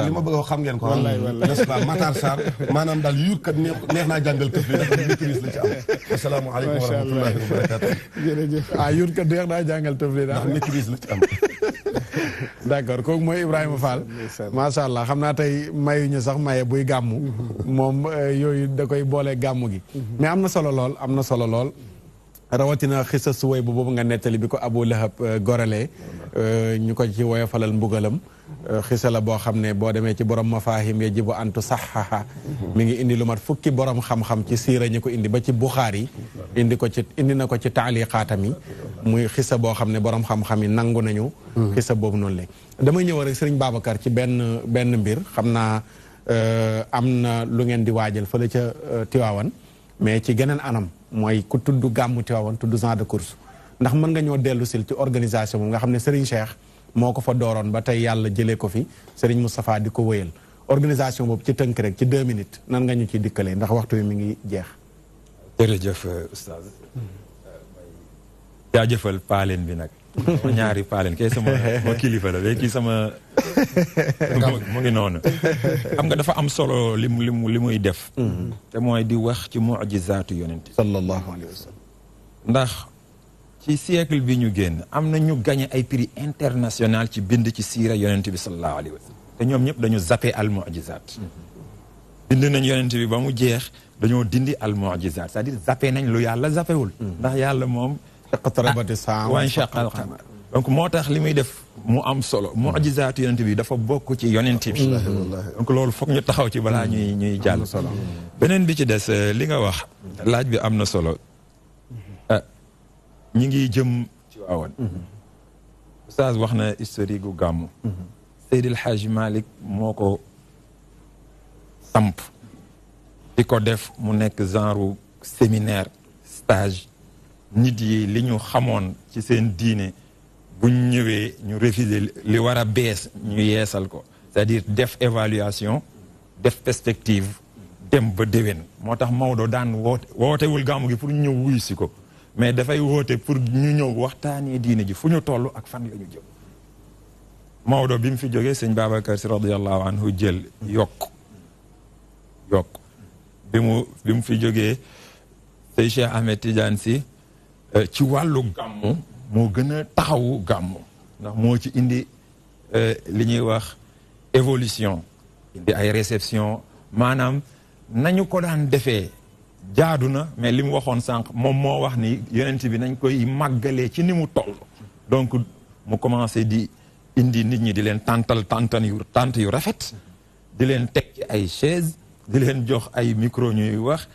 li ma bëgg a wax xam ngeen ko. n'est-ce pas Matar Sarr maanaam daal yuurkat neex naa jàngal këf li dafa maîtrise la ci am. asalaamaaleykum wa rahmatullahi wa barakatuh. jërëjëf yuurkat neex naa jàngal këf li daal maîtrise la ci am. d'accord kooku mooy Ibrahima Fall. macha allah xam naa tey mayuñu sax maye buy gàmmu. moom yooyu da koy boole gàmmu gi. mais am na solo lool am na solo lool. rawatina xisa suway bu boobu nga nettali bi ko Abu Lahab goralee ñu ko ci woyofalal mbugalam. xisa la boo xam ne boo demee ci borom mafaahim yajibu antu saxaha mi ngi indi lu mat fukki borom xam-xam ci siira ñi ko indi ba ci Buxaari indi na ko ci taaliqaatam yi muy xisa boo xam ne borom xam-xam yi nangu nañu. xisa boobu noonu la damay ñëw rek sëriñ Babacar ci benn mbir xam naa am na lu ngeen di waajal fële ca Tiwaawan mais ci geneen anam mooy ku tudd gàmmu Tiwaawan tudd Champ de Courses ndax mën nga ñoo dellu sil ci organisation moom nga xam ne Serigne Cheikh moo ko fa dooroon ba tey yàlla jëlee ko fi Serigne Moustapha di ko wëyal organisation boobu ci tënk rek ci 2 minutes nan nga ñu ciy dikkalee ndax waxtu wi mi ngi jeex. jërëjëf oustaz jaajëfal paaleen bi nag. ñaari paaleen kay sama kilifa la kii sama mu ngi noonu. xam nga dafa am solo li muy def. te mooy di wax ci mu'jizaatu yonent sallallahu alayhi wa sallam. ndax ci siècle bi ñu génn am na ñu gagné ay prix international ci bind ci siira yonent bi sallallahu alayhi wa sallam te ñoom ñëpp dañu zappé al mu'jizaat. bind nañ yonent bi ba mu jeex dañoo dindi al mu'jizaat c'est-à-dire zappé nañ lu yàlla zappéwul. ndax yàlla moom. iqtarabati saa wa inshaqa al qamar donc moo tax li muy def mu am solo mu'jizaatu yonent bi dafa bokk ci yonent bi. donc loolu foog ñu taxaw ci balaa ñuy jàll. beneen bi ci des li nga wax laaj bi am na solo. ñi ngi jëm ci waawan. Oustaz wax na historique gu gàmmu. Seydil Hadj Malick moo ko samp. di ko def mu nekk genre séminaire stage. nit yi li ñu xamoon ci seen diine buñ ñëwee ñu réviser li war a bees ñu yeesal ko c'est-à-dire def évaluation def perspective dem ba déwén moo tax Maodo daan wootewul gàmmu gi pour ñu ñëw wuyu si ko mais dafay woote pour ñu ñëw waxtaanee diine ji fu ñu toll ak fan la ñu jëm Maodo bi mu fi jógee sëñ Babacar Si radiyallahu anhu jël yokk bi mu fi jógee sëñ Cheikh Ahmed Tidiane Si ci wàllu gàmmu moo gën a taxawu gàmmu ndax moo ci indi li ñuy wax évolution indi ay réception maanaam nañu ko daan defee jaadu na mais li mu waxoon sànq moom moo wax ni yonent bi nañ koy màggalee ci ni mu toll donc mu commencé di indi nit ñi di leen tant yu rafet di leen teg ci ay chaise di leen jox ay micro ñuy wax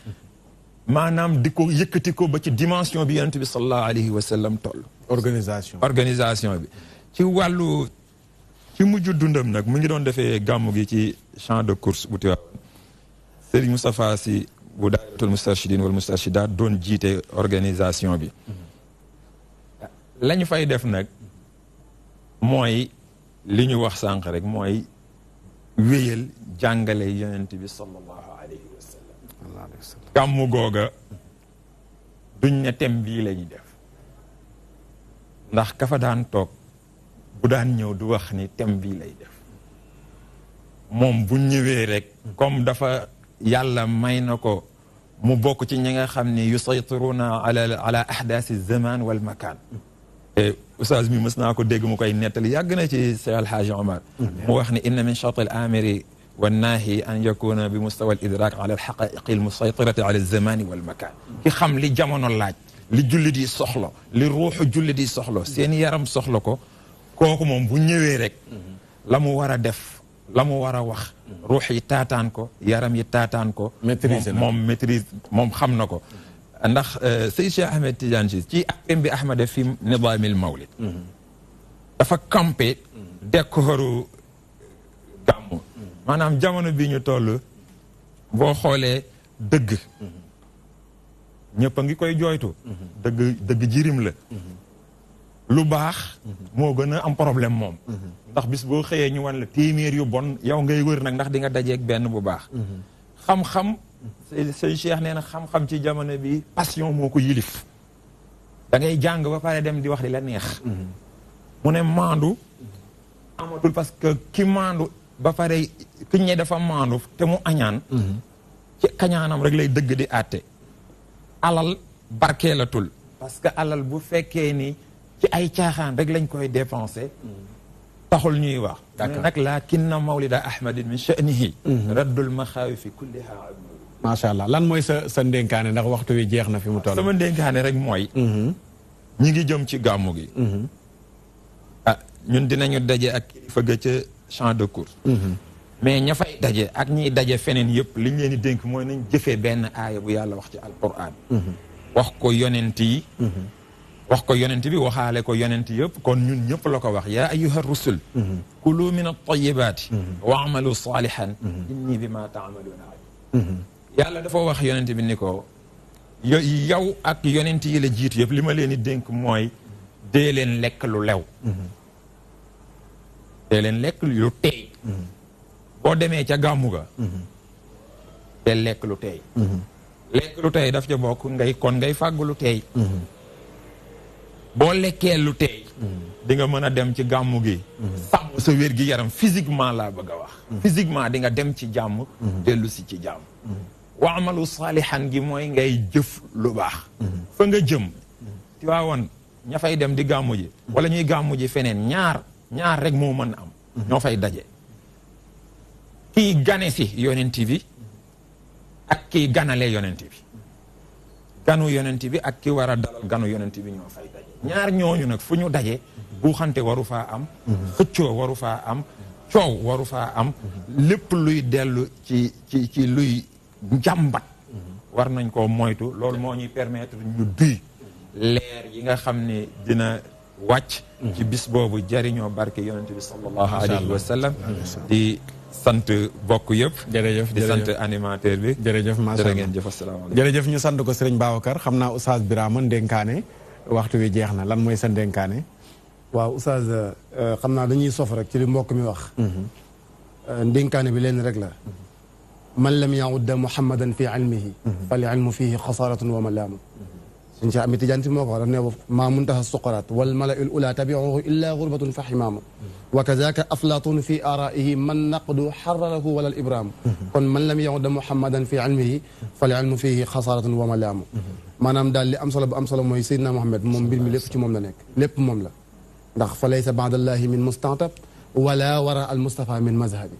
maanaam di ko yëkkati ko ba ci dimension bi yonent bi sallallahu alayhi wa sallam toll. organisation bi ci wàllu ci mujj dundam nag mu ngi doon defee gàmmu gi ci Champ de Courses bu Tivaouane Serigne Moustapha Sy bu daayiratul Moustarchidine wal Moustarchidaat doon jiite organisation bi. la ñu fay def nag mooy li ñu wax sànq rek mooy wéyal jàngale yonent bi sallallahu alayhi wa sallam. gàmmu googa duñ ne thème bii la ñuy def ndax ka fa daan toog bu daan ñëw du wax ni thème bii lay def moom bu ñëwee rek comme dafa yàlla may na ko mu bokk ci ñi nga xam ne yusaytiruna ala ahdaasi zaman wal makan oustaz mi mës naa ko dégg mu koy nettali yàgg na ci Cheikh El Hadj Omar mu wax ni inna min shart al amiri والناهي أن يكون بمستوى الإدراك على الحقائق المسيطرة على الزمان والمكان كي خم لي جامونو لاج لي جولي دي سخلو لي روح جولي دي سخلو سين يارام سخلو ko kooku moom bu ñëwee rek la mu war a def la mu war a wax ruux yi taataan ko yaram yi taataan ko moom maîtrise moom xam na ko ndax Seyd Cheikh Ahmed Tidiane Sy ci akam bi Ahmad fi nidaamil mawlid dafa campé décoru gàmmu maanaam jamono bi ñu toll boo xoolee dëgg ñëpp a ngi koy jooytu dëgg jirim la lu baax moo gën a am problème moom ndax bis boo xëyee ñu wan la téeméer yu bon yow ngay wër nag ndax di nga dajeeg benn bu baax xam-xam sëñ Cheikh nee na xam-xam ci jamono bi passion moo ko yilif da ngay jàng ba pare dem di wax di la neex mu ne maandu amatul parce que ki maandu ba pare ki ñe dafa maandu te mu añaan ci kañaanam rek lay dëgg di àtte alal barkeelatul parce que alal bu fekkee ni ci ay caaxaan rek lañ koy dépensé taxul ñuy wax nag lakinna mawlida ahmadin min sha'nihi raddul maxaawifi kulliha macha allah lan mooy sa ndénkaane ndax waxtu wi jeex na fi mu toll sama ndénkaane rek mooy ñi ngi jëm ci gàmmu gi ah ñun dinañu daje ak fëgg ca champ de course mais ña fay daje ak ñiy daje feneen yëpp liñ leen di dénk mooy nañ jëfee benn aaya bu yàlla wax ci alquran wax ko yonent yi wax ko yonent bi waxaale ko yonent yëpp kon ñun ñëpp la ko wax yaa ayyuha rusul kulu min at-tayyibaati wa amalu salihan inni bima taamaluuna alim yàlla dafa wax yonent bi ni ko yow ak yonent yi la jiitu yëpp li ma leen di dénk mooy dee leen lekk lu lew dee leen lekk lu teey boo demee ca gàmmu ga dee lekk lu teey lekk lu teey daf ca bokk ngay fàggu lu teey boo lekkee lu teey di nga mën a dem ci gàmmu gi sàmm sa wér gi yaram physiquement laa bëgg a wax physiquement di nga dem ci jàmm dellu si ci jàmm wa amalu saalihan gi mooy ngay jëf lu baax fa nga jëm ti waawoon ña fay dem di gàmmu ji wala ñuy gàmmu ji feneen ñaar rek moo mën am ñoo fay daje kii gane si yonent bi ak kii ganale yonent bi ganu yonent bi ak ki war a dalal ganu yonent bi ñoo fay daje ñaar ñooñu nag fu ñu daje buuxante waru faa am xëccoo waru faa am coow waru faa am lépp luy dellu ci luy njàmbat war nañ koo moytu loolu moo ñuy permettre ñu duy leer yi nga xam ne dina wàcc ci bis boobu jariñoo barke yonent bi sallallahu alayhi wa sallam di sant bokk yëpp jërëjëf di sant animateur bi jërëjëf macha allah ngeen jëf asalaamaaleykum jërëjëf ñu sant ko Serigne Babacar xam naa Oustaz Birama ndénkaane waxtu wi jeex na lan mooy sa ndénkaane waaw Oustaz xam naa dañuy sof rek ci li mbokk mi wax ndénkaane bi leen rek la man lam yaudda muhammadan fi ilmihi fal ilmu fihi xasaaratun wa malaamu suñ ci ami tijanti moo ko wax daf ne maa muntaha suqaraat wal malaa'il ula tabiuhu illa gurbatun fa ximaamu wa kazaka aflatun fi araihi man naqdu xararahu wala al ibraamu kon man lam yaudda muhammadan fi ilmihi fal ilmu fihi xasaaratun wa malaamu maanaam daal li am solo bu am solo mooy Seydina Muhammad moom mbir mi lépp ci moom la nekk lépp moom la ndax fa laysa baadallahi min mustantab wala wara al Mustafa min mazhabi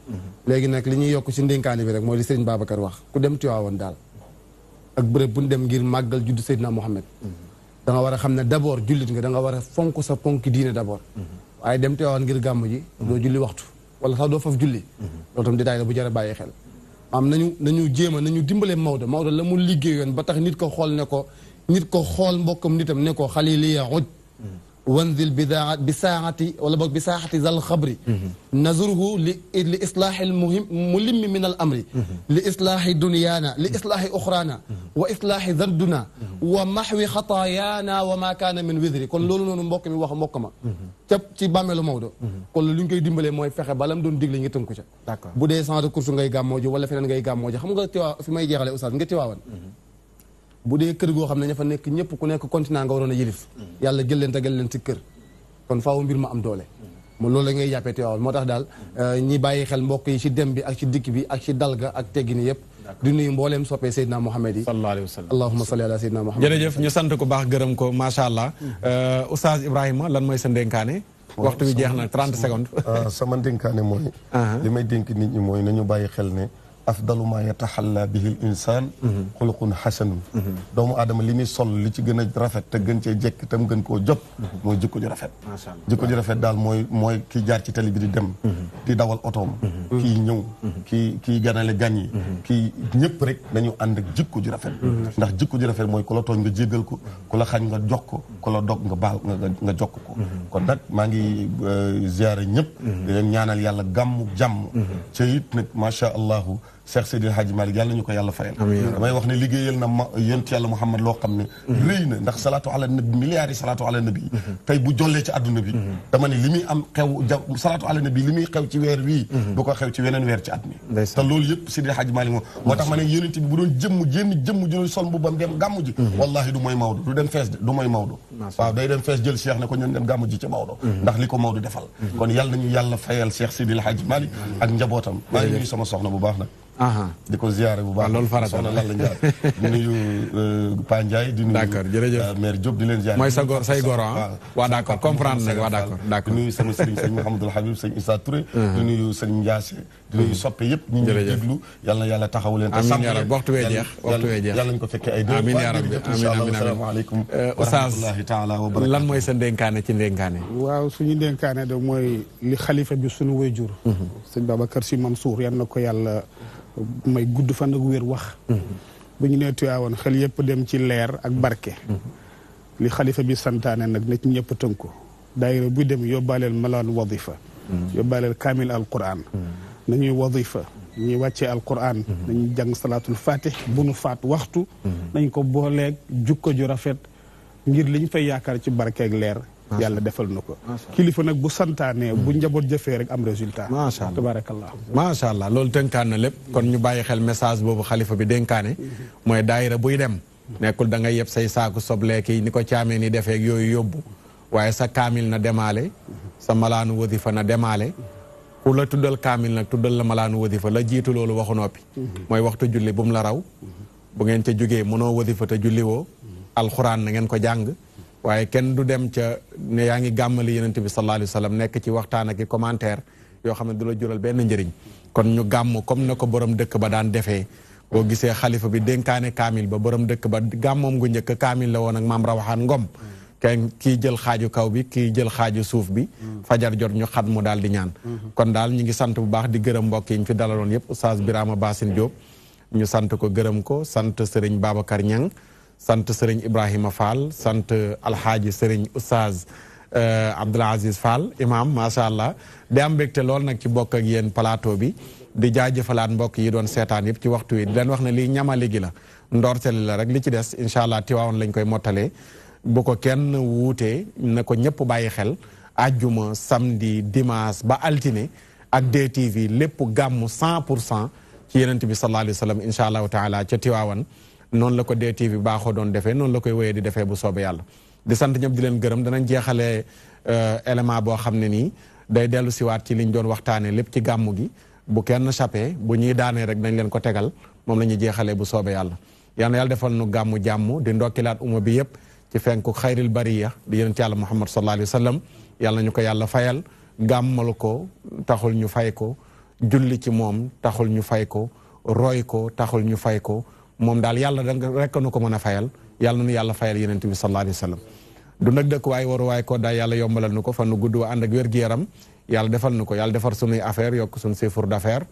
léegi nag li ñuy yokk ci ndénkaane bi rek mooy li Serigne Babacar wax ku dem Tiwaawoon daal ak bërëb bu ñu dem ngir màggal juddu Seydina Muhammad da nga war a xam ne d' abord jullit nga da nga war a fonk sa ponk diine d' abord waaye dem Tiwaawoon ngir gàmm ji doo julli waxtu wala sax doo faf julli loolu tam détail la bu jar a bàyyi xel am nañu jéem a nañu dimbale Maodo la mu liggéeyoon ba tax nit ko xool mbokkam nitam ne ko xaliliya uj wanzil bi saaxati wala boog bi saaxati zal xabri nazruhu li islaahi al mulimmi min al amri li islaahi dunyaana li islaahi uxraana wa islaahi zanduna wa maxwi xataayaana wa ma kaana min widri kon loolu noonu mbokk mi wax mbokk ma ca ci bàmmeelu Maodo kon lu ñu koy dimbalee mooy fexe balam doon digle nga tënku ca d'accord bu dee champ de course ngay gàmmoo ji wala feneen ngay gàmmoo ji xam nga Tiwaa fi may jeexale oustaz nga Tiwaawan bu dee kër goo xam ne ña fa nekk ñëpp ku nekk continent nga waroon a yilif yàlla jël leen tegal leen ci kër kon faaw mbir ma am doole mo loolu la ngay jàppee Tiwaawan moo tax daal ñi bàyyi xel mbokk yi ci dem bi ak ci dikk bi ak ci dalga ak teggi ni yëpp di nuyu mbooleem soppee Seydina Muhammad yi sallallahu alayhi wa sallam allahumma salli ala Seydina Muhammad jërëjëf ñu sant ko baax gërëm ko macha allah Oustaz Ibrahima lan mooy sa ndénkaane waxtu bi jeex na 30 secondes sama ndénkaane mooy li may dénk nit ñi mooy nañu bàyyi xel ne afdalu ma yataxalla bihi l insaan xuluqun xasanun doomu aadama li muy sol li ci gën a rafet te gën cee jekk tam gën koo jot mooy jikko ju rafet jikko ju rafet daal mooy kii jaar ci tali bi di dem di dawal otoom kii ñëw kii ganale gan yi kii ñëpp rek nañu ànd ak jikko ju rafet ndax jikko ju rafet mooy ku la tooñ nga jéggal ko ku la xañ nga jox ko ku la dog nga baal nga jokk ko kon nag maa ngi ziyaare ñëpp di leen ñaanal yàlla gàmmu jàmm ca it nag macha allahu Cheikh Seydil Hadji Malick yàlla ñu ko yàlla fayal damay wax ne liggéeyal na yonent yàlla Muhammad loo xam ne rëy na ndax salaatu ala nabi milliards yi salaatu ala nabi tey bu jollee ci àdduna bi dama ne li muy am xew salaatu ala nabi li muy xew ci weer wii du ko xew ci weneen weer ci at mi te loolu yëpp Seydil Hadji Malick moo tax ma ne yonent bi bu doon jëmm ju sol mbubbam dem gàmmu ji wallahi du mooy Maodo du dem fees du mooy Maodo waaw day dem fees jël Cheikh ne ko ñun dem gàmmu ji ci Maodo ndax li ko Maodo defal kon yàlla nañu yàlla fayal Cheikh Seydil Hadji Malick ak njabootam maa ngi nuyu sama soxna bu baax nag di ko ziyaare bu baax loolu farata soxna lan la njaar di nuyu Pa Ndiaye di nuyu d'accord jërëjëf maire Diop di leen ziyaare mooy sa góor say góor waaw d'accord comprendre nag waaw d'accord di nuyu sama sëriñ sëñ Mouhamadul Habib sëñ Issa Touré di nuyu sëñ Ndiasse di nuyu soppe yëpp ñu ngi déglu yàlla na yàlla taxawu leen te sàmm leen waxtu wee jeex yàlla nañ ko fekkee ay dé amiin yaa rabbi amiin asalaamaaleykum wa rahmatullahi taala wa barakatuh lan mooy sa ndénkaane ci ndénkaane waaw suñu ndénkaane de mooy li xalifa bi suñu wayjur sëñ Babacar Sy Mansour yal na ko yàlla may gudd fan ak wér wax bu ñu nee Tiwaawan xel yëpp dem ci leer ak barke li xalifa bi santaane nag na ci ñëpp tënku daayira bu dem yóbbaaleel malaan wadifa yóbbaaleel kaamil alquran nañuy wadifa ñuy wàccee alquran nañuy jàng salaatul fatih bu nu faat waxtu nañ ko booleeg jukko ju rafet ngir liñ fay yaakaar ci barke ak leer yàlla defal na ko kilifa nag bu santaane bu njaboot jëfee rek am résultat macha allah tabarakallah macha allah loolu tënkaan na lépp kon ñu bàyyi xel message boobu xalifa bi dénkaane mooy daayira buy dem nekkul da ngay yeb say saaku sobleeki ni ko caamee ni defeek yooyu yóbbu waaye sa kaamil na demaale sa malaanu wadifa na demaale ku la tuddal kaamil nag tuddal la malaanu wadifa la jiitu loolu waxu noppi mooy waxtu julli bu mu la raw bu ngeen ca jógee mënoo wadifa te julli woo alxuraan na ngeen ko jàng waaye kenn du dem ca ne yaa ngi gàmmali yonent bi sallallahu alayhi wa sallam nekk ci waxtaan ak i commentaire yoo xam ne du la jural benn njëriñ kon ñu gàmm comme na ko borom dëkk ba daan defee boo gisee xalifa bi dénkaane kaamil ba borom dëkk ba gàmmoom gu njëkk kaamil la woon ak maam Rawaxaan Ngom kenn kii jël xaaju kaw bi kii jël xaaju suuf bi fajar jot ñu xat mu daal di ñaan kon daal ñu ngi sant bu baax di gërëm mbokk yi ñu fi dalaloon yëpp oustaz Birama Bassine Diop ñu sant ko gërëm ko sant Serigne Babacar Niang sant Serigne Ibrahima Fall sant alxaaji Serigne oustaz Abdoul Aziz Fall imam macha allah di am mbégte lool nag ci bokk ak yéen plateau bi di jaajëfalaat mbokk yi doon seetaan yëpp ci waxtu wi di leen wax ne lii ñamali gi la ndorteli la rek li ci des incha allah Tiwaawan lañ koy mottalee bu ko kenn wuutee na ko ñëpp bàyyi xel ajjuma samedi dimanche ba altine ak DTV lépp gàmmu 100% ci yenent bi sallallahu alayhi wa sallam incha allahu taala ca Tiwaawan noonu la ko DTV baaxoo doon defee noonu la koy wéyee di defee bu soobee yàlla di sant ñëpp di leen gërëm danañ jeexalee élément boo xam ne nii day dellu siwaat ci liñ doon waxtaanee lépp ci gàmmu gi bu kenn chappé bu ñuy daanee rek dañ leen ko tegal moom la ñuy jeexalee bu soobee yàlla yal na yàlla defal nu gàmmu jàmm di ndokkilaat umma bi yëpp ci fenku xayril bariya di yonent yàlla Muhammad sallallahu alayhi wa sallam yàlla nañu ko yàlla fayal gàmmal ko taxul ñu fay ko julli ci moom taxul ñu fay ko roy ko taxul ñu fay ko moom daal yàlla da rekk nu ko mën a fayal yàlla nu yàlla fayal yonent bi sallallahu alayhi wa sallam du nag dëkk waay waru waay ko daal yàlla yombalal nu ko fan nu gudd wa ànd ak wér-gu-yaram yàlla defal nu ko yàlla defar sunuy affaire yokk sunu chiffre d'affaires